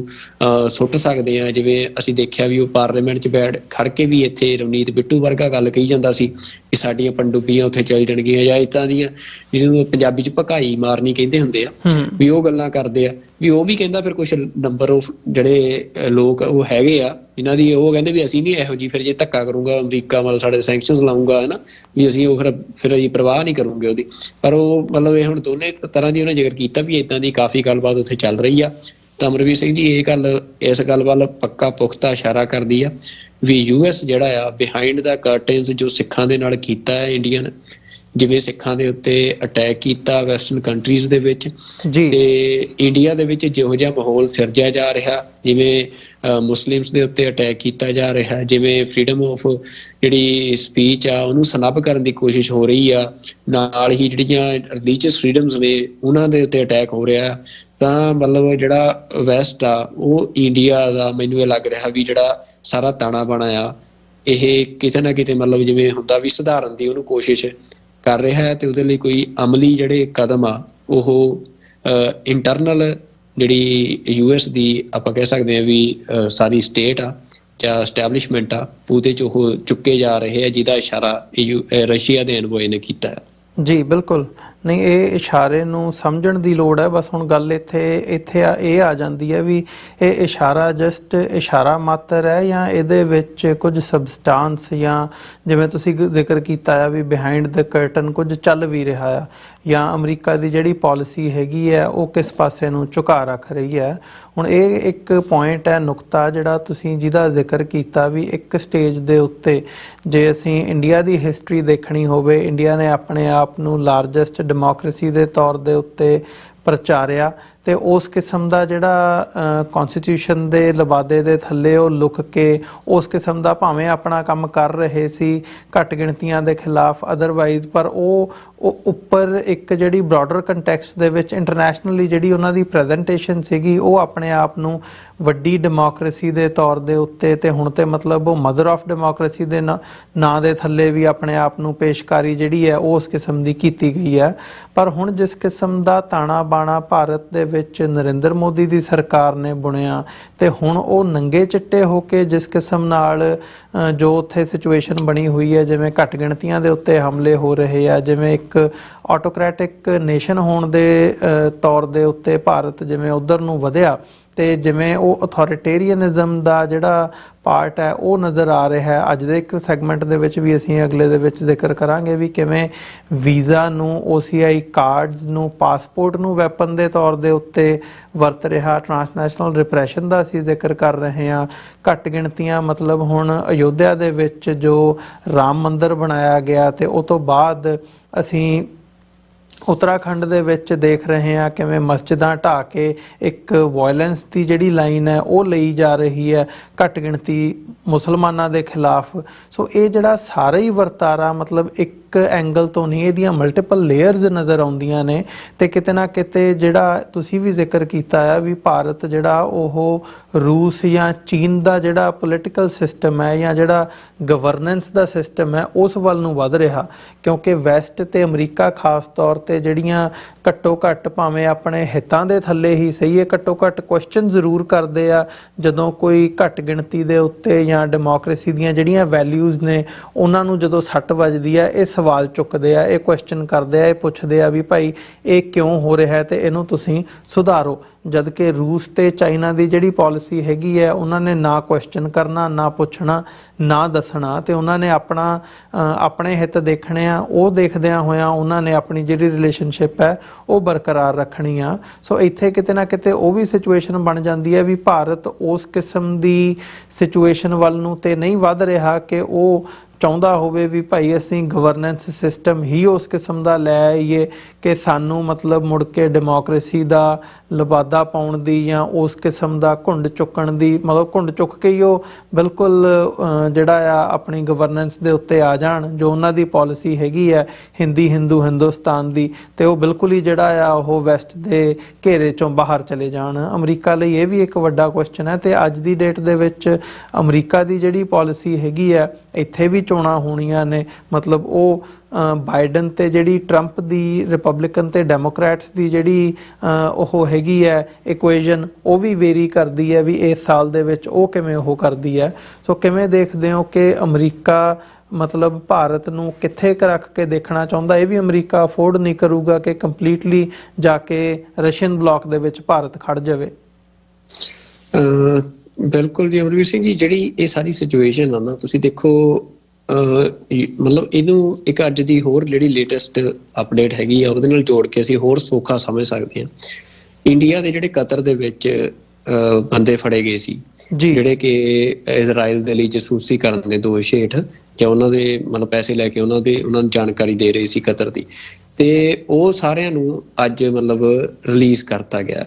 S2: ਸੁੱਟ ਸਕਦੇ ਹਾਂ। ਜਿਵੇਂ ਅਸੀਂ ਦੇਖਿਆ ਵੀ ਉਹ ਪਾਰਲੀਮੈਂਟ 'ਚ ਬੈਠ ਖੜ ਕੇ ਵੀ ਇੱਥੇ ਰਵਨੀਤ ਬਿੱਟੂ ਵਰਗਾ ਗੱਲ ਕਹੀ ਜਾਂਦਾ ਸੀ ਕਿ ਸਾਡੀਆਂ ਪਣਡੁੱਬੀਆਂ ਉੱਥੇ ਚੱਲ ਜਾਣਗੀਆਂ ਜਾਂ ਇੱਦਾਂ ਦੀਆਂ ਜਿਹਨੂੰ ਪੰਜਾਬੀ 'ਚ ਭਕਾਈ ਮਾਰਨੀ ਕਹਿੰਦੇ ਹੁੰਦੇ ਆ ਵੀ ਉਹ ਗੱਲਾਂ ਕਰਦੇ ਆ। ਵੀ ਉਹ ਵੀ ਕਹਿੰਦਾ ਫਿਰ ਕੁਝ ਨੰਬਰ ਆਫ ਜਿਹੜੇ ਲੋਕ ਉਹ ਹੈਗੇ ਆ ਇਹਨਾਂ ਦੀ, ਉਹ ਕਹਿੰਦੇ ਵੀ ਅਸੀਂ ਨਹੀਂ ਇਹੋ ਜਿਹੀ, ਫਿਰ ਜੇ ਧੱਕਾ ਕਰੂੰਗਾ ਅਮਰੀਕਾ ਮਤਲਬ ਸਾਡੇ ਸੈਂਕਸ਼ਨਸ ਲਾਊਂਗਾ ਹੈ ਨਾ, ਵੀ ਅਸੀਂ ਉਹ ਫਿਰ ਅਸੀਂ ਪਰਵਾਹ ਨਹੀਂ ਕਰੂੰਗੇ ਉਹਦੀ। ਪਰ ਉਹ ਮਤਲਬ ਇਹ ਹੁਣ ਦੋਨੇ ਤਰ੍ਹਾਂ ਦੀ ਉਹਨੇ ਜ਼ਿਕਰ ਕੀਤਾ ਵੀ ਇੱਦਾਂ ਦੀ ਕਾਫੀ ਗੱਲਬਾਤ ਉੱਥੇ ਚੱਲ ਰਹੀ ਆ। ਤਾਂ ਅਮਰਵੀਰ ਸਿੰਘ ਜੀ ਇਹ ਗੱਲ ਇਸ ਗੱਲ ਵੱਲ ਪੱਕਾ ਪੁਖਤਾ ਇਸ਼ਾਰਾ ਕਰਦੀ ਆ ਵੀ US ਜਿਹੜਾ ਆ ਬਿਹਾਈਂਡ ਦਾ ਕਰਟਨਸ ਜੋ ਸਿੱਖਾਂ ਦੇ ਨਾਲ ਕੀਤਾ ਹੈ ਇੰਡੀਆ ਨੇ, ਜਿਵੇਂ ਸਿੱਖਾਂ ਦੇ ਉੱਤੇ ਅਟੈਕ ਕੀਤਾ ਵੈਸਟਰਨ ਕੰਟਰੀਜ਼ ਦੇ ਵਿੱਚ, ਤੇ ਇੰਡੀਆ ਦੇ ਵਿੱਚ ਜਿਹੋ ਜਿਹਾ ਮਾਹੌਲ ਸਿਰਜਿਆ ਜਾ ਰਿਹਾ, ਜਿਵੇਂ ਮੁਸਲਿਮਸ ਦੇ ਉੱਤੇ ਅਟੈਕ ਕੀਤਾ ਜਾ ਰਿਹਾ, ਜਿਵੇਂ ਫਰੀडम ਆਫ ਜਿਹੜੀ ਸਪੀਚ ਆ ਉਹਨੂੰ ਸਨੱਬ ਕਰਨ ਦੀ ਕੋਸ਼ਿਸ਼ ਹੋ ਰਹੀ ਆ, ਨਾਲ ਹੀ ਜਿਹੜੀਆਂ ਰਿਲੀਜੀਅਸ ਫਰੀडम्स ਨੇ ਉਹਨਾਂ ਦੇ ਉੱਤੇ ਅਟੈਕ ਹੋ ਰਿਹਾ, ਤਾਂ ਮਤਲਬ ਜਿਹੜਾ ਵੈਸਟ ਆ ਉਹ ਇੰਡੀਆ ਦਾ ਮੈਨੂੰ ਇਹ ਲੱਗ ਰਿਹਾ ਵੀ ਜਿਹੜਾ ਸਾਰਾ ਤਾਣਾ ਬਾਣਾ ਆ ਇਹ ਕਿਤੇ ਨਾ ਕਿਤੇ ਮਤਲਬ ਜਿਵੇਂ ਹੁੰਦਾ ਵੀ ਸੁਧਾਰਨ ਦੀ ਉਹਨੂੰ ਕੋਸ਼ਿਸ਼ ਕਰ ਰਿਹਾ ਹੈ, ਤੇ ਉਹਦੇ ਲਈ ਕੋਈ ਅਮਲੀ ਜਿਹੜੇ ਕਦਮ ਆ ਉਹ ਇੰਟਰਨਲ ਜਿਹੜੀ US ਦੀ ਆਪਾਂ ਕਹਿ ਸਕਦੇ ਹਾਂ ਵੀ ਸਾਰੀ ਸਟੇਟ ਆ ਜਾਂ ਐਸਟੈਬਲਿਸ਼ਮੈਂਟ ਆ ਉਹਦੇ 'ਚ ਉਹ ਚੁੱਕੇ ਜਾ ਰਹੇ ਆ, ਜਿਹਦਾ ਇਸ਼ਾਰਾ ਰਸ਼ੀਆ ਦੇ ਐਨਵੋਏ ਨੇ ਕੀਤਾ ਹੈ।
S1: ਜੀ ਬਿਲਕੁਲ, ਨਹੀਂ ਇਹ ਇਸ਼ਾਰੇ ਨੂੰ ਸਮਝਣ ਦੀ ਲੋੜ ਹੈ। ਬਸ ਹੁਣ ਗੱਲ ਇੱਥੇ ਇਹ ਆ ਜਾਂਦੀ ਹੈ ਵੀ ਇਹ ਇਸ਼ਾਰਾ ਜਸਟ ਇਸ਼ਾਰਾ ਮਾਤਰ ਹੈ ਜਾਂ ਇਹਦੇ ਵਿੱਚ ਕੁਝ ਸਬਸਟਾਂਸ ਜਾਂ ਜਿਵੇਂ ਤੁਸੀਂ ਜ਼ਿਕਰ ਕੀਤਾ ਆ ਵੀ ਬਿਹਾਈਂਡ ਦ ਕਰਟਨ ਕੁਝ ਚੱਲ ਵੀ ਰਿਹਾ ਆ, ਜਾਂ ਅਮਰੀਕਾ ਦੀ ਜਿਹੜੀ ਪਾਲਿਸੀ ਹੈਗੀ ਹੈ ਉਹ ਕਿਸ ਪਾਸੇ ਨੂੰ ਝੁਕਾ ਰੱਖ ਰਹੀ ਹੈ। ਹੁਣ ਇਹ ਇੱਕ ਪੁਆਇੰਟ ਹੈ, ਨੁਕਤਾ ਜਿਹੜਾ ਤੁਸੀਂ ਜਿਹਦਾ ਜ਼ਿਕਰ ਕੀਤਾ ਵੀ ਇੱਕ ਸਟੇਜ ਦੇ ਉੱਤੇ ਜੇ ਅਸੀਂ ਇੰਡੀਆ ਦੀ ਹਿਸਟਰੀ ਦੇਖਣੀ ਹੋਵੇ, ਇੰਡੀਆ ਨੇ ਆਪਣੇ ਆਪ ਨੂੰ ਲਾਰਜੈਸਟ ਡੈਮੋਕ੍ਰੇਸੀ ਦੇ ਤੌਰ ਦੇ ਉੱਤੇ ਪ੍ਰਚਾਰਿਆ, ਤੇ ਉਸ ਕਿਸਮ ਦਾ ਜਿਹੜਾ ਕਨਸਟੀਟਿਊਸ਼ਨ ਦੇ ਲਬਾਦੇ ਦੇ ਥੱਲੇ ਉਹ ਲੁਕ ਕੇ ਉਸ ਕਿਸਮ ਦਾ ਭਾਵੇਂ ਆਪਣਾ ਕੰਮ ਕਰ ਰਹੇ ਸੀ ਘੱਟ ਗਿਣਤੀਆਂ ਦੇ ਖਿਲਾਫ ਅਦਰਵਾਈਜ਼, ਪਰ ਉਹ ਉੱਪਰ ਇੱਕ ਜਿਹੜੀ ਬ੍ਰੌਡਰ ਕੰਟੈਕਸਟ ਦੇ ਵਿੱਚ ਇੰਟਰਨੈਸ਼ਨਲੀ ਜਿਹੜੀ ਉਹਨਾਂ ਦੀ ਪ੍ਰੈਜੈਂਟੇਸ਼ਨ ਸੀਗੀ ਉਹ ਆਪਣੇ ਆਪ ਨੂੰ ਵੱਡੀ ਡੈਮੋਕ੍ਰੇਸੀ ਦੇ ਤੌਰ ਦੇ ਉੱਤੇ, ਤੇ ਹੁਣ ਤੇ ਮਤਲਬ ਉਹ ਮਦਰ ਆਫ ਡੈਮੋਕ੍ਰੇਸੀ ਦੇ ਨਾਂ ਦੇ ਥੱਲੇ ਵੀ ਆਪਣੇ ਆਪ ਨੂੰ ਪੇਸ਼ਕਾਰੀ ਜਿਹੜੀ ਹੈ ਉਹ ਉਸ ਕਿਸਮ ਦੀ ਕੀਤੀ ਗਈ ਹੈ। ਪਰ ਹੁਣ ਜਿਸ ਕਿਸਮ ਦਾ ਤਾਣਾ ਬਾਣਾ ਭਾਰਤ ਦੇ ਵਿੱਚ ਨਰਿੰਦਰ ਮੋਦੀ ਦੀ ਸਰਕਾਰ ਨੇ ਬੁਣਿਆ, ਤੇ ਹੁਣ ਉਹ ਨੰਗੇ ਚਿੱਟੇ ਹੋ ਕੇ ਜਿਸ ਕਿਸਮ ਨਾਲ ਜੋ ਉੱਥੇ ਸਿਚੁਏਸ਼ਨ ਬਣੀ ਹੋਈ ਹੈ, ਜਿਵੇਂ ਘੱਟ ਗਿਣਤੀਆਂ ਦੇ ਉੱਤੇ ਹਮਲੇ ਹੋ ਰਹੇ ਆ, ਜਿਵੇਂ ਇੱਕ ਆਟੋਕ੍ਰੈਟਿਕ ਨੇਸ਼ਨ ਹੋਣ ਦੇ ਤੌਰ ਦੇ ਉੱਤੇ ਭਾਰਤ ਜਿਵੇਂ ਉਧਰ ਨੂੰ ਵਧਿਆ, ਤੇ ਜਿਵੇਂ ਉਹ ਅਥੋਰਿਟੇਰੀਅਨਿਜ਼ਮ ਦਾ ਜਿਹੜਾ ਪਾਰਟ ਹੈ ਉਹ ਨਜ਼ਰ ਆ ਰਿਹਾ ਹੈ। ਅੱਜ ਦੇ ਇੱਕ ਸੈਗਮੈਂਟ ਦੇ ਵਿੱਚ ਵੀ ਅਸੀਂ ਅਗਲੇ ਦੇ ਵਿੱਚ ਜ਼ਿਕਰ ਕਰਾਂਗੇ ਵੀ ਕਿਵੇਂ ਵੀਜ਼ਾ ਨੂੰ, OCI ਕਾਰਡਸ ਨੂੰ, ਪਾਸਪੋਰਟ ਨੂੰ ਵੈਪਨ ਦੇ ਤੌਰ ਦੇ ਉੱਤੇ ਵਰਤ ਰਿਹਾ, ਟਰਾਂਸਨੈਸ਼ਨਲ ਰਿਪਰੈਸ਼ਨ ਦਾ ਅਸੀਂ ਜ਼ਿਕਰ ਕਰ ਰਹੇ ਹਾਂ। ਘੱਟ ਗਿਣਤੀਆਂ ਮਤਲਬ ਹੁਣ ਅਯੋਧਿਆ ਦੇ ਵਿੱਚ ਜੋ ਰਾਮ ਮੰਦਿਰ ਬਣਾਇਆ ਗਿਆ, ਤੇ ਉਹ ਤੋਂ ਬਾਅਦ ਅਸੀਂ ਉੱਤਰਾਖੰਡ ਦੇ ਵਿੱਚ ਦੇਖ ਰਹੇ ਹਾਂ ਕਿਵੇਂ ਮਸਜਿਦਾਂ ਢਾਹ ਕੇ ਇੱਕ ਵਾਇਲੈਂਸ ਦੀ ਜਿਹੜੀ ਲਾਈਨ ਹੈ ਉਹ ਲਈ ਜਾ ਰਹੀ ਹੈ ਘੱਟ ਗਿਣਤੀ ਮੁਸਲਮਾਨਾਂ ਦੇ ਖਿਲਾਫ। ਸੋ ਇਹ ਜਿਹੜਾ ਸਾਰਾ ਹੀ ਵਰਤਾਰਾ ਮਤਲਬ ਇੱਕ ਐਂਗਲ ਤੋਂ ਨਹੀਂ, ਇਹਦੀਆਂ ਮਲਟੀਪਲ ਲੇਅਰਸ ਨਜ਼ਰ ਆਉਂਦੀਆਂ ਨੇ, ਤੇ ਕਿਤੇ ਨਾ ਕਿਤੇ ਜਿਹੜਾ ਤੁਸੀਂ ਵੀ ਜ਼ਿਕਰ ਕੀਤਾ ਆ ਵੀ ਭਾਰਤ ਜਿਹੜਾ ਉਹ ਰੂਸ ਜਾਂ ਚੀਨ ਦਾ ਜਿਹੜਾ ਪੋਲੀਟੀਕਲ ਸਿਸਟਮ ਹੈ ਜਾਂ ਜਿਹੜਾ ਗਵਰਨੈਂਸ ਦਾ ਸਿਸਟਮ ਹੈ ਉਸ ਵੱਲ ਨੂੰ ਵੱਧ ਰਿਹਾ, ਕਿਉਂਕਿ ਵੈਸਟ ਤੇ ਅਮਰੀਕਾ ਖਾਸ ਤੌਰ ਤੇ ਜਿਹੜੀਆਂ ਘੱਟੋ ਘੱਟ ਭਾਵੇਂ ਆਪਣੇ ਹਿੱਤਾਂ ਦੇ ਥੱਲੇ ਹੀ ਸਹੀ ਹੈ, ਘੱਟੋ ਘੱਟ ਕੁਐਸਚਨ ਜ਼ਰੂਰ ਕਰਦੇ ਆ ਜਦੋਂ ਕੋਈ ਘੱਟ ਗਿਣਤੀ ਦੇ ਉੱਤੇ ਜਾਂ ਡੈਮੋਕ੍ਰੇਸੀ ਦੀਆਂ ਜਿਹੜੀਆਂ ਵੈਲਿਊਜ਼ ਨੇ ਉਹਨਾਂ ਨੂੰ ਜਦੋਂ ਸੱਟ ਵੱਜਦੀ ਹੈ ਇਹ ਸਵਾਲ ਚੁੱਕਦੇ ਆ, ਇਹ ਕੁਐਸਚਨ ਕਰਦੇ ਆ, ਇਹ ਪੁੱਛਦੇ ਆ ਵੀ ਭਾਈ ਇਹ ਕਿਉਂ ਹੋ ਰਿਹਾ ਹੈ ਤੇ ਇਹਨੂੰ ਤੁਸੀਂ ਸੁਧਾਰੋ। ਜਦ ਕਿ ਰੂਸ ਤੇ ਚਾਈਨਾ ਦੀ ਜਿਹੜੀ ਪਾਲਿਸੀ ਹੈਗੀ ਹੈ ਉਹਨਾਂ ਨੇ ਨਾ ਕੁਐਸਚਨ ਕਰਨਾ, ਨਾ ਪੁੱਛਣਾ, ਨਾ ਦੱਸਣਾ, ਤੇ ਉਹਨਾਂ ਨੇ ਆਪਣੇ ਹਿੱਤ ਦੇਖਣੇ ਆ, ਉਹ ਦੇਖਦਿਆਂ ਹੋਇਆਂ ਉਹਨਾਂ ਨੇ ਆਪਣੀ ਜਿਹੜੀ ਰਿਲੇਸ਼ਨਸ਼ਿਪ ਹੈ ਉਹ ਬਰਕਰਾਰ ਰੱਖਣੀ ਆ। ਸੋ ਇੱਥੇ ਕਿਤੇ ਨਾ ਕਿਤੇ ਉਹ ਵੀ ਸਿਚੁਏਸ਼ਨ ਬਣ ਜਾਂਦੀ ਹੈ ਵੀ ਭਾਰਤ ਉਸ ਕਿਸਮ ਦੀ ਸਿਚੁਏਸ਼ਨ ਵੱਲ ਨੂੰ ਤੇ ਨਹੀਂ ਵੱਧ ਰਿਹਾ ਕਿ ਉਹ ਚਾਹੁੰਦਾ ਹੋਵੇ ਵੀ ਭਾਈ ਅਸੀਂ ਗਵਰਨੈਂਸ ਸਿਸਟਮ ਹੀ ਉਸ ਕਿਸਮ ਦਾ ਲੈ ਆਈਏ ਕਿ ਸਾਨੂੰ ਮਤਲਬ ਮੁੜ ਕੇ ਡੈਮੋਕ੍ਰੇਸੀ ਦਾ ਲਬਾਦਾ ਪਾਉਣ ਦੀ ਜਾਂ ਉਸ ਕਿਸਮ ਦਾ ਘੁੰਡ ਚੁੱਕਣ ਦੀ, ਮਤਲਬ ਘੁੰਡ ਚੁੱਕ ਕੇ ਹੀ ਉਹ ਬਿਲਕੁਲ ਜਿਹੜਾ ਆ ਆਪਣੀ ਗਵਰਨੈਂਸ ਦੇ ਉੱਤੇ ਆ ਜਾਣ, ਜੋ ਉਹਨਾਂ ਦੀ ਪਾਲਿਸੀ ਹੈਗੀ ਹੈ ਹਿੰਦੁਸਤਾਨ ਦੀ, ਤੇ ਉਹ ਬਿਲਕੁਲ ਹੀ ਜਿਹੜਾ ਆ ਉਹ ਵੈਸਟ ਦੇ ਘੇਰੇ ਚੋਂ ਬਾਹਰ ਚਲੇ ਜਾਣ। ਅਮਰੀਕਾ ਲਈ ਇਹ ਵੀ ਇੱਕ ਵੱਡਾ ਕੁਐਸਚਨ ਹੈ, ਤੇ ਅੱਜ ਦੀ ਡੇਟ ਦੇ ਵਿੱਚ ਅਮਰੀਕਾ ਦੀ ਜਿਹੜੀ ਪਾਲਿਸੀ ਹੈਗੀ ਹੈ, ਇੱਥੇ ਵੀ ਚੋਣਾਂ ਹੋਣੀਆਂ ਨੇ, ਮਤਲਬ ਉਹ ਬਾਈਡਨ ਤੇ ਜਿਹੜੀ ਟਰੰਪ ਦੀ ਰਿਪਬਲਿਕਨ ਤੇ ਡੈਮੋਕ੍ਰੈਟਸ ਦੀ ਜਿਹੜੀ ਉਹ ਹੈਗੀ ਹੈ ਇਕੁਏਸ਼ਨ, ਉਹ ਵੀ ਵੇਰੀ ਕਰਦੀ ਹੈ ਵੀ ਇਸ ਸਾਲ ਦੇ ਵਿੱਚ ਉਹ ਕਿਵੇਂ ਉਹ ਕਰਦੀ ਹੈ। ਸੋ ਕਿਵੇਂ ਦੇਖਦੇ ਹੋ ਕਿ ਅਮਰੀਕਾ ਮਤਲਬ ਭਾਰਤ ਨੂੰ ਕਿੱਥੇ ਕੁ ਰੱਖ ਕੇ ਦੇਖਣਾ ਚਾਹੁੰਦਾ, ਇਹ ਵੀ ਅਮਰੀਕਾ ਅਫੋਰਡ ਨਹੀਂ ਕਰੂਗਾ ਕਿ ਕੰਪਲੀਟਲੀ ਜਾ ਕੇ ਰਸ਼ੀਅਨ ਬਲਾਕ ਦੇ ਵਿੱਚ ਭਾਰਤ ਖੜ ਜਾਵੇ।
S2: ਬਿਲਕੁਲ ਜੀ ਅਮਰਵੀਰ ਸਿੰਘ ਜੀ, ਜਿਹੜੀ ਇਹ ਸਾਰੀ ਸਿਚੁਏਸ਼ਨ ਆ ਨਾ, ਤੁਸੀਂ ਦੇਖੋ ਮਤਲਬ ਇਹਨੂੰ ਇੱਕ ਅੱਜ ਦੀ ਹੋਰ ਜਿਹੜੀ ਲੇਟੈਸਟ ਅਪਡੇਟ ਹੈਗੀ ਆ ਉਹਦੇ ਨਾਲ ਜੋੜ ਕੇ ਅਸੀਂ ਹੋਰ ਸੌਖਾ ਸਮਝ ਸਕਦੇ ਹਾਂ। ਇੰਡੀਆ ਦੇ ਜਿਹੜੇ ਕਤਰ ਦੇ ਵਿੱਚ ਬੰਦੇ ਫੜੇ ਗਏ ਸੀ, ਜਿਹੜੇ ਕਿ ਇਜ਼ਰਾਈਲ ਦੇ ਲਈ ਜਸੂਸੀ ਕਰਨ ਦੇ ਦੋਸ਼ ਹੇਠ ਜਾਂ ਉਹਨਾਂ ਦੇ ਮਤਲਬ ਪੈਸੇ ਲੈ ਕੇ ਉਹਨਾਂ ਨੂੰ ਜਾਣਕਾਰੀ ਦੇ ਰਹੇ ਸੀ ਕਤਰ ਦੀ, ਤੇ ਉਹ ਸਾਰਿਆਂ ਨੂੰ ਅੱਜ ਮਤਲਬ ਰਿਲੀਜ਼ ਕਰਤਾ ਗਿਆ।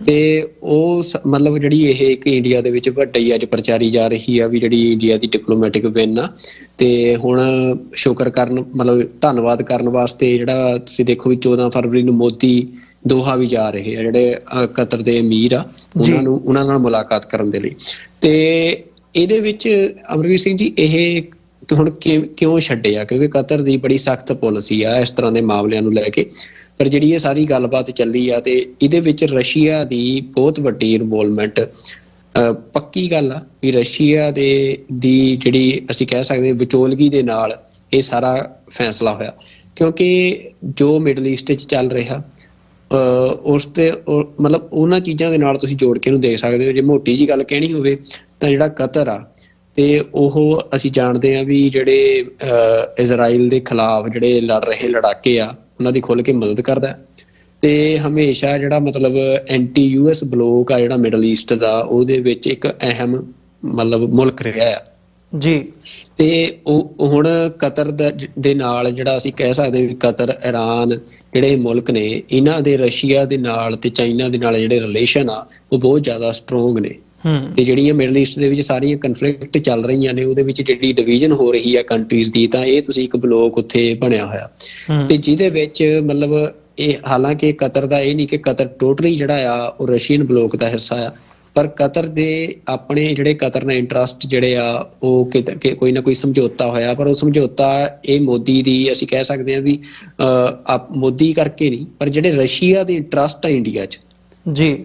S2: ਤੇ ਉਹ ਮਤਲਬ ਜਿਹੜੀ ਇਹ ਇੱਕ ਇੰਡੀਆ ਦੇ ਵਿੱਚ ਵੱਡੀ ਅੱਜ ਪ੍ਰਚਾਰੀ ਜਾ ਰਹੀ ਆ ਵੀ ਜਿਹੜੀ ਇੰਡੀਆ ਦੀ ਡਿਪਲੋਮੈਟਿਕ ਵਿਨ ਆ, ਤੇ ਹੁਣ ਸ਼ੁਕਰ ਕਰਨ ਮਤਲਬ ਧੰਨਵਾਦ ਕਰਨ ਵਾਸਤੇ ਜਿਹੜਾ ਤੁਸੀਂ ਦੇਖੋ ਵੀ 14 ਫਰਵਰੀ ਨੂੰ ਮੋਦੀ ਦੋਹਾ ਵੀ ਜਾ ਰਹੇ ਆ, ਜਿਹੜੇ ਕਤਰ ਦੇ ਅਮੀਰ ਆ ਉਹਨਾਂ ਨਾਲ ਮੁਲਾਕਾਤ ਕਰਨ ਦੇ ਲਈ। ਤੇ ਇਹਦੇ ਵਿੱਚ ਅਮਰਵੀਰ ਸਿੰਘ ਜੀ ਇਹ ਹੁਣ ਕਿਉਂ ਛੱਡਿਆ, ਕਿਉਂਕਿ ਕਤਰ ਦੀ ਬੜੀ ਸਖਤ ਪਾਲਿਸੀ ਆ ਇਸ ਤਰ੍ਹਾਂ ਦੇ ਮਾਮਲਿਆਂ ਨੂੰ ਲੈ ਕੇ। ਪਰ ਜਿਹੜੀ ਇਹ ਸਾਰੀ ਗੱਲਬਾਤ ਚੱਲੀ ਆ ਤੇ ਇਹਦੇ ਵਿੱਚ ਰਸ਼ੀਆ ਦੀ ਬਹੁਤ ਵੱਡੀ ਇਨਵੋਲਵਮੈਂਟ ਪੱਕੀ ਗੱਲ ਆ ਵੀ ਰਸ਼ੀਆ ਦੀ ਜਿਹੜੀ ਅਸੀਂ ਕਹਿ ਸਕਦੇ ਵਿਚੋਲਗੀ ਦੇ ਨਾਲ ਇਹ ਸਾਰਾ ਫੈਸਲਾ ਹੋਇਆ, ਕਿਉਂਕਿ ਜੋ ਮਿਡਲ ਈਸਟ ਵਿੱਚ ਚੱਲ ਰਿਹਾ ਉਸ ਤੇ ਮਤਲਬ ਉਹਨਾਂ ਚੀਜ਼ਾਂ ਦੇ ਨਾਲ ਤੁਸੀਂ ਜੋੜ ਕੇ ਇਹਨੂੰ ਦੇਖ ਸਕਦੇ ਹੋ। ਜੇ ਮੋਟੀ ਜੀ ਗੱਲ ਕਹਿਣੀ ਹੋਵੇ ਤਾਂ ਜਿਹੜਾ ਕਤਰ ਆ ਤੇ ਉਹ ਅਸੀਂ ਜਾਣਦੇ ਹਾਂ ਵੀ ਜਿਹੜੇ ਇਜ਼ਰਾਈਲ ਦੇ ਖਿਲਾਫ ਜਿਹੜੇ ਲੜ ਰਹੇ ਲੜਾਕੇ ਆ ਉਹਨਾਂ ਦੀ ਖੁੱਲ੍ਹ ਕੇ ਮਦਦ ਕਰਦਾ, ਤੇ ਹਮੇਸ਼ਾ ਜਿਹੜਾ ਮਤਲਬ ਐਂਟੀ US ਬਲੋਕ ਆ ਜਿਹੜਾ ਮਿਡਲ ਈਸਟ ਦਾ ਉਹਦੇ ਵਿੱਚ ਇੱਕ ਅਹਿਮ ਮਤਲਬ ਮੁਲਕ ਰਿਹਾ ਆ ਜੀ। ਤੇ ਉਹ ਹੁਣ ਕਤਰ ਦੇ ਨਾਲ ਜਿਹੜਾ ਅਸੀਂ ਕਹਿ ਸਕਦੇ ਵੀ ਕਤਰ, ਇਰਾਨ ਜਿਹੜੇ ਮੁਲਕ ਨੇ ਇਹਨਾਂ ਦੇ ਰਸ਼ੀਆ ਦੇ ਨਾਲ ਤੇ ਚਾਈਨਾ ਦੇ ਨਾਲ ਜਿਹੜੇ ਰਿਲੇਸ਼ਨ ਆ ਉਹ ਬਹੁਤ ਜ਼ਿਆਦਾ ਸਟਰੋਂਗ ਨੇ। ਤੇ ਜਿਹੜੀਆਂ ਮਿਡਲ ਈਸਟ ਦੇ ਵਿੱਚ ਸਾਰੀਆਂ ਕਨਫਲਿਕਟ ਚੱਲ ਰਹੀਆਂ ਨੇ ਉਹਦੇ ਵਿੱਚ ਜਿਹੜੀ ਡਿਵੀਜ਼ਨ ਹੋ ਰਹੀ ਆ ਕੰਟਰੀਜ਼ ਦੀ, ਤਾਂ ਇਹ ਤੁਸੀਂ ਇੱਕ ਬਲੋਕ ਉੱਥੇ ਬਣਿਆ ਹੋਇਆ ਤੇ ਜਿਹਦੇ ਵਿੱਚ ਮਤਲਬ ਇਹ ਹਾਲਾਂਕਿ ਕਤਰ ਦਾ ਇਹ ਨਹੀਂ ਕਿ ਕਤਰ ਟੋਟਲੀ ਜਿਹੜਾ ਆ ਉਹ ਰਸ਼ੀਅਨ ਬਲੋਕ ਦਾ ਹਿੱਸਾ ਆ, ਪਰ ਕਤਰ ਦੇ ਆਪਣੇ ਜਿਹੜੇ ਕਤਰ ਨੇ ਇੰਟਰਸਟ ਜਿਹੜੇ ਆ ਉਹ ਕੋਈ ਨਾ ਕੋਈ ਸਮਝੌਤਾ ਹੋਇਆ, ਪਰ ਉਹ ਸਮਝੌਤਾ ਇਹ ਮੋਦੀ ਦੀ ਅਸੀਂ ਕਹਿ ਸਕਦੇ ਹਾਂ ਵੀ ਮੋਦੀ ਕਰਕੇ ਨਹੀਂ, ਪਰ ਜਿਹੜੇ ਰਸ਼ੀਆ ਦੇ ਇੰਟਰਸਟ ਆ ਇੰਡੀਆ 'ਚ ਜੀ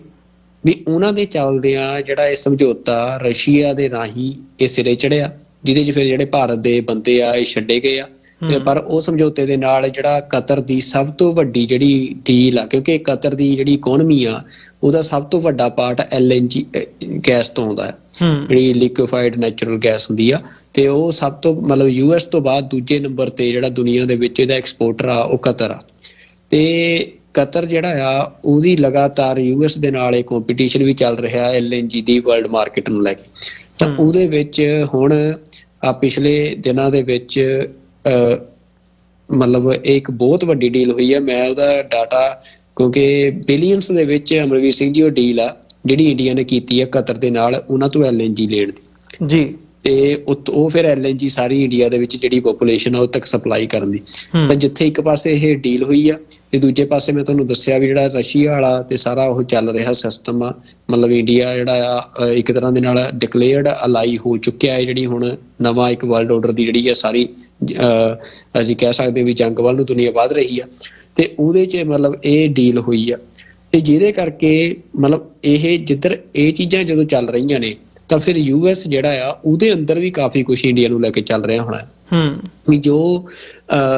S2: ਵੀ ਉਹਨਾਂ ਦੇ ਚੱਲਦਿਆਂ ਜਿਹੜਾ ਇਹ ਸਮਝੌਤਾ ਰਸ਼ੀਆ ਦੇ ਰਾਹੀਂ ਇਹ ਸਿਰੇ ਚੜਿਆ, ਜਿਹਦੇ 'ਚ ਫਿਰ ਜਿਹੜੇ ਭਾਰਤ ਦੇ ਬੰਦੇ ਆ ਇਹ ਛੱਡੇ ਗਏ ਆ। ਪਰ ਉਹ ਸਮਝੌਤੇ ਦੇ ਨਾਲ ਜਿਹੜਾ ਕਤਰ ਦੀ ਸਭ ਤੋਂ ਵੱਡੀ ਜਿਹੜੀ ਡੀਲ ਆ, ਕਿਉਂਕਿ ਕਤਰ ਦੀ ਜਿਹੜੀ ਇਕੋਨਮੀ ਆ ਉਹਦਾ ਸਭ ਤੋਂ ਵੱਡਾ ਪਾਰਟ LNG ਗੈਸ ਤੋਂ ਆਉਂਦਾ ਹੈ, ਜਿਹੜੀ ਲਿਕੁਇਫਾਈਡ ਨੈਚੁਰਲ ਗੈਸ ਹੁੰਦੀ ਆ, ਤੇ ਉਹ ਸਭ ਤੋਂ ਮਤਲਬ US ਤੋਂ ਬਾਅਦ ਦੂਜੇ ਨੰਬਰ ਤੇ ਜਿਹੜਾ ਦੁਨੀਆ ਦੇ ਵਿੱਚ ਇਹਦਾ ਐਕਸਪੋਰਟਰ ਆ ਉਹ ਕਤਰ ਆ। ਤੇ ਕਤਰ ਜਿਹੜਾ ਆ ਉਹਦੀ ਲਗਾਤਾਰ US ਦੇ ਨਾਲ ਇਹ ਕੰਪੀਟੀਸ਼ਨ ਵੀ ਚੱਲ ਰਿਹਾ LNG ਦੀ ਵਰਲਡ ਮਾਰਕੀਟ ਨੂੰ ਲੈ ਕੇ। ਤਾਂ ਉਹਦੇ ਵਿੱਚ ਹੁਣ ਪਿਛਲੇ ਦਿਨਾਂ ਦੇ ਵਿੱਚ ਮਤਲਬ ਇਹ ਇੱਕ ਬਹੁਤ ਵੱਡੀ ਡੀਲ ਹੋਈ ਹੈ। ਮੈਂ ਉਹਦਾ ਡਾਟਾ ਕਿਉਂਕਿ ਬਿਲੀਅਨਸ ਦੇ ਵਿੱਚ ਅਮਰਵੀਰ ਸਿੰਘ ਜੀ ਉਹ ਡੀਲ ਆ ਜਿਹੜੀ ਇੰਡੀਆ ਨੇ ਕੀਤੀ ਹੈ ਕਤਰ ਦੇ ਨਾਲ ਉਹਨਾਂ ਤੋਂ LNG ਲੈਣ ਦੀ ਜੀ, ਤੇ ਉਹ ਫਿਰ LNG ਸਾਰੀ ਇੰਡੀਆ ਦੇ ਵਿੱਚ ਜਿਹੜੀ ਪੋਪੂਲੇਸ਼ਨ ਆ ਉਹ ਤੱਕ ਸਪਲਾਈ ਕਰਨ ਦੀ। ਤਾਂ ਜਿੱਥੇ ਇੱਕ ਪਾਸੇ ਇਹ ਡੀਲ ਹੋਈ ਆ ਤੇ ਦੂਜੇ ਪਾਸੇ ਮੈਂ ਤੁਹਾਨੂੰ ਦੱਸਿਆ ਵੀ ਜਿਹੜਾ ਰਸ਼ੀਆ ਵਾਲਾ ਤੇ ਸਾਰਾ ਉਹ ਚੱਲ ਰਿਹਾ ਸਿਸਟਮ ਆ, ਮਤਲਬ ਇੰਡੀਆ ਜਿਹੜਾ ਆ ਇੱਕ ਤਰ੍ਹਾਂ ਦੇ ਨਾਲ ਡਿਕਲੇਅਰਡ ਅਲਾਈ ਹੋ ਚੁੱਕਿਆ ਹੈ। ਜਿਹੜੀ ਹੁਣ ਨਵਾਂ ਇੱਕ ਵਰਲਡ ਆਰਡਰ ਦੀ ਜਿਹੜੀ ਆ ਸਾਰੀ ਅਸੀਂ ਕਹਿ ਸਕਦੇ ਵੀ ਜੰਗ ਵੱਲ ਨੂੰ ਦੁਨੀਆ ਵੱਧ ਰਹੀ ਆ, ਤੇ ਉਹਦੇ 'ਚ ਮਤਲਬ ਇਹ ਡੀਲ ਹੋਈ ਆ, ਤੇ ਜਿਹਦੇ ਕਰਕੇ ਮਤਲਬ ਇਹ ਜਿੱਧਰ ਇਹ ਚੀਜ਼ਾਂ ਜਦੋਂ ਚੱਲ ਰਹੀਆਂ ਨੇ ਤਾਂ ਫਿਰ US ਜਿਹੜਾ ਆ ਉਹਦੇ ਅੰਦਰ ਵੀ ਕਾਫੀ ਕੁਛ ਇੰਡੀਆ ਨੂੰ ਲੈ ਕੇ ਚੱਲ ਰਿਹਾ ਹੋਣਾ ਵੀ ਜੋ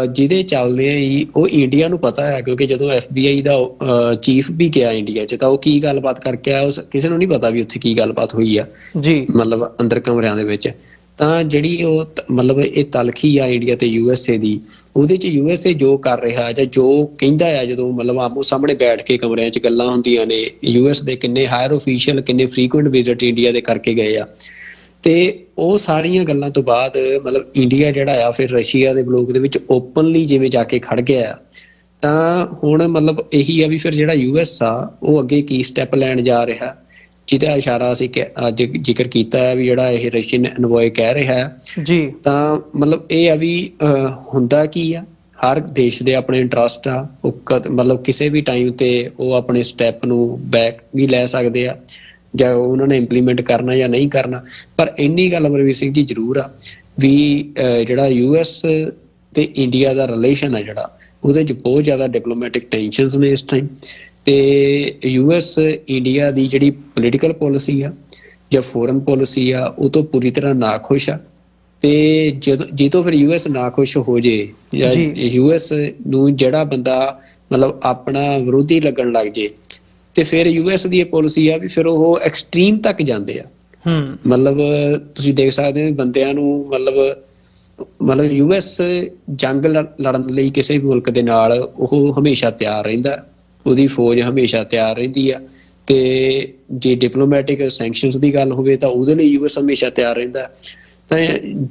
S2: ਜਿਹਦੇ ਚੱਲਦੇ ਆ ਉਹ ਇੰਡੀਆ ਨੂੰ ਪਤਾ ਹੈ, ਕਿਉਂਕਿ ਜਦੋਂ FBI ਦਾ ਚੀਫ ਵੀ ਗਿਆ ਇੰਡੀਆ 'ਚ ਤਾਂ ਉਹ ਕੀ ਗੱਲਬਾਤ ਕਰਕੇ ਆਇਆ ਉਹ ਕਿਸੇ ਨੂੰ ਨਹੀਂ ਪਤਾ ਵੀ ਉੱਥੇ ਕੀ ਗੱਲਬਾਤ ਹੋਈ ਆ ਜੀ, ਮਤਲਬ ਅੰਦਰ ਕਮਰਿਆਂ ਦੇ ਵਿੱਚ। ਤਾਂ ਜਿਹੜੀ ਉਹ ਮਤਲਬ ਇਹ ਤਲਖੀ ਆ ਇੰਡੀਆ ਤੇ USA ਦੀ, ਉਹਦੇ 'ਚ USA ਜੋ ਕਰ ਰਿਹਾ ਜਾਂ ਜੋ ਕਹਿੰਦਾ ਆ, ਜਦੋਂ ਮਤਲਬ ਆਮੋ ਸਾਹਮਣੇ ਬੈਠ ਕੇ ਕਮਰਿਆਂ 'ਚ ਗੱਲਾਂ ਹੁੰਦੀਆਂ ਨੇ, US ਦੇ ਕਿੰਨੇ ਹਾਇਰ ਓਫੀਸ਼ੀਅਲ ਕਿੰਨੇ ਫਰੀਕੁਐਂਟ ਵਿਜ਼ਿਟ ਇੰਡੀਆ ਦੇ ਕਰਕੇ ਗਏ ਆ, ਤੇ ਉਹ ਸਾਰੀਆਂ ਗੱਲਾਂ ਤੋਂ ਬਾਅਦ ਮਤਲਬ ਇੰਡੀਆ ਜਿਹੜਾ ਆ ਫਿਰ ਰਸ਼ੀਆ ਦੇ ਬਲੋਕ ਦੇ ਵਿੱਚ ਓਪਨਲੀ ਜਿਵੇਂ ਜਾ ਕੇ ਖੜ ਗਿਆ ਆ। ਤਾਂ ਹੁਣ ਮਤਲਬ ਇਹੀ ਆ ਵੀ ਫਿਰ ਜਿਹੜਾ US ਆ ਉਹ ਅੱਗੇ ਕੀ ਸਟੈਪ ਲੈਣ ਜਾ ਰਿਹਾ, ਜਿਹਦਾ ਇਸ਼ਾਰਾ ਅਸੀਂ ਅੱਜ ਜ਼ਿਕਰ ਕੀਤਾ ਹੈ ਵੀ ਜਿਹੜਾ ਇਹ ਰਸ਼ੀਅਨ ਐਨਵੋਏ ਕਹਿ ਰਿਹਾ ਹੈ ਜੀ। ਤਾਂ ਮਤਲਬ ਇਹ ਆ ਵੀ ਹੁੰਦਾ ਕੀ ਆ, ਹਰ ਦੇਸ਼ ਦੇ ਆਪਣੇ ਇੰਟਰਸਟ ਆ, ਉਹ ਮਤਲਬ ਕਿਸੇ ਵੀ ਟਾਈਮ ਤੇ ਉਹ ਆਪਣੇ ਸਟੈਪ ਨੂੰ ਬੈਕ ਵੀ ਲੈ ਸਕਦੇ ਆ ਜਾਂ ਉਹਨਾਂ ਨੇ ਇੰਪਲੀਮੈਂਟ ਕਰਨਾ ਜਾਂ ਨਹੀਂ ਕਰਨਾ। ਪਰ ਇੰਨੀ ਗੱਲ ਅਮਰਵੀਰ ਸਿੰਘ ਜੀ ਜ਼ਰੂਰ ਆ ਵੀ ਜਿਹੜਾ US ਤੇ ਇੰਡੀਆ ਦਾ ਰਿਲੇਸ਼ਨ ਆ ਜਿਹੜਾ ਉਹਦੇ 'ਚ ਬਹੁਤ ਜ਼ਿਆਦਾ ਡਿਪਲੋਮੈਟਿਕ ਟੈਂਸ਼ਨਸ ਨੇ ਇਸ ਟਾਈਮ, ਤੇ US ਇੰਡੀਆ ਦੀ ਜਿਹੜੀ ਪੋਲੀਟੀਕਲ ਪੋਲਿਸੀ ਆ ਜਾਂ ਫੋਰਨ ਪੋਲਿਸੀ ਆ ਉਹ ਤੋਂ ਪੂਰੀ ਤਰ੍ਹਾਂ ਨਾਖੁਸ਼ ਆ। ਤੇ ਜਦੋਂ ਫਿਰ ਯੂਐਸ ਨਾ ਖੁਸ਼ ਹੋ ਜੇ ਜਾਂ ਯੂਐਸ ਨੂੰ ਜਿਹੜਾ ਬੰਦਾ ਮਤਲਬ ਆਪਣਾ ਵਿਰੋਧੀ ਲੱਗਣ ਲੱਗ ਜੇ, ਤੇ ਫਿਰ ਯੂਐਸ ਦੀ ਇਹ ਪਾਲਿਸੀ ਆ ਵੀ ਫਿਰ ਉਹ ਐਕਸਟ੍ਰੀਮ ਤੱਕ ਜਾਂਦੇ ਆ। ਮਤਲਬ ਤੁਸੀਂ ਦੇਖ ਸਕਦੇ ਹੋ ਬੰਦਿਆਂ ਨੂੰ ਮਤਲਬ ਯੂਐਸ ਜੰਗ ਲੜਨ ਲਈ ਕਿਸੇ ਵੀ ਮੁਲਕ ਦੇ ਨਾਲ ਉਹ ਹਮੇਸ਼ਾ ਤਿਆਰ ਰਹਿੰਦਾ, ਉਹਦੀ ਫੌਜ ਹਮੇਸ਼ਾ ਤਿਆਰ ਰਹਿੰਦੀ ਆ। ਤੇ ਜੇ ਡਿਪਲੋਮੈਟਿਕ ਸੈਂਕਸ਼ਨਸ ਦੀ ਗੱਲ ਹੋਵੇ ਤਾਂ ਉਹਦੇ ਲਈ ਯੂਐਸ ਹਮੇਸ਼ਾ ਤਿਆਰ ਰਹਿੰਦਾ। ਤਾਂ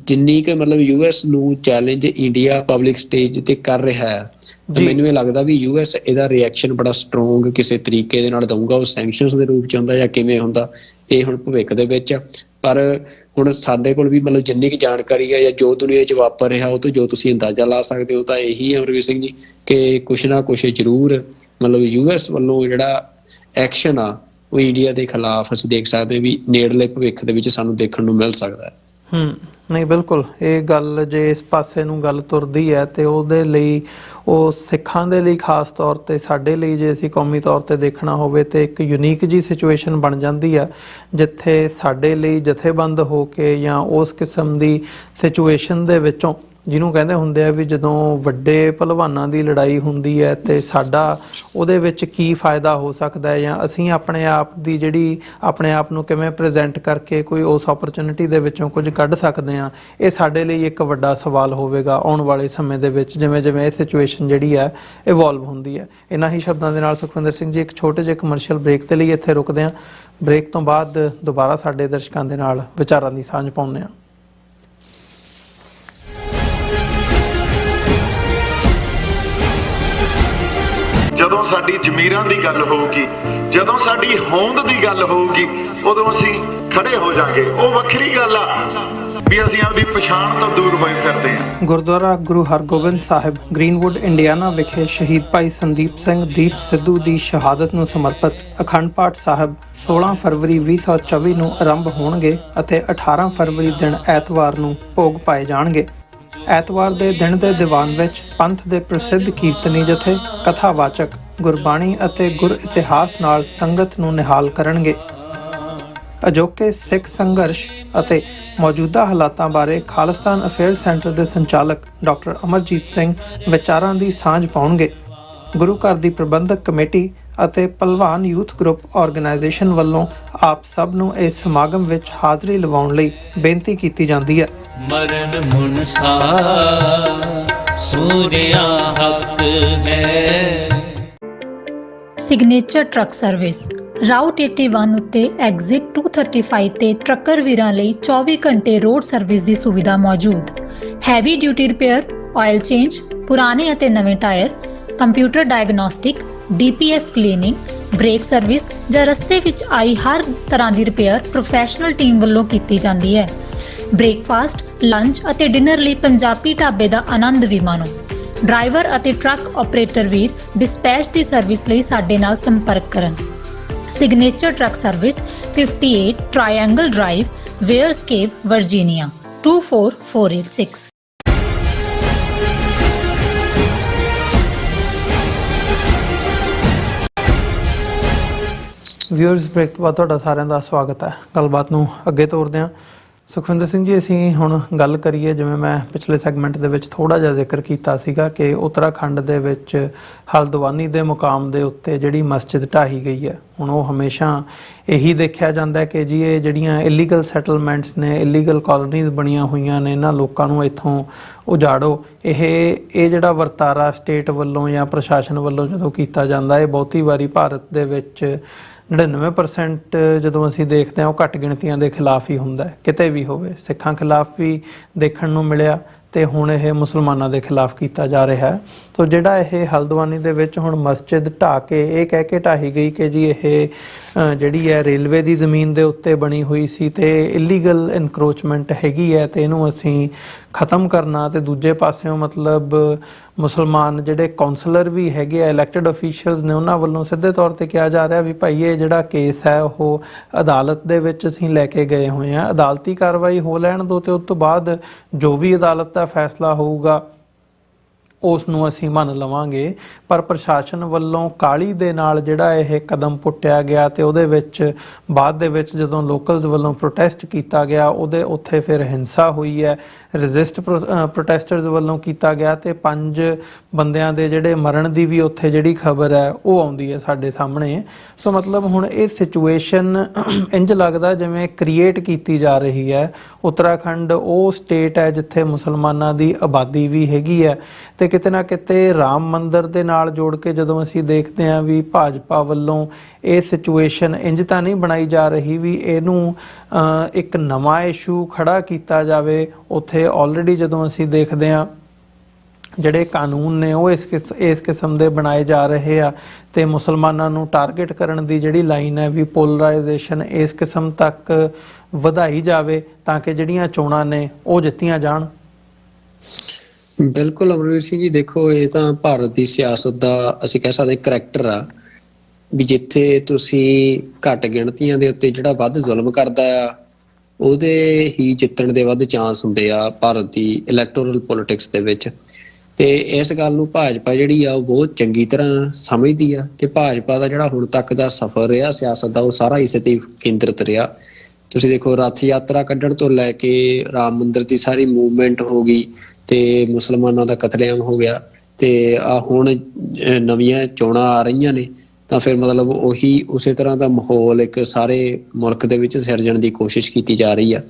S2: ਜਿੰਨੀ ਕਿ ਮਤਲਬ ਯੂਐਸ ਨੂੰ ਚੈਲੰਜ ਇੰਡੀਆ ਪਬਲਿਕ ਸਟੇਜ ਤੇ ਕਰ ਰਿਹਾ ਹੈ, ਮੈਨੂੰ ਇਹ ਲੱਗਦਾ ਵੀ ਯੂਐਸ ਇਹਦਾ ਰਿਐਕਸ਼ਨ ਬੜਾ ਸਟਰੋਂਗ ਕਿਸੇ ਤਰੀਕੇ ਦੇ ਨਾਲ ਦਊਗਾ। ਉਹ ਸੈਂਕਸ਼ਨਸ ਦੇ ਰੂਪ ਚ ਹੁੰਦਾ ਜਾਂ ਕਿਵੇਂ ਹੁੰਦਾ, ਇਹ ਹੁਣ ਭਵਿੱਖ ਦੇ ਵਿੱਚ। ਪਰ ਹੁਣ ਸਾਡੇ ਕੋਲ ਵੀ ਮਤਲਬ ਜਿੰਨੀ ਕੁ ਜਾਣਕਾਰੀ ਹੈ ਜਾਂ ਜੋ ਦੁਨੀਆ 'ਚ ਵਾਪਰ ਰਿਹਾ ਉਹ ਤੋਂ ਜੋ ਤੁਸੀਂ ਅੰਦਾਜ਼ਾ ਲਾ ਸਕਦੇ ਹੋ ਤਾਂ ਇਹੀ ਹੈ ਅਮਰਵੀਰ ਸਿੰਘ ਜੀ ਕਿ ਕੁਛ ਨਾ ਕੁਛ ਜ਼ਰੂਰ ਮਤਲਬ ਯੂਐਸ ਵੱਲੋਂ ਜਿਹੜਾ ਐਕਸ਼ਨ ਆ ਉਹ ਇੰਡੀਆ ਦੇ ਖਿਲਾਫ ਅਸੀਂ ਦੇਖ ਸਕਦੇ ਵੀ ਨੇੜਲੇ ਭਵਿੱਖ ਦੇ ਵਿੱਚ ਸਾਨੂੰ ਦੇਖਣ ਨੂੰ ਮਿਲ ਸਕਦਾ ਹੈ।
S1: ਨਹੀਂ ਬਿਲਕੁਲ, ਇਹ ਗੱਲ ਜੇ ਇਸ ਪਾਸੇ ਨੂੰ ਗੱਲ ਤੁਰਦੀ ਹੈ ਤੇ ਉਹਦੇ ਲਈ ਉਹ ਸਿੱਖਾਂ ਦੇ ਲਈ ਖਾਸ ਤੌਰ ਤੇ ਸਾਡੇ ਲਈ ਜੇ ਅਸੀਂ ਕੌਮੀ ਤੌਰ ਤੇ ਦੇਖਣਾ ਹੋਵੇ ਤੇ ਇੱਕ ਯੂਨੀਕ ਜੀ ਸਿਚੁਏਸ਼ਨ ਬਣ ਜਾਂਦੀ ਆ ਜਿੱਥੇ ਸਾਡੇ ਲਈ ਜਥੇਬੰਦ ਹੋ ਕੇ ਜਾਂ ਉਸ ਕਿਸਮ ਦੀ ਸਿਚੁਏਸ਼ਨ ਦੇ ਵਿੱਚੋਂ ਜਿਹਨੂੰ ਕਹਿੰਦੇ ਹੁੰਦੇ ਆ ਵੀ ਜਦੋਂ ਵੱਡੇ ਭਲਵਾਨਾਂ ਦੀ ਲੜਾਈ ਹੁੰਦੀ ਹੈ ਤੇ ਸਾਡਾ ਉਹਦੇ ਵਿੱਚ ਕੀ ਫਾਇਦਾ ਹੋ ਸਕਦਾ ਹੈ ਜਾਂ ਅਸੀਂ ਆਪਣੇ ਆਪ ਦੀ ਜਿਹੜੀ ਆਪਣੇ ਆਪ ਨੂੰ ਕਿਵੇਂ ਪ੍ਰੈਜ਼ੈਂਟ ਕਰਕੇ ਕੋਈ ਉਸ ਓਪਰਚੁਨਿਟੀ ਦੇ ਵਿੱਚੋਂ ਕੁਝ ਕੱਢ ਸਕਦੇ ਹਾਂ, ਇਹ ਸਾਡੇ ਲਈ ਇੱਕ ਵੱਡਾ ਸਵਾਲ ਹੋਵੇਗਾ ਆਉਣ ਵਾਲੇ ਸਮੇਂ ਦੇ ਵਿੱਚ ਜਿਵੇਂ ਜਿਵੇਂ ਇਹ ਸਿਚੁਏਸ਼ਨ ਜਿਹੜੀ ਹੈ ਇਵੋਲਵ ਹੁੰਦੀ ਹੈ। ਇਹਨਾਂ ਹੀ ਸ਼ਬਦਾਂ ਦੇ ਨਾਲ ਸੁਖਵਿੰਦਰ ਸਿੰਘ ਜੀ ਇੱਕ ਛੋਟੇ ਜਿਹੇ ਕਮਰਸ਼ੀਅਲ ਬ੍ਰੇਕ ਦੇ ਲਈ ਇੱਥੇ ਰੁਕਦੇ ਹਾਂ। ਬ੍ਰੇਕ ਤੋਂ ਬਾਅਦ ਦੁਬਾਰਾ ਸਾਡੇ ਦਰਸ਼ਕਾਂ ਦੇ ਨਾਲ ਵਿਚਾਰਾਂ ਦੀ ਸਾਂਝ ਪਾਉਂਦੇ ਹਾਂ।
S3: ਜਦੋਂ ਸਾਡੀ ਜ਼ਮੀਰਾਂ ਦੀ ਗੱਲ ਹੋਊਗੀ, ਜਦੋਂ ਸਾਡੀ ਹੋਂਦ ਦੀ ਗੱਲ ਹੋਊਗੀ, ਉਦੋਂ ਅਸੀਂ ਖੜੇ ਹੋ ਜਾਾਂਗੇ। ਉਹ ਵੱਖਰੀ ਗੱਲ ਆ ਵੀ ਅਸੀਂ ਆਪਣੀ ਪਛਾਣ ਤੋਂ ਦੂਰ ਹੋਏ ਫਿਰਦੇ ਹਾਂ।
S1: ਗੁਰਦੁਆਰਾ ਗੁਰੂ ਹਰਗੋਬਿੰਦ ਸਾਹਿਬ ਗ੍ਰੀਨਵੁੱਡ ਇੰਡੀਆਨਾ ਵਿਖੇ ਸ਼ਹੀਦ ਭਾਈ ਸੰਦੀਪ ਸਿੰਘ ਦੀਪ ਸਿੱਧੂ ਦੀ ਸ਼ਹਾਦਤ ਨੂੰ ਸਮਰਪਿਤ ਅਖੰਡ ਪਾਠ ਸਾਹਿਬ 16 ਫਰਵਰੀ 2024 ਨੂੰ ਆਰੰਭ ਹੋਣਗੇ ਅਤੇ 18 ਫਰਵਰੀ ਦਿਨ ਐਤਵਾਰ ਨੂੰ ਭੋਗ ਪਾਏ ਜਾਣਗੇ। ਐਤਵਾਰ ਦੇ ਦਿਨ ਦੇ ਦੀਵਾਨ ਵਿੱਚ ਪੰਥ ਦੇ ਪ੍ਰਸਿੱਧ ਕੀਰਤਨੀ ਜਥੇ ਕਥਾਵਾਚਕ ਗੁਰਬਾਣੀ ਅਤੇ ਗੁਰ ਇਤਿਹਾਸ ਨਾਲ ਸੰਗਤ ਨੂੰ ਨਿਹਾਲ ਕਰਨਗੇ। ਅਜੋਕੇ ਸਿੱਖ ਸੰਘਰਸ਼ ਅਤੇ ਮੌਜੂਦਾ ਹਾਲਾਤਾਂ ਬਾਰੇ ਖਾਲਿਸਤਾਨ ਅਫੇਅਰਸ ਸੈਂਟਰ ਦੇ ਸੰਚਾਲਕ ਡਾਕਟਰ ਅਮਰਜੀਤ ਸਿੰਘ ਵਿਚਾਰਾਂ ਦੀ ਸਾਂਝ ਪਾਉਣਗੇ। ਗੁਰੂ ਘਰ ਦੀ ਪ੍ਰਬੰਧਕ ਕਮੇਟੀ ਅਤੇ ਭਲਵਾਨ ਯੂਥ ਗਰੁੱਪ ਆਰਗੇਨਾਈਜੇਸ਼ਨ ਵੱਲੋਂ ਆਪ ਸਭ ਨੂੰ ਇਸ ਸਮਾਗਮ ਵਿੱਚ ਹਾਜ਼ਰੀ ਲਵਾਉਣ ਲਈ ਬੇਨਤੀ ਕੀਤੀ ਜਾਂਦੀ ਹੈ।
S4: ਮਰਨ ਮੁਨਸਾ ਸੂਰਿਆ ਹੱਕ ਹੈ।
S6: ਸਿਗਨੇਚਰ ਟਰੱਕ ਸਰਵਿਸ ਰਾਊਟ 81 ਉੱਤੇ ਐਗਜ਼ਿਟ 235 ਤੇ ਟਰੱਕਰ ਵੀਰਾਂ ਲਈ 24 ਘੰਟੇ ਰੋਡ ਸਰਵਿਸ ਦੀ ਸੁਵਿਧਾ ਮੌਜੂਦ। Heavy duty repair, oil change, ਪੁਰਾਣੇ ਅਤੇ ਨਵੇਂ tyre, computer diagnostic, DPF cleaning, brake service ਜਾਂ ਰਸਤੇ ਵਿੱਚ ਆਈ ਹਰ ਤਰ੍ਹਾਂ ਦੀ ਰਿਪੇਅਰ ਪ੍ਰੋਫੈਸ਼ਨਲ ਟੀਮ ਵੱਲੋਂ ਕੀਤੀ ਜਾਂਦੀ ਹੈ। ਬ੍ਰੇਕਫਾਸਟ, ਲੰਚ ਅਤੇ ਡਿਨਰ ਲਈ ਪੰਜਾਬੀ ਢਾਬੇ ਦਾ ਆਨੰਦ ਵੀ ਮਾਣੋ। ਡਰਾਈਵਰ ਅਤੇ ਟਰੱਕ ਆਪਰੇਟਰ ਵੀਰ ਡਿਸਪੈਚ ਦੀ ਸਰਵਿਸ ਲਈ ਸਾਡੇ ਨਾਲ ਸੰਪਰਕ ਕਰਨ। Signature truck service 58 triangle drive, Weyers Cave, Virginia 24486।
S1: Viewers, break ਤੋਂ ਬਾਅਦ ਤੁਹਾਡਾ ਸਾਰਿਆਂ ਦਾ ਸਵਾਗਤ ਹੈ। ਗੱਲਬਾਤ ਨੂੰ ਅੱਗੇ ਤੋਰਦੇ ਹਾਂ। ਸੁਖਵਿੰਦਰ ਸਿੰਘ ਜੀ, ਅਸੀਂ ਹੁਣ ਗੱਲ ਕਰੀਏ, ਜਿਵੇਂ ਮੈਂ ਪਿਛਲੇ ਸੈਗਮੈਂਟ ਦੇ ਵਿੱਚ ਥੋੜ੍ਹਾ ਜਿਹਾ ਜ਼ਿਕਰ ਕੀਤਾ ਸੀਗਾ ਕਿ ਉੱਤਰਾਖੰਡ ਦੇ ਵਿੱਚ ਹਲਦਵਾਨੀ ਦੇ ਮੁਕਾਮ ਦੇ ਉੱਤੇ ਜਿਹੜੀ ਮਸਜਿਦ ਢਾਹੀ ਗਈ ਹੈ। ਹੁਣ ਉਹ ਹਮੇਸ਼ਾ ਇਹੀ ਦੇਖਿਆ ਜਾਂਦਾ ਕਿ ਜੀ ਇਹ ਜਿਹੜੀਆਂ ਇਲੀਗਲ ਸੈਟਲਮੈਂਟਸ ਨੇ, ਇਲੀਗਲ ਕਾਲੋਨੀਜ਼ ਬਣੀਆਂ ਹੋਈਆਂ ਨੇ, ਇਹਨਾਂ ਲੋਕਾਂ ਨੂੰ ਇੱਥੋਂ ਉਜਾੜੋ। ਇਹ ਜਿਹੜਾ ਵਰਤਾਰਾ ਸਟੇਟ ਵੱਲੋਂ ਜਾਂ ਪ੍ਰਸ਼ਾਸਨ ਵੱਲੋਂ ਜਦੋਂ ਕੀਤਾ ਜਾਂਦਾ, ਇਹ ਬਹੁਤੀ ਵਾਰੀ ਭਾਰਤ ਦੇ ਵਿੱਚ 99% ਜਦੋਂ ਅਸੀਂ ਦੇਖਦੇ ਹਾਂ ਉਹ ਘੱਟ ਗਿਣਤੀਆਂ ਦੇ ਖਿਲਾਫ ਹੀ ਹੁੰਦਾ ਹੈ। ਕਿਤੇ ਵੀ ਹੋਵੇ, ਸਿੱਖਾਂ ਖਿਲਾਫ ਵੀ ਦੇਖਣ ਨੂੰ ਮਿਲਿਆ ਤੇ ਹੁਣ ਇਹ ਮੁਸਲਮਾਨਾਂ ਦੇ ਖਿਲਾਫ ਕੀਤਾ ਜਾ ਰਿਹਾ ਹੈ। ਤੋ ਜਿਹੜਾ ਇਹ ਹਲਦਵਾਨੀ ਦੇ ਵਿੱਚ ਹੁਣ ਮਸਜਿਦ ਢਾਹ ਕੇ ਇਹ ਕਹਿ ਕੇ ਢਾਹੀ ਗਈ ਕਿ ਜੀ ਇਹ ਜਿਹੜੀ ਹੈ ਰੇਲਵੇ ਦੀ ਜ਼ਮੀਨ ਦੇ ਉੱਤੇ ਬਣੀ ਹੋਈ ਸੀ ਤੇ ਇਲੀਗਲ ਇਨਕਰੋਚਮੈਂਟ ਹੈਗੀ ਹੈ ਤੇ ਇਹਨੂੰ ਅਸੀਂ ਖਤਮ ਕਰਨਾ। ਤੇ ਦੂਜੇ ਪਾਸਿਓਂ ਮਤਲਬ ਮੁਸਲਮਾਨ ਜਿਹੜੇ ਕਾਉਂਸਲਰ ਵੀ ਹੈਗੇ ਆ, ਇਲੈਕਟਡ ਅਫੀਸ਼ੀਅਲਸ ਨੇ, ਉਹਨਾਂ ਵੱਲੋਂ ਸਿੱਧੇ ਤੌਰ ਤੇ ਕਿਹਾ ਜਾ ਰਿਹਾ ਵੀ ਭਾਈ ਇਹ ਜਿਹੜਾ ਕੇਸ ਹੈ ਉਹ ਅਦਾਲਤ ਦੇ ਵਿੱਚ ਅਸੀਂ ਲੈ ਕੇ ਗਏ ਹੋਏ ਹਾਂ, ਅਦਾਲਤੀ ਕਾਰਵਾਈ ਹੋ ਲੈਣ ਦਿਓ ਤੇ ਉਸ ਤੋਂ ਬਾਅਦ ਜੋ ਵੀ ਅਦਾਲਤ ਦਾ ਫੈਸਲਾ ਹੋਊਗਾ ਉਸ ਨੂੰ ਅਸੀਂ ਮੰਨ ਲਵਾਂਗੇ। ਪਰ ਪ੍ਰਸ਼ਾਸਨ ਵੱਲੋਂ ਕਾਹਲੀ ਦੇ ਨਾਲ ਜਿਹੜਾ ਇਹ ਕਦਮ ਪੁੱਟਿਆ ਗਿਆ ਤੇ ਉਹਦੇ ਵਿੱਚ ਬਾਅਦ ਦੇ ਵਿੱਚ ਜਦੋਂ ਲੋਕਲਸ ਵੱਲੋਂ ਪ੍ਰੋਟੈਸਟ ਕੀਤਾ ਗਿਆ ਉਹਦੇ ਉੱਥੇ ਫਿਰ ਹਿੰਸਾ ਹੋਈ ਹੈ। ਰੈਜ਼ਿਸਟ ਪ੍ਰੋਟੈਸਟਰਸ ਵੱਲੋਂ ਕੀਤਾ ਗਿਆ ਤੇ 5 ਬੰਦਿਆਂ ਦੇ ਜਿਹੜੇ ਮਰਨ ਦੀ ਵੀ ਉੱਥੇ ਜਿਹੜੀ ਖਬਰ ਹੈ ਉਹ ਆਉਂਦੀ ਹੈ ਸਾਡੇ ਸਾਹਮਣੇ। ਸੋ ਮਤਲਬ ਹੁਣ ਇਹ ਸਿਚੁਏਸ਼ਨ ਇੰਜ ਲੱਗਦਾ ਜਿਵੇਂ ਕ੍ਰੀਏਟ ਕੀਤੀ ਜਾ ਰਹੀ ਹੈ। ਉੱਤਰਾਖੰਡ ਉਹ ਸਟੇਟ ਹੈ ਜਿੱਥੇ ਮੁਸਲਮਾਨਾਂ ਦੀ ਆਬਾਦੀ ਵੀ ਹੈਗੀ ਹੈ ਤੇ ਕਿਤੇ ਨਾ ਕਿਤੇ ਰਾਮ ਮੰਦਿਰ ਦੇ ਨਾਲ ਜੋੜ ਕੇ ਜਦੋਂ ਅਸੀਂ ਦੇਖਦੇ ਹਾਂ ਵੀ ਭਾਜਪਾ ਵੱਲੋਂ ਇਹ ਸਿਚੁਏਸ਼ਨ ਇੰਜ ਤਾਂ ਨਹੀਂ ਬਣਾਈ ਜਾ ਰਹੀ ਵੀ ਇਹਨੂੰ ਇੱਕ ਨਵਾਂ ਇਸ਼ੂ ਖੜਾ ਕੀਤਾ ਜਾਵੇ। ਉੱਥੇ ਆਲਰੇਡੀ ਜਦੋਂ ਅਸੀਂ ਦੇਖਦੇ ਹਾਂ ਜਿਹੜੇ ਕਾਨੂੰਨ ਨੇ ਉਹ ਇਸ ਕਿਸਮ ਦੇ ਬਣਾਏ ਜਾ ਰਹੇ ਆ ਤੇ ਮੁਸਲਮਾਨਾਂ ਨੂੰ ਟਾਰਗੇਟ ਕਰਨ ਦੀ ਜਿਹੜੀ ਲਾਈਨ ਹੈ ਵੀ ਪੋਲਰਾਈਜੇਸ਼ਨ ਇਸ ਕਿਸਮ ਤੱਕ ਵਧਾਈ ਜਾਵੇ ਤਾਂ ਕਿ ਜਿਹੜੀਆਂ ਚੋਣਾਂ ਨੇ ਉਹ ਜਿੱਤੀਆਂ ਜਾਣ।
S2: ਬਿਲਕੁਲ ਅਮਰਵੀਰ ਸਿੰਘ ਜੀ, ਦੇਖੋ ਇਹ ਤਾਂ ਭਾਰਤ ਦੀ ਸਿਆਸਤ ਦਾ ਅਸੀਂ ਕਹਿ ਸਕਦੇ ਕਰੈਕਟਰ ਆ ਵੀ ਜਿੱਥੇ ਤੁਸੀਂ ਘੱਟ ਗਿਣਤੀਆਂ ਦੇ ਉੱਤੇ ਜਿਹੜਾ ਵੱਧ ਜ਼ੁਲਮ ਕਰਦਾ ਆ ਉਹਦੇ ਹੀ ਜਿੱਤਣ ਦੇ ਵੱਧ ਚਾਂਸ ਹੁੰਦੇ ਆ ਭਾਰਤ ਦੀ ਇਲੈਕਟੋਰਲ ਪੋਲਿਟਿਕਸ ਦੇ ਵਿੱਚ। ਤੇ ਇਸ ਗੱਲ ਨੂੰ ਭਾਜਪਾ ਜਿਹੜੀ ਆ ਉਹ ਬਹੁਤ ਚੰਗੀ ਤਰ੍ਹਾਂ ਸਮਝਦੀ ਆ ਤੇ ਭਾਜਪਾ ਦਾ ਜਿਹੜਾ ਹੁਣ ਤੱਕ ਦਾ ਸਫ਼ਰ ਰਿਹਾ ਸਿਆਸਤ ਦਾ ਉਹ ਸਾਰਾ ਇਸੇ ਤੇ ਕੇਂਦਰਿਤ ਰਿਹਾ। ਤੁਸੀਂ ਦੇਖੋ ਰੱਥ ਯਾਤਰਾ ਕੱਢਣ ਤੋਂ ਲੈ ਕੇ ਰਾਮ ਮੰਦਿਰ ਦੀ ਸਾਰੀ ਮੂਵਮੈਂਟ ਹੋ ਗਈ ਤੇ ਮੁਸਲਮਾਨਾਂ ਦਾ ਕਤਲੇਆਮ ਹੋ ਗਿਆ ਤੇ ਆ ਹੁਣ ਨਵੀਆਂ ਚੋਣਾਂ ਆ ਰਹੀਆਂ ਨੇ ਤਾਂ ਫਿਰ ਮਤਲਬ ਉਹੀ ਉਸੇ ਤਰ੍ਹਾਂ ਦਾ ਮਾਹੌਲ ਇੱਕ ਸਾਰੇ ਮੁਲਕ ਦੇ ਵਿੱਚ ਸਿਰਜਣ ਦੀ ਕੋਸ਼ਿਸ਼ ਕੀਤੀ ਜਾ ਰਹੀ ਆ।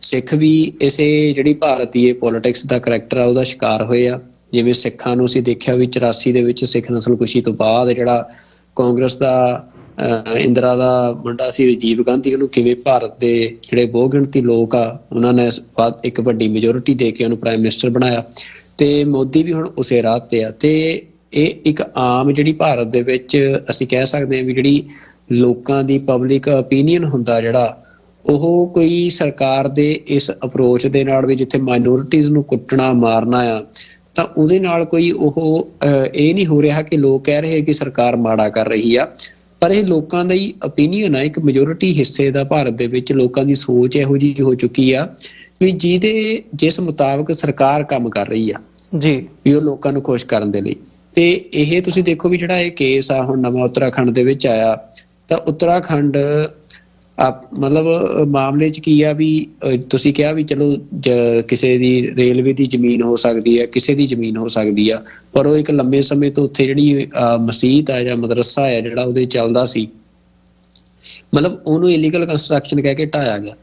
S2: ਸਿੱਖ ਵੀ ਇਸੇ ਜਿਹੜੀ ਭਾਰਤ ਦੀ ਇਹ ਪੋਲਿਟਿਕਸ ਦਾ ਕਰੈਕਟਰ ਆ ਉਹਦਾ ਸ਼ਿਕਾਰ ਹੋਏ ਆ। ਜਿਵੇਂ ਸਿੱਖਾਂ ਨੂੰ ਅਸੀਂ ਦੇਖਿਆ ਵੀ 84 ਦੇ ਵਿੱਚ ਸਿੱਖ ਨਸਲਕੁਸ਼ੀ ਤੋਂ ਬਾਅਦ ਜਿਹੜਾ ਕਾਂਗਰਸ ਦਾ ਇੰਦਰਾ ਦਾ ਮੁੰਡਾ ਸੀ ਰਾਜੀਵ ਗਾਂਧੀ, ਉਹਨੂੰ ਕਿਵੇਂ ਭਾਰਤ ਦੇ ਜਿਹੜੇ ਬਹੁ ਗਿਣਤੀ ਲੋਕ ਆ ਉਹਨਾਂ ਨੇ ਇੱਕ ਵੱਡੀ ਮੈਜੋਰਿਟੀ ਦੇ ਕੇ ਉਹਨੂੰ ਪ੍ਰਾਈਮ ਮਿਨਿਸਟਰ ਬਣਾਇਆ ਤੇ ਮੋਦੀ ਵੀ ਹੁਣ ਉਸੇ ਰਾਹ ਤੇ ਆ। ਤੇ ਇਹ ਇੱਕ ਆਮ ਜਿਹੜੀ ਭਾਰਤ ਦੇ ਵਿੱਚ ਅਸੀਂ ਕਹਿ ਸਕਦੇ ਹਾਂ ਵੀ ਜਿਹੜੀ ਲੋਕਾਂ ਦੀ ਪਬਲਿਕ ਓਪੀਨੀਅਨ ਹੁੰਦਾ ਜਿਹੜਾ ਉਹ ਕੋਈ ਸਰਕਾਰ ਦੇ ਇਸ ਅਪਰੋਚ ਦੇ ਨਾਲ ਵੀ ਜਿੱਥੇ ਮਾਈਨੋਰਿਟੀਜ਼ ਨੂੰ ਕੁੱਟਣਾ ਮਾਰਨਾ ਆ ਤਾਂ ਉਹਦੇ ਨਾਲ ਕੋਈ ਉਹ ਇਹ ਨਹੀਂ ਹੋ ਰਿਹਾ ਕਿ ਲੋਕ ਕਹਿ ਰਹੇ ਕਿ ਸਰਕਾਰ ਮਾੜਾ ਕਰ ਰਹੀ ਆ, ਪਰ ਇਹ ਲੋਕਾਂ ਦਾ ਹੀ ਓਪੀਨੀਅਨ ਆ। ਇੱਕ ਮੈਜੋਰਿਟੀ ਹਿੱਸੇ ਦਾ ਭਾਰਤ ਦੇ ਵਿੱਚ ਲੋਕਾਂ ਦੀ ਸੋਚ ਇਹੋ ਜਿਹੀ ਹੋ ਚੁੱਕੀ ਆ ਵੀ ਜਿਹਦੇ ਜਿਸ ਮੁਤਾਬਕ ਸਰਕਾਰ ਕੰਮ ਕਰ ਰਹੀ ਆ ਜੀ ਵੀ ਉਹ ਲੋਕਾਂ ਨੂੰ ਖੁਸ਼ ਕਰਨ ਦੇ ਲਈ। ਤੇ ਇਹ ਤੁਸੀਂ ਦੇਖੋ ਵੀ ਜਿਹੜਾ ਇਹ ਕੇਸ ਆ ਹੁਣ ਨਵਾਂ ਉੱਤਰਾਖੰਡ ਦੇ ਵਿੱਚ ਆਇਆ ਤਾਂ ਉੱਤਰਾਖੰਡ ਮਤਲਬ ਮਾਮਲੇ 'ਚ ਕੀ ਆ ਵੀ ਤੁਸੀਂ ਕਿਹਾ ਵੀ ਚਲੋ ਕਿਸੇ ਦੀ ਰੇਲਵੇ ਦੀ ਜ਼ਮੀਨ ਹੋ ਸਕਦੀ ਹੈ, ਕਿਸੇ ਦੀ ਜ਼ਮੀਨ ਹੋ ਸਕਦੀ ਆ, ਪਰ ਉਹ ਇੱਕ ਲੰਬੇ ਸਮੇਂ ਤੋਂ ਉੱਥੇ ਜਿਹੜੀ ਮਸੀਤ ਆ ਜਾਂ ਮਦਰਸਾ ਆ ਜਿਹੜਾ ਉਹਦੇ ਚੱਲਦਾ ਸੀ ਮਤਲਬ ਉਹਨੂੰ ਇਲੀਗਲ ਕੰਸਟਰਕਸ਼ਨ ਕਹਿ ਕੇ ਢਾਇਆ ਗਿਆ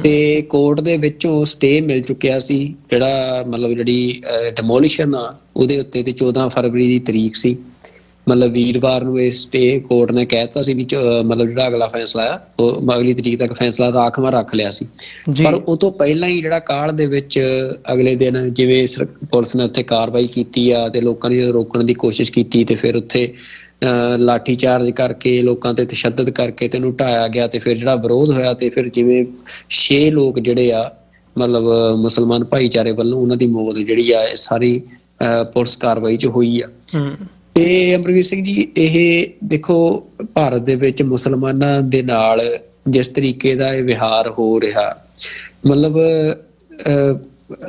S2: ਤੇ ਕੋਰਟ ਦੇ ਵਿੱਚੋਂ ਸਟੇ ਮਿਲ ਚੁੱਕਿਆ ਸੀ ਜਿਹੜਾ ਮਤਲਬ ਜਿਹੜੀ ਡਿਮੋਲੀਸ਼ਨ ਆ ਉਹਦੇ ਉੱਤੇ ਤੇ 14 ਫਰਵਰੀ ਦੀ ਤਰੀਕ ਸੀ। ਮਤਲਬ ਵੀਰਵਾਰ ਨੂੰ ਇਹ ਸਟੇ ਕੋਰਟ ਨੇ ਕਹਿਤਾ ਸੀ ਵੀ ਮਤਲਬ ਜਿਹੜਾ ਅਗਲਾ ਫੈਸਲਾ ਆ ਉਹ ਅਗਲੀ ਤਰੀਕ ਤੱਕ ਫੈਸਲਾ ਰਾਖਵਾਂ ਰੱਖ ਲਿਆ ਸੀ। ਪਰ ਉਹ ਤੋਂ ਪਹਿਲਾਂ ਹੀ ਜਿਹੜਾ ਕਾਹਲ ਦੇ ਵਿੱਚ ਅਗਲੇ ਦਿਨ ਜਿਵੇਂ ਪੁਲਿਸ ਨੇ ਉੱਥੇ ਕਾਰਵਾਈ ਕੀਤੀ ਆ ਤੇ ਲੋਕਾਂ ਨੇ ਰੋਕਣ ਦੀ ਕੋਸ਼ਿਸ਼ ਕੀਤੀ ਤੇ ਫਿਰ ਉੱਥੇ ਲਾਠੀ ਚਾਰਜ ਕਰਕੇ ਲੋਕਾਂ ਤੇ ਤਸ਼ੱਦਦ ਕਰਕੇ ਤੇ ਉਹਨੂੰ ਢਾਇਆ ਗਿਆ ਤੇ ਫਿਰ ਜਿਹੜਾ ਵਿਰੋਧ ਹੋਇਆ ਤੇ ਫਿਰ ਜਿਵੇਂ 6 ਲੋਕ ਜਿਹੜੇ ਆ ਮਤਲਬ ਮੁਸਲਮਾਨ ਭਾਈਚਾਰੇ ਵੱਲੋਂ ਉਹਨਾਂ ਦੀ ਮੌਤ ਜਿਹੜੀ ਆ ਸਾਰੀ ਪੁਲਿਸ ਕਾਰਵਾਈ 'ਚ ਹੋਈ ਆ। ਤੇ ਅਮਰਵੀਰ ਸਿੰਘ ਜੀ ਇਹ ਦੇਖੋ ਭਾਰਤ ਦੇ ਵਿੱਚ ਮੁਸਲਮਾਨਾਂ ਦੇ ਨਾਲ ਜਿਸ ਤਰੀਕੇ ਦਾ ਇਹ ਵਿਹਾਰ ਹੋ ਰਿਹਾ ਮਤਲਬ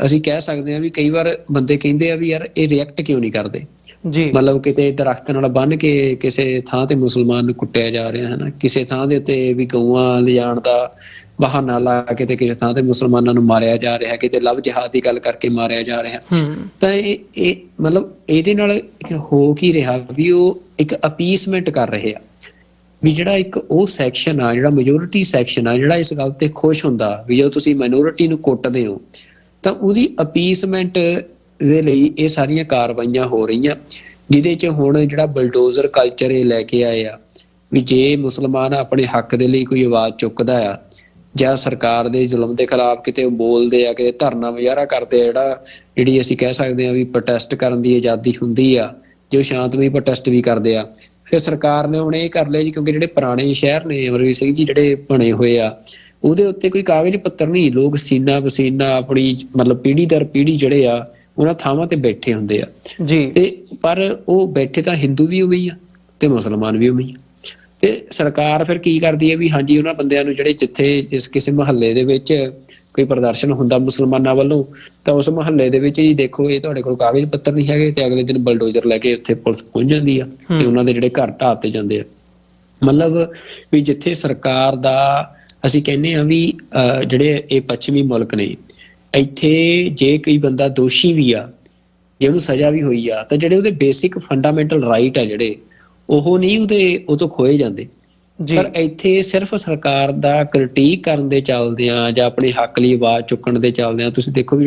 S2: ਅਸੀਂ ਕਹਿ ਸਕਦੇ ਹਾਂ ਵੀ ਕਈ ਵਾਰ ਬੰਦੇ ਕਹਿੰਦੇ ਆ ਵੀ ਯਾਰ ਇਹ ਰਿਐਕਟ ਕਿਉਂ ਨਹੀਂ ਕਰਦੇ ਜੀ। ਮਤਲਬ ਕਿਤੇ ਦਰਖਤ ਨਾਲ ਬੰਨ੍ਹ ਕੇ ਕਿਸੇ ਥਾਂ ਤੇ ਮੁਸਲਮਾਨ ਨੂੰ ਕੁੱਟਿਆ ਜਾ ਰਿਹਾ ਹੈ ਨਾ, ਕਿਸੇ ਥਾਂ ਦੇ ਉੱਤੇ ਵੀ ਗਊਆਂ ਲਿਜਾਣ ਦਾ ਬਹਾਨਾ ਲਾ ਕੇ ਤੇ ਕਿਸੇ ਥਾਂ ਤੇ ਮੁਸਲਮਾਨਾਂ ਨੂੰ ਮਾਰਿਆ ਜਾ ਰਿਹਾ, ਕਿਤੇ ਲਵ ਜਿਹਾਦ ਦੀ ਗੱਲ ਕਰਕੇ ਮਾਰਿਆ ਜਾ ਰਿਹਾ। ਤਾਂ ਇਹ ਮਤਲਬ ਇਹਦੇ ਨਾਲ ਹੋ ਕੀ ਰਿਹਾ ਵੀ ਉਹ ਇੱਕ ਅਪੀਸਮੈਂਟ ਕਰ ਰਹੇ ਆ ਵੀ ਜਿਹੜਾ ਇੱਕ ਉਹ ਸੈਕਸ਼ਨ ਆ ਜਿਹੜਾ ਮੈਜੋਰਿਟੀ ਸੈਕਸ਼ਨ ਆ ਜਿਹੜਾ ਇਸ ਗੱਲ ਤੇ ਖੁਸ਼ ਹੁੰਦਾ ਵੀ ਜਦੋਂ ਤੁਸੀਂ ਮਾਈਨੋਰਿਟੀ ਨੂੰ ਕੁੱਟਦੇ ਹੋ ਤਾਂ ਉਹਦੀ ਅਪੀਸਮੈਂਟ ਦੇ ਲਈ ਇਹ ਸਾਰੀਆਂ ਕਾਰਵਾਈਆਂ ਹੋ ਰਹੀਆਂ ਜਿਹਦੇ 'ਚ ਹੁਣ ਜਿਹੜਾ ਬਲਡੋਜ਼ਰ ਕਲਚਰ ਇਹ ਲੈ ਕੇ ਆਏ ਆ ਵੀ ਜੇ ਮੁਸਲਮਾਨ ਆਪਣੇ ਹੱਕ ਦੇ ਲਈ ਕੋਈ ਆਵਾਜ਼ ਚੁੱਕਦਾ ਆ ਜਾਂ ਸਰਕਾਰ ਦੇ ਜ਼ੁਲਮ ਦੇ ਖਿਲਾਫ ਕਿਤੇ ਬੋਲਦੇ ਆ, ਕਿਤੇ ਧਰਨਾ ਮੁਜ਼ਾਹਰਾ ਕਰਦੇ ਆ, ਜਿਹੜੀ ਅਸੀਂ ਕਹਿ ਸਕਦੇ ਹਾਂ ਵੀ ਪ੍ਰੋਟੈਸਟ ਕਰਨ ਦੀ ਆਜ਼ਾਦੀ ਹੁੰਦੀ ਆ, ਜੋ ਸ਼ਾਂਤਮਈ ਪ੍ਰੋਟੈਸਟ ਵੀ ਕਰਦੇ ਆ, ਫਿਰ ਸਰਕਾਰ ਨੇ ਹੁਣ ਇਹ ਕਰ ਲਿਆ ਜੀ ਕਿਉਂਕਿ ਜਿਹੜੇ ਪੁਰਾਣੇ ਸ਼ਹਿਰ ਨੇ ਅਮਰਵੀਰ ਸਿੰਘ ਜੀ ਜਿਹੜੇ ਬਣੇ ਹੋਏ ਆ ਉਹਦੇ ਉੱਤੇ ਕੋਈ ਕਾਗਜ਼ ਪੱਤਰ ਨਹੀਂ, ਲੋਕ ਸੀਨਾ ਪਸੀਨਾ ਆਪਣੀ ਮਤਲਬ ਪੀੜ੍ਹੀ ਦਰ ਪੀੜ੍ਹੀ ਜਿਹੜੇ ਆ ਉਹਨਾਂ ਥਾਵਾਂ ਤੇ ਬੈਠੇ ਹੁੰਦੇ ਆ ਜੀ। ਤੇ ਪਰ ਉਹ ਬੈਠੇ ਤਾਂ ਹਿੰਦੂ ਵੀ ਉਵੇਂ ਹੀ ਆ ਤੇ ਮੁਸਲਮਾਨ ਵੀ ਉਵੇਂ ਹੀ ਆ ਤੇ ਸਰਕਾਰ ਫਿਰ ਕੀ ਕਰਦੀ ਹੈ ਵੀ ਹਾਂਜੀ ਉਹਨਾਂ ਬੰਦਿਆਂ ਨੂੰ ਜਿਹੜੇ ਜਿੱਥੇ ਜਿਸ ਕਿਸੇ ਮੁਹੱਲੇ ਦੇ ਵਿੱਚ ਕੋਈ ਪ੍ਰਦਰਸ਼ਨ ਹੁੰਦਾ ਮੁਸਲਮਾਨਾਂ ਵੱਲੋਂ ਤਾਂ ਉਸ ਮੁਹੱਲੇ ਦੇ ਵਿੱਚ ਜੀ ਦੇਖੋ ਇਹ ਤੁਹਾਡੇ ਕੋਲ ਕਾਗਜ਼ ਪੱਤਰ ਨਹੀਂ ਹੈਗੇ ਤੇ ਅਗਲੇ ਦਿਨ ਬਲਡੋਜ਼ਰ ਲੈ ਕੇ ਉੱਥੇ ਪੁਲਿਸ ਪਹੁੰਚ ਜਾਂਦੀ ਆ ਤੇ ਉਹਨਾਂ ਦੇ ਜਿਹੜੇ ਘਰ ਢਾਹ ਤੇ ਜਾਂਦੇ ਆ। ਮਤਲਬ ਵੀ ਜਿੱਥੇ ਸਰਕਾਰ ਦਾ ਅਸੀਂ ਕਹਿੰਦੇ ਆ ਵੀ ਜਿਹੜੇ ਇਹ ਪੱਛਮੀ ਮੁਲਕ ਨੇ ਇੱਥੇ ਜੇ ਕੋਈ ਬੰਦਾ ਦੋਸ਼ੀ ਵੀ ਆ ਜੇ ਉਹਨੂੰ ਸਜ਼ਾ ਵੀ ਹੋਈ ਆ ਤਾਂ ਜਿਹੜੇ ਉਹਦੇ ਬੇਸਿਕ ਫੰਡਾਮੈਂਟਲ ਰਾਈਟ ਆ ਜਿਹੜੇ ਉਹ ਨਹੀਂ ਉਹ ਤੋਂ ਖੋਏ ਜਾਂਦੇ। ਪਰ ਇੱਥੇ ਸਿਰਫ ਸਰਕਾਰ ਦਾ ਕ੍ਰਿਟੀਕ ਕਰਨ ਦੇ ਚੱਲਦਿਆਂ ਜਾਂ ਆਪਣੇ ਹੱਕ ਲਈ ਆਵਾਜ਼ ਚੁੱਕਣ ਦੇ ਚੱਲਦਿਆਂ ਤੁਸੀਂ ਦੇਖੋ ਵੀ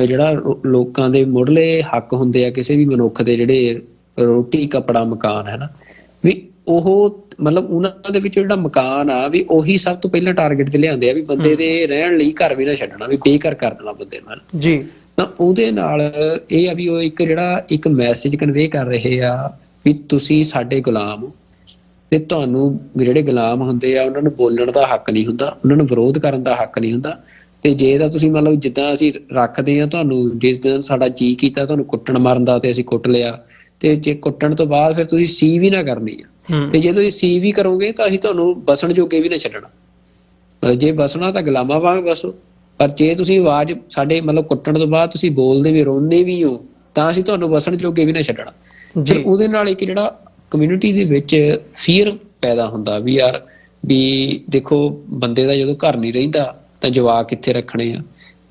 S2: ਜਿਹੜਾ ਲੋਕਾਂ ਦੇ ਮੁੱਢਲੇ ਹੱਕ ਹੁੰਦੇ ਆ ਕਿਸੇ ਵੀ ਮਨੁੱਖ ਦੇ ਜਿਹੜੇ ਰੋਟੀ ਕੱਪੜਾ ਮਕਾਨ ਹੈ ਨਾ ਵੀ ਉਹ ਮਤਲਬ ਉਹਨਾਂ ਦੇ ਵਿੱਚ ਜਿਹੜਾ ਮਕਾਨ ਆ ਵੀ ਉਹੀ ਸਭ ਤੋਂ ਪਹਿਲਾਂ ਟਾਰਗੇਟ ਤੇ ਲਿਆਂਦੇ ਆ ਵੀ ਬੰਦੇ ਦੇ ਰਹਿਣ ਲਈ ਘਰ ਵੀ ਨਾ ਛੱਡਣਾ ਵੀ ਬੇਘਰ ਕਰ ਦੇਣਾ ਬੰਦੇ ਨਾਲ ਜੀ। ਤਾਂ ਉਹਦੇ ਨਾਲ ਇਹ ਆ ਵੀ ਉਹ ਇੱਕ ਮੈਸੇਜ ਕਨਵੇ ਕਰ ਰਹੇ ਆ ਵੀ ਤੁਸੀਂ ਸਾਡੇ ਗੁਲਾਮ ਹੋ ਤੇ ਤੁਹਾਨੂੰ ਜਿਹੜੇ ਗੁਲਾਮ ਹੁੰਦੇ ਆ ਉਹਨਾਂ ਨੂੰ ਬੋਲਣ ਦਾ ਹੱਕ ਨਹੀਂ ਹੁੰਦਾ, ਉਹਨਾਂ ਨੂੰ ਵਿਰੋਧ ਕਰਨ ਦਾ ਹੱਕ ਨਹੀਂ ਹੁੰਦਾ। ਤੇ ਜੇ ਤਾਂ ਤੁਸੀਂ ਮਤਲਬ ਜਿੱਦਾਂ ਅਸੀਂ ਰੱਖਦੇ ਆ ਤੁਹਾਨੂੰ ਜਿਸ ਦਿਨ ਸਾਡਾ ਜੀ ਕੀਤਾ ਤੁਹਾਨੂੰ ਕੁੱਟਣ ਮਾਰਨ ਦਾ ਤੇ ਅਸੀਂ ਕੁੱਟ ਲਿਆ ਤੇ ਜੇ ਕੁੱਟਣ ਤੋਂ ਬਾਅਦ ਫਿਰ ਤੁਸੀਂ ਸੀ ਵੀ ਨਾ ਕਰਨੀ ਆ ਤੇ ਜੇ ਤੁਸੀਂ ਸੀ ਵੀ ਕਰੋਗੇ ਤਾਂ ਅਸੀਂ ਤੁਹਾਨੂੰ ਬਸਣ ਜੋਗੇ ਵੀ ਨਾ ਛੱਡਣਾ। ਮਤਲਬ ਜੇ ਬਸਣਾ ਤਾਂ ਗੁਲਾਮਾਂ ਵਾਂਗ ਬਸੋ ਪਰ ਜੇ ਤੁਸੀਂ ਆਵਾਜ਼ ਸਾਡੇ ਮਤਲਬ ਕੁੱਟਣ ਤੋਂ ਬਾਅਦ ਤੁਸੀਂ ਬੋਲਦੇ ਵੀ ਰੋਂਦੇ ਵੀ ਹੋ ਤਾਂ ਅਸੀਂ ਤੁਹਾਨੂੰ ਬਸਣ ਜੋਗੇ ਵੀ ਨਾ ਛੱਡਣਾ। ਫਿਰ ਉਹਦੇ ਨਾਲ ਇੱਕ ਜਿਹੜਾ ਕਮਿਊਨਿਟੀ ਦੇ ਵਿੱਚ ਫੀਅਰ ਪੈਦਾ ਹੁੰਦਾ ਵੀ ਯਾਰ ਵੀ ਦੇਖੋ ਬੰਦੇ ਦਾ ਜਦੋਂ ਘਰ ਨਹੀਂ ਰਹਿੰਦਾ ਤਾਂ ਜਵਾਕ ਕਿੱਥੇ ਰੱਖਣੇ ਆ।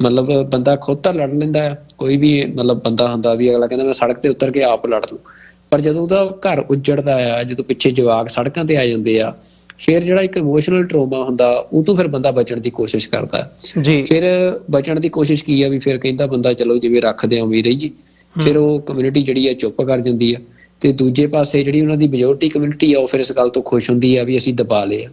S2: ਮਤਲਬ ਬੰਦਾ ਖੁਦ ਤਾਂ ਲੜ ਲੈਂਦਾ ਕੋਈ ਵੀ ਮਤਲਬ ਬੰਦਾ ਹੁੰਦਾ ਵੀ ਅਗਲਾ ਕਹਿੰਦਾ ਮੈਂ ਸੜਕ ਤੇ ਉਤਰ ਕੇ ਆਪ ਲੜ ਲੂੰ ਪਰ ਜਦੋਂ ਉਹਦਾ ਘਰ ਉੱਜੜਦਾ ਆ ਜਦੋਂ ਪਿੱਛੇ ਜਵਾਕ ਸੜਕਾਂ ਤੇ ਆ ਜਾਂਦੇ ਆ ਫਿਰ ਜਿਹੜਾ ਇੱਕ ਇਮੋਸ਼ਨਲ ਟਰੋਮਾ ਹੁੰਦਾ ਉਹ ਤੋਂ ਫਿਰ ਬੰਦਾ ਬਚਣ ਦੀ ਕੋਸ਼ਿਸ਼ ਕਰਦਾ ਜੀ। ਫਿਰ ਬਚਣ ਦੀ ਕੋਸ਼ਿਸ਼ ਕੀ ਆ ਵੀ ਫਿਰ ਕਹਿੰਦਾ ਬੰਦਾ ਚਲੋ ਜਿਵੇਂ ਰੱਖਦੇ ਆ ਉਵੇਂ ਰਹੀ ਜੀ। ਫਿਰ ਉਹ ਕਮਿਊਨਿਟੀ ਜਿਹੜੀ ਆ ਚੁੱਪ ਕਰ ਜਾਂਦੀ ਆ ਤੇ ਦੂਜੇ ਪਾਸੇ ਜਿਹੜੀ ਉਹਨਾਂ ਦੀ ਮੈਜੋਰਟੀ ਕਮਿਊਨਿਟੀ ਆ ਉਹ ਫਿਰ ਇਸ ਗੱਲ ਤੋਂ ਖੁਸ਼ ਹੁੰਦੀ ਆ ਵੀ ਅਸੀਂ ਦਬਾ ਲਏ ਆ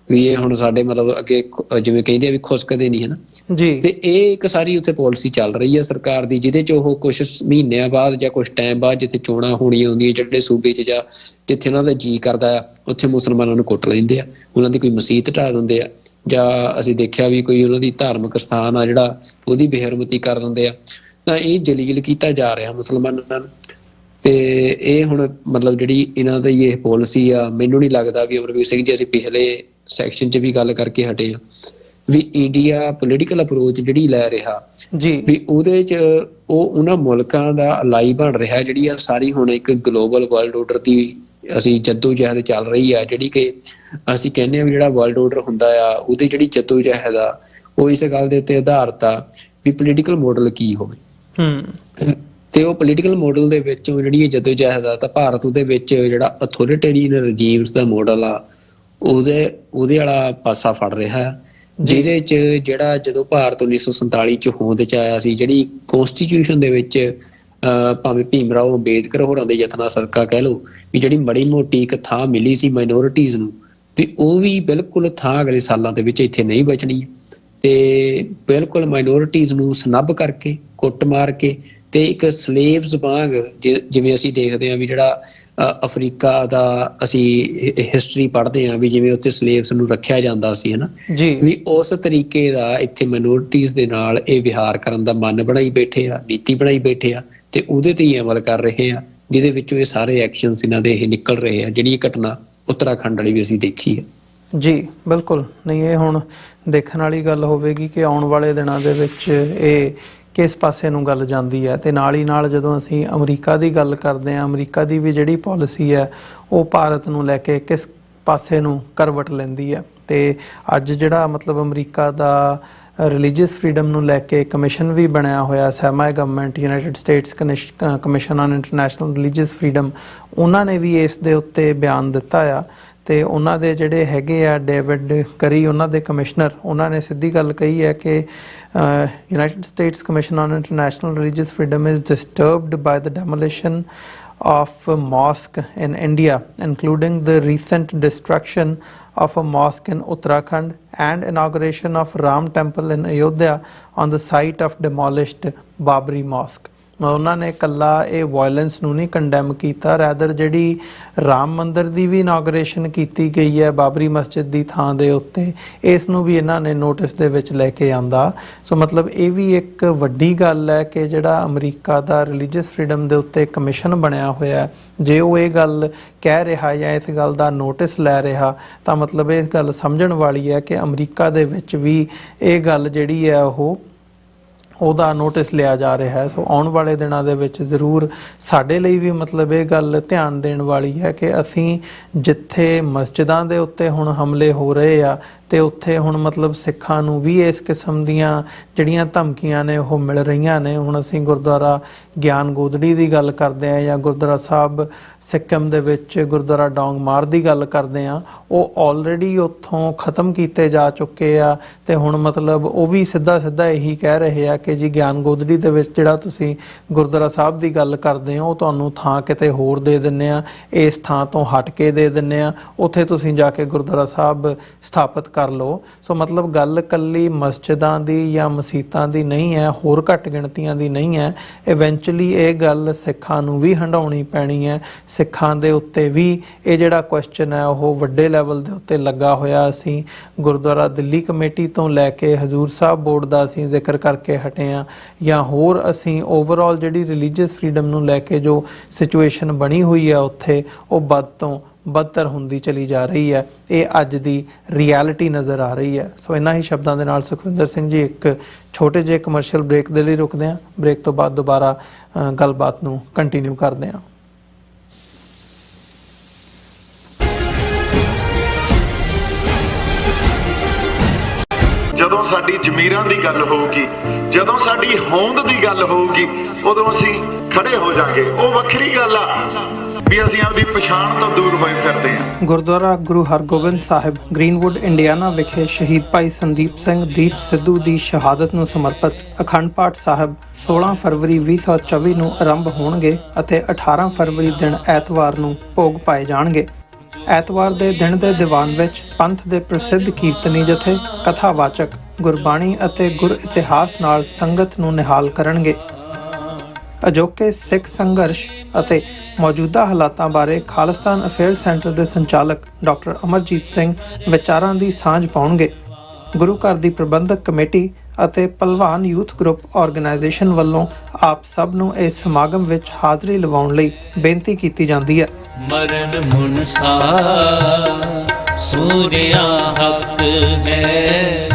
S2: ਵੀ ਇਹ ਹੁਣ ਸਾਡੇ ਮਤਲਬ ਅੱਗੇ ਜਿਵੇਂ ਕਹਿੰਦੇ ਆ ਵੀ ਖੁਸਕਦੇ ਨਹੀਂ ਹੈ ਨਾ ਜੀ। ਤੇ ਇਹ ਇੱਕ ਸਾਰੀ ਉੱਥੇ ਪਾਲਿਸੀ ਚੱਲ ਰਹੀ ਹੈ ਸਰਕਾਰ ਦੀ ਜਿਹਦੇ ਚ ਉਹ ਕੁਛ ਮਹੀਨਿਆਂ ਬਾਅਦ ਜਾਂ ਕੁਛ ਟਾਈਮ ਬਾਅਦ ਜਿੱਥੇ ਚੋਣਾਂ ਹੋਣੀਆਂ ਹੁੰਦੀਆਂ ਜਿਹੜੇ ਸੂਬੇ ਚ ਜਾਂ ਜਿੱਥੇ ਉਹਨਾਂ ਦਾ ਜੀ ਕਰਦਾ ਆ ਉੱਥੇ ਮੁਸਲਮਾਨਾਂ ਨੂੰ ਕੁੱਟ ਲੈਂਦੇ ਆ, ਉਹਨਾਂ ਦੀ ਕੋਈ ਮਸੀਤ ਢਾਹ ਦਿੰਦੇ ਆ ਜਾਂ ਅਸੀਂ ਦੇਖਿਆ ਵੀ ਕੋਈ ਉਹਨਾਂ ਦੀ ਧਾਰਮਿਕ ਸਥਾਨ ਆ ਜਿਹੜਾ ਉਹਦੀ ਬੇਹਰਮਤੀ ਕਰ ਦਿੰਦੇ ਆ। ਤਾਂ ਇਹ ਜਲੀਲ ਕੀਤਾ ਜਾ ਰਿਹਾ ਮੁਸਲਮਾਨਾਂ ਨੂੰ ਤੇ ਇਹ ਹੁਣ ਮਤਲਬ ਜਿਹੜੀ ਇਹਨਾਂ ਦੀ ਇਹ ਪਾਲਿਸੀ ਆ ਮੈਨੂੰ ਨਹੀਂ ਲੱਗਦਾ ਵੀ ਅਮਰਵੀਰ ਸਿੰਘ ਜੀ ਅਸੀਂ ਪਿਛਲੇ ਸੈਕਸ਼ਨ 'ਚ ਵੀ ਗੱਲ ਕਰਕੇ ਹਟੇ ਆ ਵੀ ਇੰਡੀਆ ਪੋਲੀਟੀਕਲ ਅਪਰੋਚ ਜਿਹੜੀ ਲੈ ਰਿਹਾ ਜੀ ਵੀ ਉਹਦੇ 'ਚ ਉਹ ਉਹਨਾਂ ਮੁਲਕਾਂ ਦਾ ਅਲਾਈ ਬਣ ਰਿਹਾ ਜਿਹੜੀ ਆ ਸਾਰੀ ਹੁਣ ਇੱਕ ਗਲੋਬਲ ਵਰਲਡ ਆਰਡਰ ਦੀ ਅਸੀਂ ਜੱਦੋ-ਜਹਿਦ ਚੱਲ ਰਹੀ ਆ ਜਿਹੜੀ ਕਿ ਅਸੀਂ ਕਹਿੰਦੇ ਆ ਵੀ ਜਿਹੜਾ ਵਰਲਡ ਆਰਡਰ ਹੁੰਦਾ ਆ ਉਹਦੀ ਜਿਹੜੀ ਜੱਦੋ-ਜਹਿਦ ਆ ਉਹ ਇਸ ਗੱਲ ਦੇ ਉੱਤੇ ਆਧਾਰਿਤ ਆ ਵੀ ਪੋਲੀਟੀਕਲ ਮਾਡਲ ਕੀ ਹੋਵੇ ਤੇ ਉਹ ਪੋਲੀਟੀਕਲ ਮਾਡਲ ਦੇ ਵਿੱਚ ਜਿਹੜੀ ਇਹ ਜੱਦੋ-ਜਹਿਦ ਆ ਤਾਂ ਭਾਰਤ ਉਹਦੇ ਵਿੱਚ ਜਿਹੜਾ ਅਥੋਰੀਟੇਰੀਅਨ ਰਜੀਮਸ ਦਾ ਮਾਡਲ ਆ ਉਹਦੇ ਵਾਲਾ ਪਾਸਾ ਫੜ ਰਿਹਾ ਹੈ ਜਿਹਦੇ ਚ ਜਿਹੜਾ ਜਦੋਂ ਭਾਰਤ 1947 ਚ ਹੋਂਦ ਚ ਆਇਆ ਸੀ ਜਿਹੜੀ ਕਨਸਟੀਟਿਊਸ਼ਨ ਦੇ ਵਿੱਚ ਭਾਵੇਂ ਭੀਮ ਰਾਓ ਅੰਬੇਦਕਰ ਹੋਰਾਂ ਦੇ ਯਤਨਾਂ ਸਦਕਾ ਕਹਿ ਲਓ ਵੀ ਜਿਹੜੀ ਮਾੜੀ ਮੋਟੀ ਇੱਕ ਥਾਂ ਮਿਲੀ ਸੀ ਮਾਈਨੋਰਿਟੀਜ਼ ਨੂੰ ਤੇ ਉਹ ਵੀ ਬਿਲਕੁਲ ਥਾਂ ਅਗਲੇ ਸਾਲਾਂ ਦੇ ਵਿੱਚ ਇੱਥੇ ਨਹੀਂ ਬਚਣੀ ਤੇ ਬਿਲਕੁਲ ਮਾਈਨੋਰਿਟੀਜ਼ ਨੂੰ ਸਨੱਬ ਕਰਕੇ ਕੁੱਟ ਮਾਰ ਕੇ ਤੇ ਇੱਕ ਸਲੇਵਸ ਵਾਂਗ ਜਿਵੇਂ ਅਸੀਂ ਦੇਖਦੇ ਹਾਂ ਵੀ ਜਿਹੜਾ ਅਫਰੀਕਾ ਦਾ ਅਸੀਂ ਹਿਸਟਰੀ ਪੜ੍ਹਦੇ ਹਾਂ ਵੀ ਜਿਵੇਂ ਉੱਥੇ ਸਲੇਵਸ ਨੂੰ ਰੱਖਿਆ ਜਾਂਦਾ ਸੀ ਹਨਾ ਵੀ ਉਸ ਤਰੀਕੇ ਦਾ ਇੱਥੇ ਮਾਈਨੋਰਿਟੀਜ਼ ਦੇ ਨਾਲ ਇਹ ਵਿਹਾਰ ਕਰਨ ਦਾ ਮਨ ਬਣਾਈ ਬੈਠੇ ਆ, ਨੀਤੀ ਬਣਾਈ ਬੈਠੇ ਆ ਤੇ ਉਹਦੇ ਤੇ ਹੀ ਅਮਲ ਕਰ ਰਹੇ ਆ ਜਿਹਦੇ ਵਿੱਚੋਂ ਇਹ ਸਾਰੇ ਐਕਸ਼ਨਸ ਇਹਨਾਂ ਦੇ ਇਹ ਨਿਕਲ ਰਹੇ ਆ। ਜਿਹੜੀ ਘਟਨਾ ਉੱਤਰਾਖੰਡ ਵਾਲੀ ਵੀ ਅਸੀਂ ਦੇਖੀ ਹੈ
S1: ਜੀ। ਬਿਲਕੁਲ ਨਹੀਂ ਇਹ ਹੁਣ ਦੇਖਣ ਵਾਲੀ ਗੱਲ ਹੋਵੇਗੀ ਕਿ ਆਉਣ ਵਾਲੇ ਦਿਨਾਂ ਦੇ ਵਿੱਚ ਇਹ ਕਿਸ ਪਾਸੇ ਨੂੰ ਗੱਲ ਜਾਂਦੀ ਹੈ ਤੇ ਨਾਲ ਹੀ ਨਾਲ ਜਦੋਂ ਅਸੀਂ ਅਮਰੀਕਾ ਦੀ ਗੱਲ ਕਰਦੇ ਹਾਂ ਅਮਰੀਕਾ ਦੀ ਵੀ ਜਿਹੜੀ ਪਾਲਿਸੀ ਹੈ ਉਹ ਭਾਰਤ ਨੂੰ ਲੈ ਕੇ ਕਿਸ ਪਾਸੇ ਨੂੰ ਕਰਵਟ ਲੈਂਦੀ ਹੈ। ਤੇ ਅੱਜ ਜਿਹੜਾ ਮਤਲਬ ਅਮਰੀਕਾ ਦਾ ਰਿਲੀਜੀਅਸ ਫਰੀडम ਨੂੰ ਲੈ ਕੇ ਕਮਿਸ਼ਨ ਵੀ ਬਣਿਆ ਹੋਇਆ semi government United States commission on international religious freedom ਉਹਨਾਂ ਨੇ ਵੀ ਇਸ ਦੇ ਉੱਤੇ ਬਿਆਨ ਦਿੱਤਾ ਆ ਤੇ ਉਹਨਾਂ ਦੇ ਜਿਹੜੇ ਹੈਗੇ ਆ ਡੇਵਿਡ ਕਰੀ ਉਹਨਾਂ ਦੇ ਕਮਿਸ਼ਨਰ ਉਹਨਾਂ ਨੇ ਸਿੱਧੀ ਗੱਲ ਕਹੀ ਹੈ ਕਿ United States Commission on International Religious Freedom is disturbed by the demolition of a mosque in India, including the recent destruction of a mosque in Uttarakhand and inauguration of Ram Temple in Ayodhya on the site of demolished Babri Mosque. ਉਹਨਾਂ ਨੇ ਇਕੱਲਾ ਇਹ violence ਨੂੰ ਨਹੀਂ condemn ਕੀਤਾ, rather ਜਿਹੜੀ ਰਾਮ ਮੰਦਿਰ ਦੀ ਵੀ ਇਨੋਗ੍ਰੇਸ਼ਨ ਕੀਤੀ ਗਈ ਹੈ ਬਾਬਰੀ ਮਸਜਿਦ ਦੀ ਥਾਂ ਦੇ ਉੱਤੇ, ਇਸ ਨੂੰ ਵੀ ਇਹਨਾਂ ਨੇ ਨੋਟਿਸ ਦੇ ਵਿੱਚ ਲੈ ਕੇ ਆਂਦਾ। ਸੋ ਮਤਲਬ ਇਹ ਵੀ ਇੱਕ ਵੱਡੀ ਗੱਲ ਹੈ ਕਿ ਜਿਹੜਾ ਅਮਰੀਕਾ ਦਾ ਰਿਲੀਜੀਅਸ ਫਰੀडम ਦੇ ਉੱਤੇ ਕਮਿਸ਼ਨ ਬਣਿਆ ਹੋਇਆ, ਜੇ ਉਹ ਇਹ ਗੱਲ ਕਹਿ ਰਿਹਾ ਜਾਂ ਇਸ ਗੱਲ ਦਾ ਨੋਟਿਸ ਲੈ ਰਿਹਾ ਤਾਂ ਮਤਲਬ ਇਸ ਗੱਲ ਸਮਝਣ ਵਾਲੀ ਹੈ ਕਿ ਅਮਰੀਕਾ ਦੇ ਵਿੱਚ ਵੀ ਇਹ ਗੱਲ ਜਿਹੜੀ ਹੈ ਉਹਦਾ ਨੋਟਿਸ ਲਿਆ ਜਾ ਰਿਹਾ ਹੈ। ਸੋ ਆਉਣ ਵਾਲੇ ਦਿਨਾਂ ਦੇ ਵਿੱਚ ਜ਼ਰੂਰ ਸਾਡੇ ਲਈ ਵੀ ਮਤਲਬ ਇਹ ਗੱਲ ਧਿਆਨ ਦੇਣ ਵਾਲੀ ਹੈ ਕਿ ਅਸੀਂ ਜਿੱਥੇ ਮਸਜਿਦਾਂ ਦੇ ਉੱਤੇ ਹੁਣ ਹਮਲੇ ਹੋ ਰਹੇ ਆ ਤੇ ਉੱਥੇ ਹੁਣ ਮਤਲਬ ਸਿੱਖਾਂ ਨੂੰ ਵੀ ਇਸ ਕਿਸਮ ਦੀਆਂ ਜਿਹੜੀਆਂ ਧਮਕੀਆਂ ਨੇ ਉਹ ਮਿਲ ਰਹੀਆਂ ਨੇ। ਹੁਣ ਅਸੀਂ ਗੁਰਦੁਆਰਾ ਗਿਆਨ ਗੋਦੜੀ ਦੀ ਗੱਲ ਕਰਦੇ ਹਾਂ ਜਾਂ ਗੁਰਦੁਆਰਾ ਸਾਹਿਬ ਸਿੱਕਮ ਦੇ ਵਿੱਚ ਗੁਰਦੁਆਰਾ ਡੋਂਗਮਾਰ ਦੀ ਗੱਲ ਕਰਦੇ ਹਾਂ, ਉਹ ਆਲਰੇਡੀ ਉੱਥੋਂ ਖਤਮ ਕੀਤੇ ਜਾ ਚੁੱਕੇ ਆ ਤੇ ਹੁਣ ਮਤਲਬ ਉਹ ਵੀ ਸਿੱਧਾ ਇਹੀ ਕਹਿ ਰਹੇ ਆ ਕਿ ਜੀ ਗਿਆਨ ਗੋਦੜੀ ਦੇ ਵਿੱਚ ਜਿਹੜਾ ਤੁਸੀਂ ਗੁਰਦੁਆਰਾ ਸਾਹਿਬ ਦੀ ਗੱਲ ਕਰਦੇ ਹੋ ਉਹ ਤੁਹਾਨੂੰ ਥਾਂ ਕਿਤੇ ਹੋਰ ਦੇ ਦਿੰਨੇ ਆ, ਇਸ ਥਾਂ ਤੋਂ ਹਟ ਕੇ ਦੇ ਦਿੰਨੇ ਆ, ਉੱਥੇ ਤੁਸੀਂ ਜਾ ਕੇ ਗੁਰਦੁਆਰਾ ਸਾਹਿਬ ਸਥਾਪਿਤ ਕਰ ਲਓ। ਸੋ ਮਤਲਬ ਗੱਲ ਇਕੱਲੀ ਮਸਜਿਦਾਂ ਦੀ ਜਾਂ ਮਸੀਤਾਂ ਦੀ ਨਹੀਂ ਹੈ, ਹੋਰ ਘੱਟ ਗਿਣਤੀਆਂ ਦੀ ਨਹੀਂ ਹੈ। ਇਵੈਂਚੁਅਲੀ ਇਹ ਗੱਲ ਸਿੱਖਾਂ ਨੂੰ ਵੀ ਹੰਡਾਉਣੀ ਪੈਣੀ ਹੈ। ਸਿੱਖਾਂ ਦੇ ਉੱਤੇ ਵੀ ਇਹ ਜਿਹੜਾ ਕੁਐਸਚਨ ਹੈ ਉਹ ਵੱਡੇ ਲੈਵਲ ਦੇ ਉੱਤੇ ਲੱਗਾ ਹੋਇਆ। ਅਸੀਂ ਗੁਰਦੁਆਰਾ ਦਿੱਲੀ ਕਮੇਟੀ ਤੋਂ ਲੈ ਕੇ ਹਜ਼ੂਰ ਸਾਹਿਬ ਬੋਰਡ ਦਾ ਅਸੀਂ ਜ਼ਿਕਰ ਕਰਕੇ ਹਟੇ ਹਾਂ ਜਾਂ ਹੋਰ ਅਸੀਂ ਓਵਰਆਲ ਜਿਹੜੀ ਰਿਲੀਜੀਅਸ ਫਰੀडम ਨੂੰ ਲੈ ਕੇ ਜੋ ਸਿਚੁਏਸ਼ਨ ਬਣੀ ਹੋਈ ਹੈ ਉੱਥੇ ਉਹ ਵੱਧ ਤੋਂ ਬਦਤਰ ਹੁੰਦੀ ਚਲੀ ਜਾ ਰਹੀ ਹੈ। ਇਹ ਅੱਜ ਦੀ ਰਿਐਲਿਟੀ ਨਜ਼ਰ ਆ ਰਹੀ ਹੈ। ਸੋ ਇਹਨਾਂ ਹੀ ਸ਼ਬਦਾਂ ਦੇ ਨਾਲ ਸੁਖਵਿੰਦਰ ਸਿੰਘ ਜੀ ਇੱਕ ਛੋਟੇ ਜਿਹੇ ਕਮਰਸ਼ੀਅਲ ਬ੍ਰੇਕ ਦੇ ਲਈ ਰੁਕਦੇ ਹਾਂ। ਬ੍ਰੇਕ ਤੋਂ ਬਾਅਦ ਦੁਬਾਰਾ ਗੱਲਬਾਤ ਨੂੰ ਕੰਟੀਨਿਊ ਕਰਦੇ ਹਾਂ।
S3: ਜਦੋਂ ਸਾਡੀ ਜ਼ਮੀਰਾਂ ਦੀ ਗੱਲ ਹੋਊਗੀ, ਜਦੋਂ ਸਾਡੀ ਹੋਂਦ ਦੀ ਗੱਲ ਹੋਊਗੀ, ਉਦੋਂ ਅਸੀਂ ਖੜੇ ਹੋ ਜਾਾਂਗੇ। ਉਹ ਵੱਖਰੀ ਗੱਲ ਆ ਵੀ ਅਸੀਂ ਆਪਣੀ ਪਛਾਣ ਤੋਂ ਦੂਰ ਹੋਏ ਫਿਰਦੇ ਹਾਂ।
S1: ਗੁਰਦੁਆਰਾ ਗੁਰੂ ਹਰਗੋਬਿੰਦ ਸਾਹਿਬ ਗ੍ਰੀਨਵੁੱਡ ਇੰਡੀਆਨਾ ਵਿਖੇ ਸ਼ਹੀਦ ਭਾਈ ਸੰਦੀਪ ਸਿੰਘ ਦੀਪ ਸਿੱਧੂ ਦੀ ਸ਼ਹਾਦਤ ਨੂੰ ਸਮਰਪਿਤ ਅਖੰਡ ਪਾਠ ਸਾਹਿਬ 16 ਫਰਵਰੀ 2024 ਨੂੰ ਆਰੰਭ ਹੋਣਗੇ ਅਤੇ 18 ਫਰਵਰੀ ਦਿਨ ਐਤਵਾਰ ਨੂੰ ਭੋਗ ਪਾਏ ਜਾਣਗੇ। ਐਤਵਾਰ ਦੇ ਦਿਨ ਦੇ ਦੀਵਾਨ ਵਿੱਚ ਪੰਥ ਦੇ ਪ੍ਰਸਿੱਧ ਕੀਰਤਨੀ ਜਥੇ ਕਥਾਵਾਚਕ ਗੁਰਬਾਣੀ ਅਤੇ ਗੁਰ ਇਤਿਹਾਸ ਨਾਲ ਸੰਗਤ ਨੂੰ ਨਿਹਾਲ ਕਰਨਗੇ। ਅਜੋਕੇ ਸਿੱਖ ਸੰਘਰਸ਼ ਅਤੇ ਮੌਜੂਦਾ ਹਾਲਾਤਾਂ ਬਾਰੇ ਖਾਲਿਸਤਾਨ ਅਫੇਅਰਸ ਸੈਂਟਰ ਦੇ ਸੰਚਾਲਕ ਡਾਕਟਰ ਅਮਰਜੀਤ ਸਿੰਘ ਵਿਚਾਰਾਂ ਦੀ ਸਾਂਝ ਪਾਉਣਗੇ। ਗੁਰੂ ਘਰ ਦੀ ਪ੍ਰਬੰਧਕ ਕਮੇਟੀ ਅਤੇ ਪਹਿਲਵਾਨ ਯੂਥ ਗਰੁੱਪ ਆਰਗੇਨਾਈਜੇਸ਼ਨ ਵੱਲੋਂ ਆਪ ਸਭ ਨੂੰ ਇਸ ਸਮਾਗਮ ਵਿੱਚ ਹਾਜ਼ਰੀ ਲਵਾਉਣ ਲਈ ਬੇਨਤੀ ਕੀਤੀ ਜਾਂਦੀ ਹੈ।
S4: ਮਰਨ ਮੁਨਸਾ ਸੂਰਿਆ ਹੱਕ ਹੈ।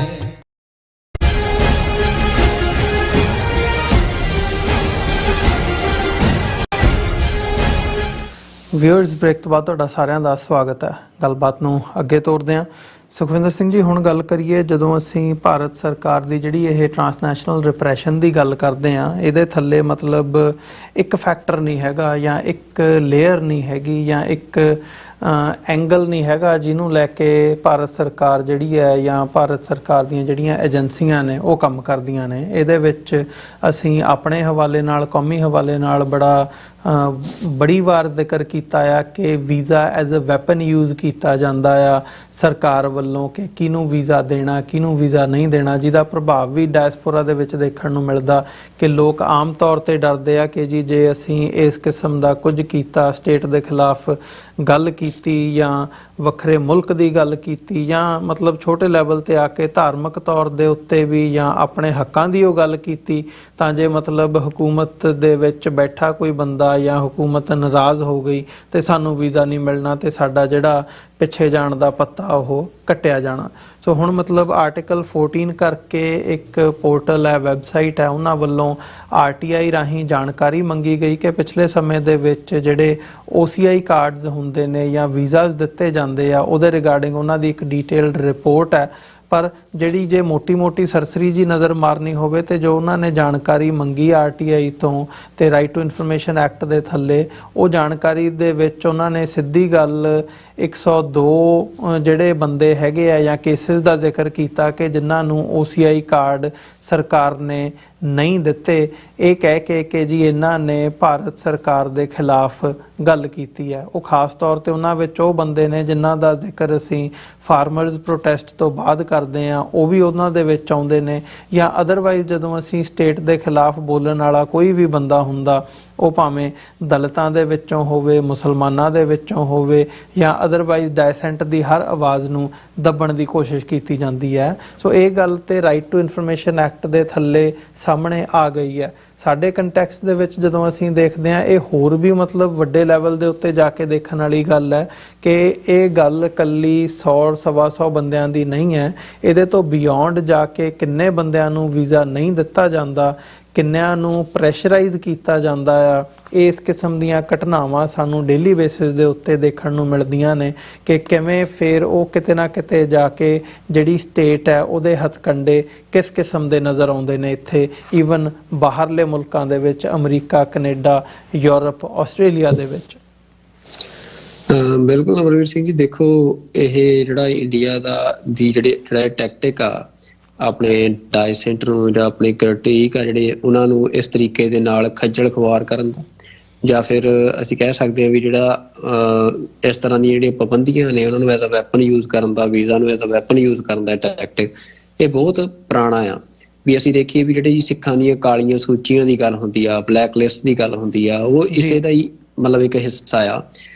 S1: ਵਿਊਅਰਸ, ਬ੍ਰੇਕ ਤੋਂ ਬਾਅਦ ਤੁਹਾਡਾ ਸਾਰਿਆਂ ਦਾ ਸਵਾਗਤ ਹੈ। ਗੱਲਬਾਤ ਨੂੰ ਅੱਗੇ ਤੋਰਦੇ ਹਾਂ। ਸੁਖਵਿੰਦਰ ਸਿੰਘ ਜੀ, ਹੁਣ ਗੱਲ ਕਰੀਏ ਜਦੋਂ ਅਸੀਂ ਭਾਰਤ ਸਰਕਾਰ ਦੀ ਜਿਹੜੀ ਇਹ ਟਰਾਂਸਨੈਸ਼ਨਲ ਰਿਪਰੈਸ਼ਨ ਦੀ ਗੱਲ ਕਰਦੇ ਹਾਂ, ਇਹਦੇ ਥੱਲੇ ਮਤਲਬ ਇੱਕ ਫੈਕਟਰ ਨਹੀਂ ਹੈਗਾ ਜਾਂ ਇੱਕ ਲੇਅਰ ਨਹੀਂ ਹੈਗੀ ਜਾਂ ਇੱਕ ਐਂਗਲ ਨਹੀਂ ਹੈਗਾ ਜਿਹਨੂੰ ਲੈ ਕੇ ਭਾਰਤ ਸਰਕਾਰ ਜਿਹੜੀ ਹੈ ਜਾਂ ਭਾਰਤ ਸਰਕਾਰ ਦੀਆਂ ਜਿਹੜੀਆਂ ਏਜੰਸੀਆਂ ਨੇ ਉਹ ਕੰਮ ਕਰਦੀਆਂ ਨੇ। ਇਹਦੇ ਵਿੱਚ ਅਸੀਂ ਆਪਣੇ ਹਵਾਲੇ ਨਾਲ, ਕੌਮੀ ਹਵਾਲੇ ਨਾਲ ਬੜੀ ਵਾਰ ਜ਼ਿਕਰ ਕੀਤਾ ਆ ਕਿ visa as a weapon use ਕੀਤਾ ਜਾਂਦਾ ਆ ਸਰਕਾਰ ਵੱਲੋਂ ਕਿ ਕਿਹਨੂੰ ਵੀਜ਼ਾ ਦੇਣਾ, ਕਿਹਨੂੰ ਵੀਜ਼ਾ ਨਹੀਂ ਦੇਣਾ, ਜਿਹਦਾ ਪ੍ਰਭਾਵ ਵੀ ਡਾਇਸਪੋਰਾ ਦੇ ਵਿੱਚ ਦੇਖਣ ਨੂੰ ਮਿਲਦਾ ਕਿ ਲੋਕ ਆਮ ਤੌਰ ਤੇ ਡਰਦੇ ਆ ਕਿ ਜੀ ਜੇ ਅਸੀਂ ਇਸ ਕਿਸਮ ਦਾ ਕੁਝ ਕੀਤਾ, ਸਟੇਟ ਦੇ ਖਿਲਾਫ ਗੱਲ ਕੀਤੀ ਜਾਂ ਵੱਖਰੇ ਮੁਲਕ ਦੀ ਗੱਲ ਕੀਤੀ ਜਾਂ ਮਤਲਬ ਛੋਟੇ ਲੈਵਲ ਤੇ ਆ ਕੇ ਧਾਰਮਿਕ ਤੌਰ ਦੇ ਉੱਤੇ ਵੀ ਜਾਂ ਆਪਣੇ ਹੱਕਾਂ ਦੀ ਉਹ ਗੱਲ ਕੀਤੀ, ਤਾਂ ਜੇ ਮਤਲਬ ਹਕੂਮਤ ਦੇ ਵਿੱਚ ਬੈਠਾ ਕੋਈ ਬੰਦਾ ਜਾਂ ਹਕੂਮਤ ਨਾਰਾਜ਼ ਹੋ ਗਈ ਤੇ ਸਾਨੂੰ ਵੀਜ਼ਾ ਨਹੀਂ ਮਿਲਣਾ ਤੇ ਸਾਡਾ ਜਿਹੜਾ ਪਿੱਛੇ ਜਾਣ ਦਾ ਪੱਤਾ ਉਹ ਕੱਟਿਆ ਜਾਣਾ। ਸੋ ਹੁਣ ਮਤਲਬ ਆਰਟੀਕਲ 14 ਕਰਕੇ ਇੱਕ ਪੋਰਟਲ ਹੈ, ਵੈਬਸਾਈਟ ਹੈ, ਉਹਨਾਂ ਵੱਲੋਂ RTI ਰਾਹੀਂ ਜਾਣਕਾਰੀ ਮੰਗੀ ਗਈ ਕਿ ਪਿਛਲੇ ਸਮੇਂ ਦੇ ਵਿੱਚ ਜਿਹੜੇ OCI ਕਾਰਡਸ ਹੁੰਦੇ ਨੇ ਜਾਂ ਵੀਜ਼ਾਸ ਦਿੱਤੇ ਜਾਂਦੇ ਆ ਉਹਦੇ ਰਿਗਾਰਡਿੰਗ ਉਹਨਾਂ ਦੀ ਇੱਕ ਡੀਟੇਲਡ ਰਿਪੋਰਟ ਹੈ। ਪਰ ਜਿਹੜੀ ਜੇ ਮੋਟੀ ਸਰਸਰੀ ਜੀ ਨਜ਼ਰ ਮਾਰਨੀ ਹੋਵੇ ਤੇ ਜੋ ਉਹਨਾਂ ਨੇ ਜਾਣਕਾਰੀ ਮੰਗੀ RTI ਤੋਂ ਤੇ ਰਾਈਟ ਟੂ ਇਨਫੋਰਮੇਸ਼ਨ ਐਕਟ ਦੇ ਥੱਲੇ, ਉਹ ਜਾਣਕਾਰੀ ਦੇ ਵਿੱਚ ਉਹਨਾਂ ਨੇ ਸਿੱਧੀ ਗੱਲ 102 ਜਿਹੜੇ ਬੰਦੇ ਹੈਗੇ ਆ ਜਾਂ ਕੇਸਿਸ ਦਾ ਜ਼ਿਕਰ ਕੀਤਾ ਕਿ ਜਿਨ੍ਹਾਂ ਨੂੰ OCI ਕਾਰਡ ਸਰਕਾਰ ਨੇ ਨਹੀਂ ਦਿੱਤੇ, ਇਹ ਕਹਿ ਕੇ ਕਿ ਜੀ ਇਹਨਾਂ ਨੇ ਭਾਰਤ ਸਰਕਾਰ ਦੇ ਖਿਲਾਫ ਗੱਲ ਕੀਤੀ ਹੈ। ਉਹ ਖਾਸ ਤੌਰ ਤੇ ਉਹਨਾਂ ਵਿੱਚ ਉਹ ਬੰਦੇ ਨੇ ਜਿਨ੍ਹਾਂ ਦਾ ਜ਼ਿਕਰ ਅਸੀਂ ਫਾਰਮਰਸ ਪ੍ਰੋਟੈਸਟ ਤੋਂ ਬਾਅਦ ਕਰਦੇ ਹਾਂ, ਉਹ ਵੀ ਉਹਨਾਂ ਦੇ ਵਿੱਚ ਆਉਂਦੇ ਨੇ। ਜਾਂ ਅਦਰਵਾਈਜ਼ ਜਦੋਂ ਅਸੀਂ ਸਟੇਟ ਦੇ ਖਿਲਾਫ ਬੋਲਣ ਵਾਲਾ ਕੋਈ ਵੀ ਬੰਦਾ ਹੁੰਦਾ, ਉਹ ਭਾਵੇਂ ਦਲਿਤਾਂ ਦੇ ਵਿੱਚੋਂ ਹੋਵੇ, ਮੁਸਲਮਾਨਾਂ ਦੇ ਵਿੱਚੋਂ ਹੋਵੇ, ਜਾਂ ਅਦਰਵਾਈਜ਼ ਡਾਇਸੈਂਟ ਦੀ ਹਰ ਆਵਾਜ਼ ਨੂੰ ਦੱਬਣ ਦੀ ਕੋਸ਼ਿਸ਼ ਕੀਤੀ ਜਾਂਦੀ ਹੈ। ਸੋ ਇਹ ਗੱਲ ਤੇ ਰਾਈਟ ਟੂ ਇਨਫੋਰਮੇਸ਼ਨ ਐਕਟ ਦੇ ਥੱਲੇ ਸਾਹਮਣੇ ਆ ਗਈ ਹੈ। ਸਾਡੇ ਕੰਟੈਕਸਟ ਦੇ ਵਿੱਚ ਜਦੋਂ ਅਸੀਂ ਦੇਖਦੇ ਹਾਂ, ਇਹ ਹੋਰ ਵੀ ਮਤਲਬ ਵੱਡੇ ਲੈਵਲ ਦੇ ਉੱਤੇ ਜਾ ਕੇ ਦੇਖਣ ਵਾਲੀ ਗੱਲ ਹੈ ਕਿ ਇਹ ਗੱਲ ਇਕੱਲੀ 100-125 ਬੰਦਿਆਂ ਦੀ ਨਹੀਂ ਹੈ। ਇਹਦੇ ਤੋਂ ਬਿਯੋਂਡ ਜਾ ਕੇ ਕਿੰਨੇ ਬੰਦਿਆਂ ਨੂੰ ਵੀਜ਼ਾ ਨਹੀਂ ਦਿੱਤਾ ਜਾਂਦਾ, ਕਿੰਨਿਆਂ ਨੂੰ ਪ੍ਰੈਸ਼ਰਾਈਜ਼ ਕੀਤਾ ਜਾਂਦਾ ਆ। ਇਸ ਕਿਸਮ ਦੀਆਂ ਘਟਨਾਵਾਂ ਸਾਨੂੰ ਡੇਲੀ ਬੇਸਿਸ ਦੇ ਉੱਤੇ ਦੇਖਣ ਨੂੰ ਮਿਲਦੀਆਂ ਨੇ ਕਿ ਕਿਵੇਂ ਫਿਰ ਉਹ ਕਿਤੇ ਨਾ ਕਿਤੇ ਜਾ ਕੇ ਜਿਹੜੀ ਸਟੇਟ ਹੈ ਉਹਦੇ ਹੱਥਕੰਡੇ ਕਿਸ ਕਿਸਮ ਦੇ ਨਜ਼ਰ ਆਉਂਦੇ ਨੇ ਇੱਥੇ, ਈਵਨ ਬਾਹਰਲੇ ਮੁਲਕਾਂ ਦੇ ਵਿੱਚ, ਅਮਰੀਕਾ, ਕੈਨੇਡਾ, ਯੂਰਪ, ਆਸਟ੍ਰੇਲੀਆ ਦੇ ਵਿੱਚ।
S2: ਬਿਲਕੁਲ ਅਮਰਵੀਰ ਸਿੰਘ ਜੀ, ਦੇਖੋ ਇਹ ਜਿਹੜਾ ਇੰਡੀਆ ਦੀ ਜਿਹੜਾ ਟੈਕਟਿਕ ਆ ਆਪਣੇ ਡਾਇਸੈਂਟ ਨੂੰ ਜਾਂ ਆਪਣੇ ਕ੍ਰਿਟਿਕ ਆ ਜਿਹੜੇ ਉਹਨਾਂ ਨੂੰ ਇਸ ਤਰੀਕੇ ਦੇ ਨਾਲ ਖੱਜਲ ਖੁਆਰ ਕਰਨ ਦਾ, ਜਾਂ ਫਿਰ ਅਸੀਂ ਕਹਿ ਸਕਦੇ ਹਾਂ ਵੀ ਜਿਹੜਾ ਇਸ ਤਰ੍ਹਾਂ ਦੀਆਂ ਜਿਹੜੀਆਂ ਪਾਬੰਦੀਆਂ ਨੇ ਉਹਨਾਂ ਨੂੰ ਐਜ਼ ਅ ਵੈਪਨ ਯੂਜ਼ ਕਰਨ ਦਾ, ਵੀਜ਼ਾ ਨੂੰ ਐਜ਼ ਅ ਵੈਪਨ ਯੂਜ਼ ਕਰਨ ਦਾ ਟੈਕਟਿਕ, ਇਹ ਬਹੁਤ ਪੁਰਾਣਾ ਆ। ਵੀ ਅਸੀਂ ਦੇਖੀਏ ਵੀ ਜਿਹੜੇ ਸਿੱਖਾਂ ਦੀਆਂ ਕਾਲੀਆਂ ਸੂਚੀਆਂ ਦੀ ਗੱਲ ਹੁੰਦੀ ਆ, ਬਲੈਕ ਲਿਸਟ ਦੀ ਗੱਲ ਹੁੰਦੀ ਆ, ਉਹ ਇਸੇ ਦਾ ਹੀ ਮਤਲਬ ਇੱਕ ਹਿੱਸਾ ਆ।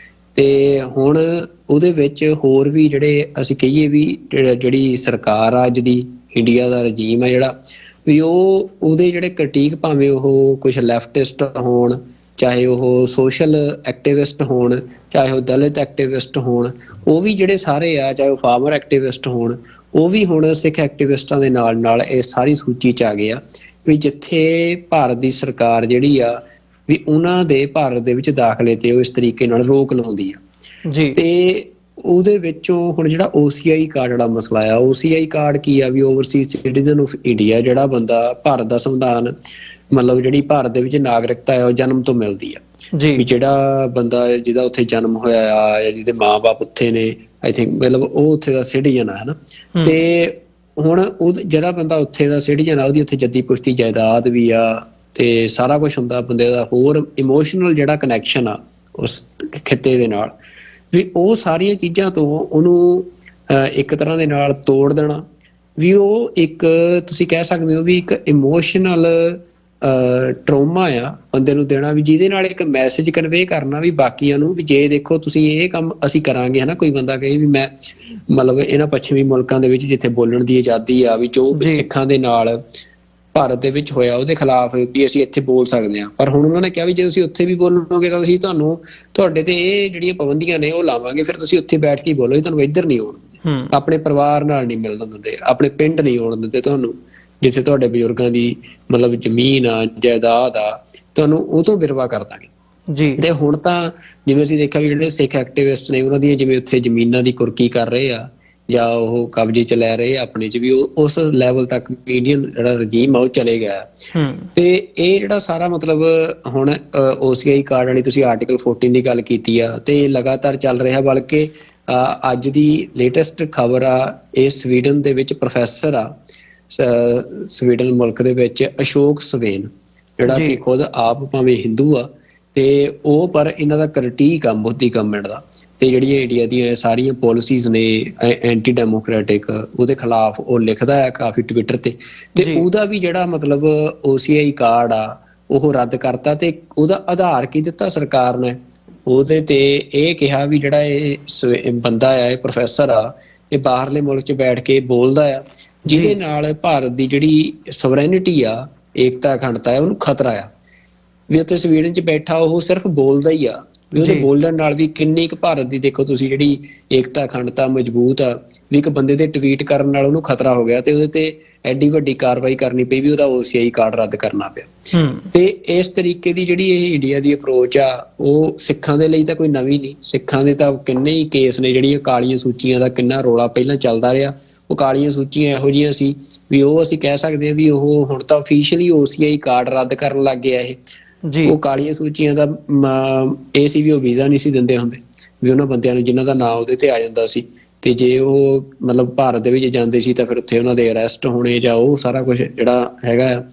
S2: ਤੇ ਹੁਣ ਉਹਦੇ ਵਿੱਚ ਹੋਰ ਵੀ ਜਿਹੜੇ ਅਸੀਂ ਕਹੀਏ ਵੀ ਜਿਹੜੀ ਸਰਕਾਰ ਆ ਅੱਜ ਦੀ, ਇੰਡੀਆ ਦਾ ਰਜੀਮ ਆ ਜਿਹੜਾ, ਵੀ ਉਹਦੇ ਜਿਹੜੇ ਕ੍ਰਿਟਿਕ, ਭਾਵੇਂ ਉਹ ਕੁਛ ਲੈਫਟਿਸਟ ਹੋਣ, ਚਾਹੇ ਉਹ ਸੋਸ਼ਲ ਐਕਟਿਵਿਸਟ ਹੋਣ, ਚਾਹੇ ਉਹ ਦਲਿਤ ਐਕਟਿਵਿਸਟ ਹੋਣ, ਉਹ ਵੀ ਜਿਹੜੇ ਸਾਰੇ ਆ, ਚਾਹੇ ਉਹ ਫਾਰਮਰ ਐਕਟਿਵਿਸਟ ਹੋਣ, ਉਹ ਵੀ ਹੁਣ ਸਿੱਖ ਐਕਟਿਵਿਸਟਾਂ ਦੇ ਨਾਲ ਨਾਲ ਇਹ ਸਾਰੀ ਸੂਚੀ 'ਚ ਆ ਗਏ ਆ। ਵੀ ਜਿੱਥੇ ਭਾਰਤ ਦੀ ਸਰਕਾਰ ਜਿਹੜੀ ਆ ਵੀ ਉਹਨਾਂ ਦੇ ਭਾਰਤ ਦੇ ਵਿੱਚ ਦਾਖਲੇ ਤੇ ਉਹ ਇਸ ਤਰੀਕੇ ਨਾਲ ਰੋਕ ਲਾਉਂਦੀ ਆ ਜੀ। ਤੇ ਉਹਦੇ ਵਿੱਚੋਂ ਹੁਣ ਜਿਹੜਾ OCI ਕਾਰਡ ਜਿਹੜਾ ਮਸਲਾ ਆ, OCI ਕਾਰਡ ਕੀ ਆ ਵੀ ਓਵਰਸੀਜ਼ ਸਿਟੀਜ਼ਨ ਆਫ ਇੰਡੀਆ, ਜਿਹੜਾ ਬੰਦਾ ਭਾਰਤ ਦਾ ਸੰਵਿਧਾਨ ਮਤਲਬ ਜਿਹੜੀ ਭਾਰਤ ਦੇ ਵਿੱਚ ਨਾਗਰਿਕਤਾ ਹੈ ਉਹ ਜਨਮ ਤੋਂ ਮਿਲਦੀ ਆ ਜੀ। ਜਿਹੜਾ ਬੰਦਾ ਜਿਹਦਾ ਉੱਥੇ ਜਨਮ ਹੋਇਆ ਆ ਜਾਂ ਜਿਹਦੇ ਮਾਂ-ਬਾਪ ਉੱਥੇ ਨੇ, ਆਈ ਥਿੰਕ ਮਤਲਬ ਉਹ ਉੱਥੇ ਦਾ ਸਿਟੀਜ਼ਨ ਆ, ਹਨਾ। ਤੇ ਹੁਣ ਉਹ ਜਿਹੜਾ ਬੰਦਾ ਉੱਥੇ ਦਾ ਸਿਟੀਜ਼ਨ ਆ, ਉਹਦੀ ਉੱਥੇ ਜੱਦੀ ਪੁਸ਼ਤੀ ਜਾਇਦਾਦ ਵੀ ਆ ਤੇ ਸਾਰਾ ਕੁਛ ਹੁੰਦਾ ਬੰਦੇ ਦਾ, ਹੋਰ ਇਮੋਸ਼ਨਲ ਜਿਹੜਾ ਕਨੈਕਸ਼ਨ ਆ ਉਸ ਖਿੱਤੇ ਦੇ ਨਾਲ, ਵੀ ਉਹ ਸਾਰੀਆਂ ਚੀਜ਼ਾਂ ਤੋਂ ਉਹਨੂੰ ਇੱਕ ਤਰ੍ਹਾਂ ਦੇ ਨਾਲ ਤੋੜ ਦੇਣਾ, ਵੀ ਉਹ ਇੱਕ ਤੁਸੀਂ ਕਹਿ ਸਕਦੇ ਹੋ ਵੀ ਇੱਕ ਇਮੋਸ਼ਨਲ ਟਰੋਮਾ ਆ ਬੰਦੇ ਨੂੰ ਦੇਣਾ, ਵੀ ਜਿਹਦੇ ਨਾਲ ਇੱਕ ਮੈਸੇਜ ਕਨਵੇ ਕਰਨਾ ਵੀ ਬਾਕੀਆਂ ਨੂੰ ਵੀ ਜੇ ਦੇਖੋ ਤੁਸੀਂ ਇਹ ਕੰਮ ਅਸੀਂ ਕਰਾਂਗੇ, ਹਨਾ। ਕੋਈ ਬੰਦਾ ਕਹੇ ਵੀ ਮੈਂ ਮਤਲਬ ਇਹਨਾਂ ਪੱਛਮੀ ਮੁਲਕਾਂ ਦੇ ਵਿੱਚ ਜਿੱਥੇ ਬੋਲਣ ਦੀ ਆਜ਼ਾਦੀ ਆ, ਵੀ ਜੋ ਸਿੱਖਾਂ ਦੇ ਨਾਲ ਭਾਰਤ ਦੇ ਵਿੱਚ ਹੋਇਆ ਉਹਦੇ ਖਿਲਾਫ ਵੀ ਅਸੀਂ ਇੱਥੇ ਬੋਲ ਸਕਦੇ ਹਾਂ, ਪਰ ਹੁਣ ਉਹਨਾਂ ਨੇ ਕਿਹਾ ਵੀ ਜੇ ਤੁਸੀਂ ਉੱਥੇ ਵੀ ਬੋਲੋਗੇ ਤਾਂ ਅਸੀਂ ਤੁਹਾਡੇ ਤੇ ਇਹ ਜਿਹੜੀਆਂ ਪਾਬੰਦੀਆਂ ਨੇ ਉਹ ਲਾਵਾਂਗੇ, ਫਿਰ ਤੁਸੀਂ ਉੱਥੇ ਬੈਠ ਕੇ ਬੋਲੋ, ਤੁਹਾਨੂੰ ਇੱਧਰ ਨਹੀਂ ਆਉਣ, ਆਪਣੇ ਪਰਿਵਾਰ ਨਾਲ ਨਹੀਂ ਮਿਲਣ ਦਿੰਦੇ, ਆਪਣੇ ਪਿੰਡ ਨਹੀਂ ਆਉਣ ਦਿੰਦੇ ਤੁਹਾਨੂੰ, ਜਿੱਥੇ ਤੁਹਾਡੇ ਬਜ਼ੁਰਗਾਂ ਦੀ ਮਤਲਬ ਜ਼ਮੀਨ ਆ, ਜਾਇਦਾਦ ਆ, ਤੁਹਾਨੂੰ ਉਹ ਤੋਂ ਵਿਰਵਾ ਕਰ ਦਾਂਗੇ ਜੀ। ਤੇ ਹੁਣ ਤਾਂ ਜਿਵੇਂ ਅਸੀਂ ਦੇਖਿਆ ਵੀ ਜਿਹੜੇ ਸਿੱਖ ਐਕਟਿਵਿਸਟ ਨੇ ਉਹਨਾਂ ਦੀਆਂ ਜਿਵੇਂ ਉੱਥੇ ਜ਼ਮੀਨਾਂ ਦੀ ਕੁਰਕੀ ਕਰ ਰਹੇ ਆ ਜਾਂ ਉਹ ਕਬਜ਼ੇ ਚ ਲੈ ਰਹੇ ਆਪਣੇ ਚ, ਵੀ ਉਸ ਲੈਵਲ ਤੱਕ ਇੰਡੀਅਨ ਜਿਹੜਾ ਰਜੀਮ ਆ ਉਹ ਚਲੇ ਗਿਆ। ਤੇ ਇਹ ਜਿਹੜਾ ਸਾਰਾ ਮਤਲਬ ਹੁਣ OCI ਕਾਰਡ ਵਾਲੀ ਤੁਸੀਂ ਆਰਟੀਕਲ 14 ਦੀ ਗੱਲ ਕੀਤੀ ਆ, ਤੇ ਲਗਾਤਾਰ ਚੱਲ ਰਿਹਾ। ਬਲਕਿ ਅੱਜ ਦੀ ਲੇਟੈਸਟ ਖਬਰ ਆ, ਇਹ ਸਵੀਡਨ ਦੇ ਵਿੱਚ ਪ੍ਰੋਫੈਸਰ ਆ, ਸਵੀਡਨ ਮੁਲਕ ਦੇ ਵਿੱਚ, ਅਸ਼ੋਕ ਸਵੇਨ, ਜਿਹੜਾ ਕਿ ਖੁਦ ਆਪ ਭਾਵੇਂ ਹਿੰਦੂ ਆ ਤੇ ਉਹ ਪਰ ਇਹਨਾਂ ਦਾ ਕ੍ਰਿਟਿਕ ਆ ਮੋਦੀ ਗਵਰਨਮੈਂਟ ਦਾ, ਤੇ ਜਿਹੜੀਆਂ ਇੰਡੀਆ ਦੀਆਂ ਸਾਰੀਆਂ ਪੋਲਿਸੀਜ਼ ਨੇ ਐਂਟੀ ਡੈਮੋਕ੍ਰੈਟਿਕ, ਉਹਦੇ ਖਿਲਾਫ ਉਹ ਲਿਖਦਾ ਹੈ ਕਾਫੀ ਟਵਿੱਟਰ ਤੇ ਉਹਦਾ ਵੀ ਜਿਹੜਾ ਮਤਲਬ OCI ਕਾਰਡ ਆ ਉਹ ਰੱਦ ਕਰਤਾ। ਤੇ ਉਹਦਾ ਆਧਾਰ ਕੀ ਦਿੱਤਾ ਸਰਕਾਰ ਨੇ, ਉਹਦੇ ਤੇ ਇਹ ਕਿਹਾ ਵੀ ਜਿਹੜਾ ਇਹ ਬੰਦਾ ਆ, ਇਹ ਪ੍ਰੋਫੈਸਰ ਆ, ਇਹ ਬਾਹਰਲੇ ਮੁਲਕ 'ਚ ਬੈਠ ਕੇ ਬੋਲਦਾ ਆ, ਜਿਹਦੇ ਨਾਲ ਭਾਰਤ ਦੀ ਜਿਹੜੀ ਸੋਵਰੇਨਿਟੀ ਆ, ਏਕਤਾ ਅਖੰਡਤਾ ਹੈ, ਉਹਨੂੰ ਖਤਰਾ ਆ। ਵੀ ਉੱਥੇ ਸਵੀਡਨ 'ਚ ਬੈਠਾ ਉਹ ਸਿਰਫ ਬੋਲਦਾ ਹੀ ਆ, ਵੀ ਉਹਦੇ ਬੋਲਣ ਨਾਲ ਵੀ ਕਿੰਨੀ ਕੁ ਭਾਰਤ ਦੀ ਦੇਖੋ ਤੁਸੀਂ ਜਿਹੜੀ ਏਕਤਾ ਅਖੰਡਤਾ ਮਜ਼ਬੂਤ ਆ, ਵੀ ਇੱਕ ਬੰਦੇ ਦੇ ਟਵੀਟ ਕਰਨ ਨਾਲ ਉਹਨੂੰ ਖਤਰਾ ਹੋ ਗਿਆ ਤੇ ਉਹਦੇ ਤੇ ਐਡੀ ਵੱਡੀ ਕਾਰਵਾਈ ਕਰਨੀ ਪਈ ਵੀ ਉਹਦਾ OCI ਕਾਰਡ ਰੱਦ ਕਰਨਾ ਪਿਆ। ਤੇ ਇਸ ਤਰੀਕੇ ਦੀ ਜਿਹੜੀ ਇਹ ਇੰਡੀਆ ਦੀ ਅਪਰੋਚ ਆ, ਉਹ ਸਿੱਖਾਂ ਦੇ ਲਈ ਤਾਂ ਕੋਈ ਨਵੀਂ ਨਹੀਂ। ਸਿੱਖਾਂ ਦੇ ਤਾਂ ਕਿੰਨੇ ਹੀ ਕੇਸ ਨੇ, ਜਿਹੜੀਆਂ ਕਾਲੀਆਂ ਸੂਚੀਆਂ ਦਾ ਕਿੰਨਾ ਰੌਲਾ ਪਹਿਲਾਂ ਚੱਲਦਾ ਰਿਹਾ। ਉਹ ਕਾਲੀਆਂ ਸੂਚੀਆਂ ਇਹੋ ਜਿਹੀਆਂ ਸੀ ਵੀ ਉਹ ਅਸੀਂ ਕਹਿ ਸਕਦੇ ਹਾਂ ਵੀ ਉਹ ਹੁਣ ਤਾਂ ਅਫੀਸ਼ੀਅਲੀ OCI ਕਾਰਡ ਰੱਦ ਕਰਨ ਲੱਗ ਗਿਆ ਇਹ ਜੀ। ਉਹ ਕਾਲੀਆਂ ਸੂਚੀਆਂ ਦਾ ਇਹ ਸੀ ਵੀ ਉਹ ਵੀਜ਼ਾ ਨਹੀਂ ਸੀ ਦਿੰਦੇ ਹੁੰਦੇ, ਵੀ ਉਹਨਾਂ ਬੰਦਿਆਂ ਨੂੰ ਜਿਨ੍ਹਾਂ ਦਾ ਨਾਂ ਉਹਦੇ ਤੇ ਆ ਜਾਂਦਾ ਸੀ, ਤੇ ਜੇ ਉਹ ਮਤਲਬ ਭਾਰਤ ਦੇ ਵਿੱਚ ਜਾਂਦੇ ਸੀ ਤਾਂ ਫਿਰ ਉੱਥੇ ਉਹਨਾਂ ਦੇ ਅਰੈਸਟ ਹੋਣੇ ਜਾਂ ਉਹ ਸਾਰਾ ਕੁਛ ਜਿਹੜਾ ਹੈਗਾ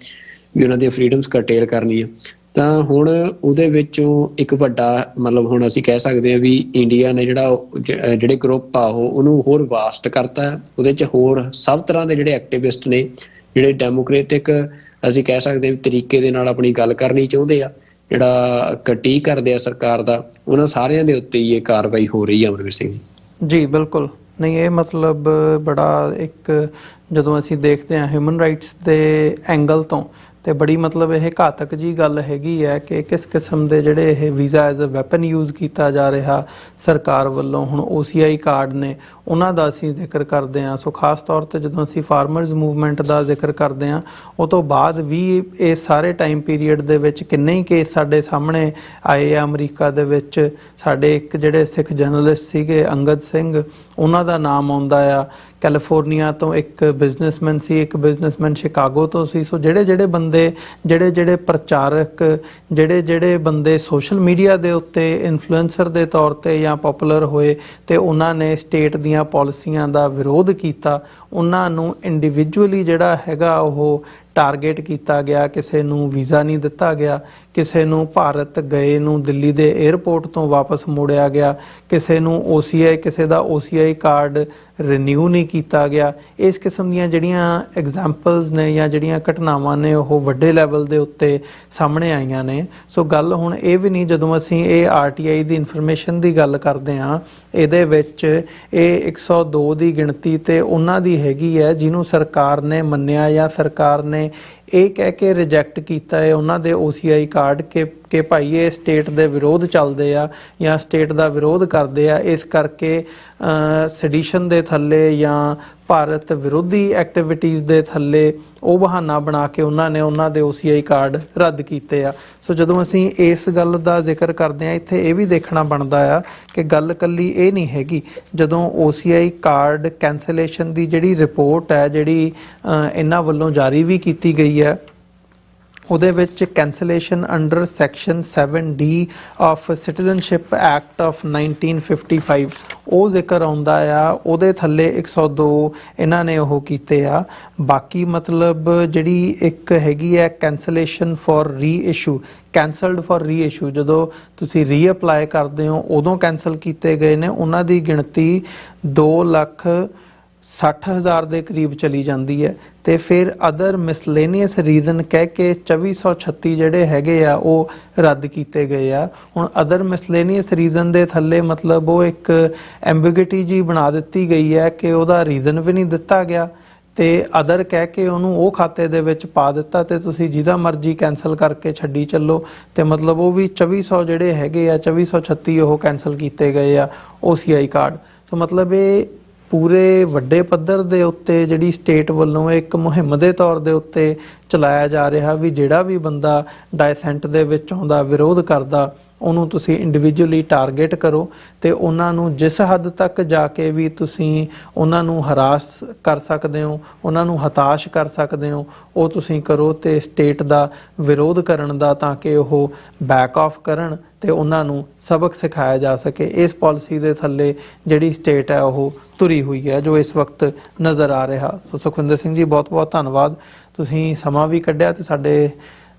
S2: ਵੀ ਉਹਨਾਂ ਦੀਆਂ ਫਰੀडम्स ਕਰਟੇਲ ਕਰਨੀਆਂ। ਤਾਂ ਹੁਣ ਉਹਦੇ ਵਿੱਚੋਂ ਇੱਕ ਵੱਡਾ ਮਤਲਬ ਹੁਣ ਅਸੀਂ ਕਹਿ ਸਕਦੇ ਹਾਂ ਵੀ ਇੰਡੀਆ ਨੇ ਜਿਹੜੇ ਗਰੁੱਪ ਆ ਉਹਨੂੰ ਹੋਰ ਵਾਸਟ ਕਰਤਾ। ਉਹਦੇ 'ਚ ਹੋਰ ਸਭ ਤਰ੍ਹਾਂ ਦੇ ਜਿਹੜੇ ਐਕਟੀਵਿਸਟ ਨੇ, ਜਿਹੜੇ ਡੈਮੋਕ੍ਰੇਟਿਕ ਅਸੀਂ ਕਹਿ ਸਕਦੇ ਹਾਂ ਤਰੀਕੇ ਦੇ ਨਾਲ ਆਪਣੀ ਗੱਲ ਕਰਨੀ ਚਾਹੁੰਦੇ ਆ, ਜਿਹੜਾ ਕ੍ਰਿਟਿਕ ਕਰਦੇ ਆ ਸਰਕਾਰ ਦਾ, ਉਹਨਾਂ ਸਾਰਿਆਂ ਦੇ ਉੱਤੇ ਹੀ ਇਹ ਕਾਰਵਾਈ ਹੋ ਰਹੀ ਹੈ। ਅਮਰਵੀਰ ਸਿੰਘ
S1: ਜੀ ਬਿਲਕੁਲ ਨਹੀਂ, ਇਹ ਮਤਲਬ ਬੜਾ ਇੱਕ ਜਦੋਂ ਅਸੀਂ ਦੇਖਦੇ ਹਾਂ ਹਿਊਮਨ ਰਾਈਟਸ ਦੇ ਐਂਗਲ ਤੋਂ ਤੇ ਬੜੀ ਮਤਲਬ ਇਹ ਘਾਤਕ ਜੀ ਗੱਲ ਹੈਗੀ ਹੈ ਕਿ ਕਿਸ ਕਿਸਮ ਦੇ ਜਿਹੜੇ ਇਹ visa as a weapon use ਕੀਤਾ ਜਾ ਰਿਹਾ ਸਰਕਾਰ ਵੱਲੋਂ। ਹੁਣ OCI ਕਾਰਡ ਨੇ, ਉਹਨਾਂ ਦਾ ਅਸੀਂ ਜ਼ਿਕਰ ਕਰਦੇ ਹਾਂ। ਸੋ ਖਾਸ ਤੌਰ ਤੇ ਜਦੋਂ ਅਸੀਂ ਫਾਰਮਰਸ ਮੂਵਮੈਂਟ ਦਾ ਜ਼ਿਕਰ ਕਰਦੇ ਹਾਂ, ਉਹ ਤੋਂ ਬਾਅਦ ਵੀ ਇਸ ਸਾਰੇ ਟਾਈਮ ਪੀਰੀਅਡ ਦੇ ਵਿੱਚ ਕਿੰਨੇ ਹੀ ਕੇਸ ਸਾਡੇ ਸਾਹਮਣੇ ਆਏ ਆ। ਅਮਰੀਕਾ ਦੇ ਵਿੱਚ ਸਾਡੇ ਇੱਕ ਜਿਹੜੇ ਸਿੱਖ ਜਰਨਲਿਸਟ ਸੀਗੇ ਅੰਗਦ ਸਿੰਘ, ਉਹਨਾਂ ਦਾ ਨਾਮ ਆਉਂਦਾ ਆ। ਕੈਲੀਫੋਰਨੀਆ ਤੋਂ ਇੱਕ ਬਿਜ਼ਨਸਮੈਨ ਸੀ, ਇੱਕ ਬਿਜ਼ਨਸਮੈਨ ਸ਼ਿਕਾਗੋ ਤੋਂ ਸੀ। ਸੋ ਜਿਹੜੇ ਬੰਦੇ ਜਿਹੜੇ ਪ੍ਰਚਾਰਕ, ਜਿਹੜੇ ਬੰਦੇ ਸੋਸ਼ਲ ਮੀਡੀਆ ਦੇ ਉੱਤੇ ਇਨਫਲੂਐਂਸਰ ਦੇ ਤੌਰ ਤੇ ਜਾਂ ਪਪੂਲਰ ਹੋਏ ਤੇ ਉਹਨਾਂ ਨੇ ਸਟੇਟ ਦੀਆਂ ਪਾਲਿਸੀਆਂ ਦਾ ਵਿਰੋਧ ਕੀਤਾ, ਉਹਨਾਂ ਨੂੰ ਇੰਡੀਵਿਜੂਅਲੀ ਜਿਹੜਾ ਹੈਗਾ ਉਹ ਟਾਰਗੇਟ ਕੀਤਾ ਗਿਆ। ਕਿਸੇ ਨੂੰ ਵੀਜ਼ਾ ਨਹੀਂ ਦਿੱਤਾ ਗਿਆ, ਕਿਸੇ ਨੂੰ ਭਾਰਤ ਗਏ ਨੂੰ ਦਿੱਲੀ ਦੇ 에ਅਰਪੋਰਟ ਤੋਂ ਵਾਪਸ ਮੋੜਿਆ ਗਿਆ, ਕਿਸੇ ਨੂੰ ਕਿਸੇ ਦਾ OCI ਕਾਰਡ ਰੀਨਿਊ ਨਹੀਂ ਕੀਤਾ ਗਿਆ। ਇਸ ਕਿਸਮ ਦੀਆਂ ਜਿਹੜੀਆਂ ਐਗਜ਼ਾਮਪਲਸ ਨੇ ਜਾਂ ਜਿਹੜੀਆਂ ਘਟਨਾਵਾਂ ਨੇ ਉਹ ਵੱਡੇ ਲੈਵਲ ਦੇ ਉੱਤੇ ਸਾਹਮਣੇ ਆਈਆਂ ਨੇ। ਸੋ ਗੱਲ ਹੁਣ ਇਹ ਵੀ ਨਹੀਂ, ਜਦੋਂ ਅਸੀਂ ਇਹ RTI ਦੀ ਇਨਫੋਰਮੇਸ਼ਨ ਦੀ ਗੱਲ ਕਰਦੇ ਹਾਂ, ਇਹਦੇ ਵਿੱਚ ਇਹ 102 ਦੀ ਗਿਣਤੀ ਤੇ ਉਹਨਾਂ ਦੀ ਹੈਗੀ ਹੈ ਜਿਹਨੂੰ ਸਰਕਾਰ ਨੇ ਮੰਨਿਆ ਜਾਂ ਸਰਕਾਰ ਨੇ ਇਹ ਕਹਿ ਕੇ ਰਿਜੈਕਟ ਕੀਤਾ ਹੈ ਉਹਨਾਂ ਦੇ OCI ਕਾਰਡ ਕਿ ਭਾਈ ਇਹ ਸਟੇਟ ਦੇ ਵਿਰੋਧ ਚੱਲਦੇ ਆ ਜਾਂ ਸਟੇਟ ਦਾ ਵਿਰੋਧ ਕਰਦੇ ਆ, ਇਸ ਕਰਕੇ ਸੈਡੀਸ਼ਨ ਦੇ ਥੱਲੇ ਜਾਂ ਭਾਰਤ ਵਿਰੋਧੀ ਐਕਟੀਵਿਟੀਜ਼ ਦੇ ਥੱਲੇ ਉਹ ਬਹਾਨਾ ਬਣਾ ਕੇ ਉਹਨਾਂ ਨੇ ਉਹਨਾਂ ਦੇ OCI ਕਾਰਡ ਰੱਦ ਕੀਤੇ ਆ। ਸੋ ਜਦੋਂ ਅਸੀਂ ਇਸ ਗੱਲ ਦਾ ਜ਼ਿਕਰ ਕਰਦੇ ਹਾਂ, ਇੱਥੇ ਇਹ ਵੀ ਦੇਖਣਾ ਬਣਦਾ ਆ ਕਿ ਗੱਲ ਇਕੱਲੀ ਇਹ ਨਹੀਂ ਹੈਗੀ। ਜਦੋਂ OCI ਕਾਰਡ ਕੈਂਸਲੇਸ਼ਨ ਦੀ ਜਿਹੜੀ ਰਿਪੋਰਟ ਹੈ, ਜਿਹੜੀ ਇਹਨਾਂ ਵੱਲੋਂ ਜਾਰੀ ਵੀ ਕੀਤੀ ਗਈ ਹੈ, ਉਹਦੇ ਵਿੱਚ cancellation under section 7D of citizenship act of 1955 ਉਹ ਜ਼ਿਕਰ ਆਉਂਦਾ ਆ। ਉਹਦੇ ਥੱਲੇ 102 ਇਹਨਾਂ ਨੇ ਉਹ ਕੀਤੇ ਆ। ਬਾਕੀ ਮਤਲਬ ਜਿਹੜੀ ਇੱਕ ਹੈਗੀ ਹੈ cancellation for reissue, ਕੈਂਸਲਡ for reissue, ਜਦੋਂ ਤੁਸੀਂ ਰੀਅਪਲਾਈ ਕਰਦੇ ਹੋ ਉਦੋਂ ਕੈਂਸਲ ਕੀਤੇ ਗਏ ਨੇ, ਉਹਨਾਂ ਦੀ ਗਿਣਤੀ 2,60,000 ਦੇ ਕਰੀਬ ਚਲੀ ਜਾਂਦੀ ਹੈ। ਤੇ ਫਿਰ ਅਦਰ ਮਿਸਲੇਨੀਅਸ ਰੀਜ਼ਨ ਕਹਿ ਕੇ 2436 ਜਿਹੜੇ ਹੈਗੇ ਆ ਉਹ ਰੱਦ ਕੀਤੇ ਗਏ ਆ। ਹੁਣ ਅਦਰ ਮਿਸਲੇਨੀਅਸ ਰੀਜ਼ਨ ਦੇ ਥੱਲੇ ਮਤਲਬ ਉਹ ਇੱਕ ਐਂਬੀਗਿਟੀ ਜੀ ਬਣਾ ਦਿੱਤੀ ਗਈ ਹੈ ਕਿ ਉਹਦਾ ਰੀਜ਼ਨ ਵੀ ਨਹੀਂ ਦਿੱਤਾ ਗਿਆ ਤੇ ਅਦਰ ਕਹਿ ਕੇ ਉਹਨੂੰ ਉਹ ਖਾਤੇ ਦੇ ਵਿੱਚ ਪਾ ਦਿੱਤਾ ਤੇ ਤੁਸੀਂ ਜਿਹਦਾ ਮਰਜ਼ੀ ਕੈਂਸਲ ਕਰਕੇ ਛੱਡੀ ਚੱਲੋ। ਤੇ ਮਤਲਬ ਉਹ ਵੀ 2400 ਜਿਹੜੇ ਹੈਗੇ ਆ 2436 ਉਹ ਕੈਂਸਲ ਕੀਤੇ ਗਏ ਆ OCI ਕਾਰਡ। ਸੋ ਮਤਲਬ ਇਹ ਪੂਰੇ ਵੱਡੇ ਪੱਧਰ ਦੇ ਉੱਤੇ ਜਿਹੜੀ ਸਟੇਟ ਵੱਲੋਂ ਇੱਕ ਮੁਹਿੰਮ ਦੇ ਤੌਰ ਦੇ ਉੱਤੇ ਚਲਾਇਆ ਜਾ ਰਿਹਾ ਵੀ ਜਿਹੜਾ ਵੀ ਬੰਦਾ ਡਾਇਸੈਂਟ ਦੇ ਵਿੱਚ ਆਉਂਦਾ, ਵਿਰੋਧ ਕਰਦਾ, ਉਹਨੂੰ ਤੁਸੀਂ ਇੰਡੀਵਿਜੂਅਲੀ ਟਾਰਗੇਟ ਕਰੋ ਤੇ ਉਹਨਾਂ ਨੂੰ ਜਿਸ ਹੱਦ ਤੱਕ ਜਾ ਕੇ ਵੀ ਤੁਸੀਂ ਉਹਨਾਂ ਨੂੰ ਹਰਾਸ ਕਰ ਸਕਦੇ ਹੋ, ਉਹਨਾਂ ਨੂੰ ਹਤਾਸ਼ ਕਰ ਸਕਦੇ ਹੋ, ਉਹ ਤੁਸੀਂ ਕਰੋ ਤੇ ਸਟੇਟ ਦਾ ਵਿਰੋਧ ਕਰਨ ਦਾ, ਤਾਂ ਕਿ ਉਹ ਬੈਕ ਆਫ ਕਰਨ ਤੇ ਉਹਨਾਂ ਨੂੰ ਸਬਕ ਸਿਖਾਇਆ ਜਾ ਸਕੇ। ਇਸ ਪਾਲਿਸੀ ਦੇ ਥੱਲੇ ਜਿਹੜੀ ਸਟੇਟ ਹੈ ਉਹ ਤੁਰੀ ਹੋਈ ਹੈ ਜੋ ਇਸ ਵਕਤ ਨਜ਼ਰ ਆ ਰਿਹਾ। ਸੋ ਸੁਖਵਿੰਦਰ ਸਿੰਘ ਜੀ, ਬਹੁਤ ਬਹੁਤ ਧੰਨਵਾਦ, ਤੁਸੀਂ ਸਮਾਂ ਵੀ ਕੱਢਿਆ ਤੇ ਸਾਡੇ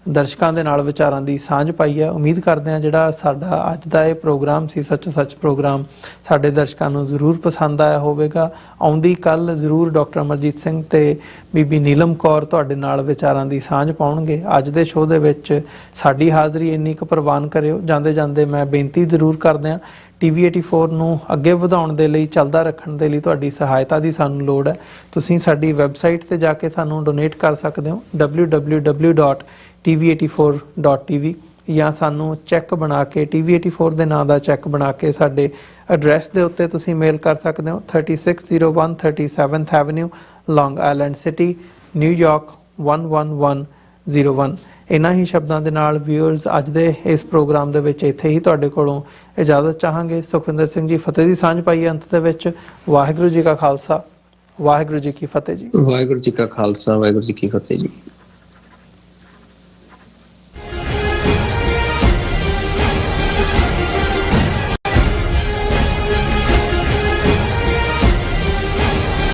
S1: ਦਰਸ਼ਕਾਂ ਦੇ ਨਾਲ ਵਿਚਾਰਾਂ ਦੀ ਸਾਂਝ ਪਾਈ ਹੈ। ਉਮੀਦ ਕਰਦੇ ਹਾਂ ਜਿਹੜਾ ਸਾਡਾ ਅੱਜ ਦਾ ਇਹ ਪ੍ਰੋਗਰਾਮ ਸੀ, ਸੱਚੋ ਸੱਚ ਪ੍ਰੋਗਰਾਮ, ਸਾਡੇ ਦਰਸ਼ਕਾਂ ਨੂੰ ਜ਼ਰੂਰ ਪਸੰਦ ਆਇਆ ਹੋਵੇਗਾ। ਆਉਂਦੀ ਕੱਲ ਜ਼ਰੂਰ ਡਾਕਟਰ ਅਮਰਜੀਤ ਸਿੰਘ ਤੇ ਬੀਬੀ ਨੀਲਮ ਕੌਰ ਤੁਹਾਡੇ ਨਾਲ ਵਿਚਾਰਾਂ ਦੀ ਸਾਂਝ ਪਾਉਣਗੇ। ਅੱਜ ਦੇ ਸ਼ੋਅ ਦੇ ਵਿੱਚ ਸਾਡੀ ਹਾਜ਼ਰੀ ਇੰਨੀ ਕੁ ਪ੍ਰਵਾਨ ਕਰਿਓ। ਜਾਂਦੇ ਜਾਂਦੇ ਮੈਂ ਬੇਨਤੀ ਜ਼ਰੂਰ ਕਰਦੇ ਹਾਂ, TV84 ਨੂੰ ਅੱਗੇ ਵਧਾਉਣ ਦੇ ਲਈ, ਚੱਲਦਾ ਰੱਖਣ ਦੇ ਲਈ ਤੁਹਾਡੀ ਸਹਾਇਤਾ ਦੀ ਸਾਨੂੰ ਲੋੜ ਹੈ। ਤੁਸੀਂ ਸਾਡੀ ਵੈਬਸਾਈਟ ਤੇ ਜਾ ਕੇ ਸਾਨੂੰ ਡੋਨੇਟ ਕਰ ਸਕਦੇ ਹੋ www.tv84.tv ਜਾਂ ਸਾਨੂੰ ਚੈੱਕ ਬਣਾ ਕੇ TV84 ਦੇ ਨਾਂ ਦਾ ਚੈੱਕ ਬਣਾ ਕੇ ਸਾਡੇ ਐਡਰੈਸ ਦੇ ਉੱਤੇ ਤੁਸੀਂ ਮੇਲ ਕਰ ਸਕਦੇ ਹੋ। 3601 37th ਐਵਨਿਊ, ਲੌਂਗ ਆਈਲੈਂਡ ਸਿਟੀ, ਨਿਊਯਾਰਕ 11101। ਇਹਨਾਂ ਹੀ ਸ਼ਬਦਾਂ ਦੇ ਨਾਲ ਵਿਊਅਰਸ ਅੱਜ ਦੇ ਇਸ ਪ੍ਰੋਗਰਾਮ ਦੇ ਵਿੱਚ ਇੱਥੇ ਹੀ ਤੁਹਾਡੇ ਕੋਲੋਂ ਇਜਾਜ਼ਤ ਚਾਹਾਂਗੇ। ਸੁਖਵਿੰਦਰ ਸਿੰਘ ਜੀ, ਫਤਿਹ ਦੀ ਸਾਂਝ ਪਾਈਏ ਅੰਤ ਦੇ ਵਿੱਚ। ਵਾਹਿਗੁਰੂ ਜੀ ਕਾ ਖਾਲਸਾ, ਵਾਹਿਗੁਰੂ ਜੀ ਕੀ ਫਤਿਹ ਜੀ।
S2: ਵਾਹਿਗੁਰੂ ਜੀ ਕਾ ਖਾਲਸਾ, ਵਾਹਿਗੁਰੂ ਜੀ ਕੀ ਫਤਿਹ ਜੀ।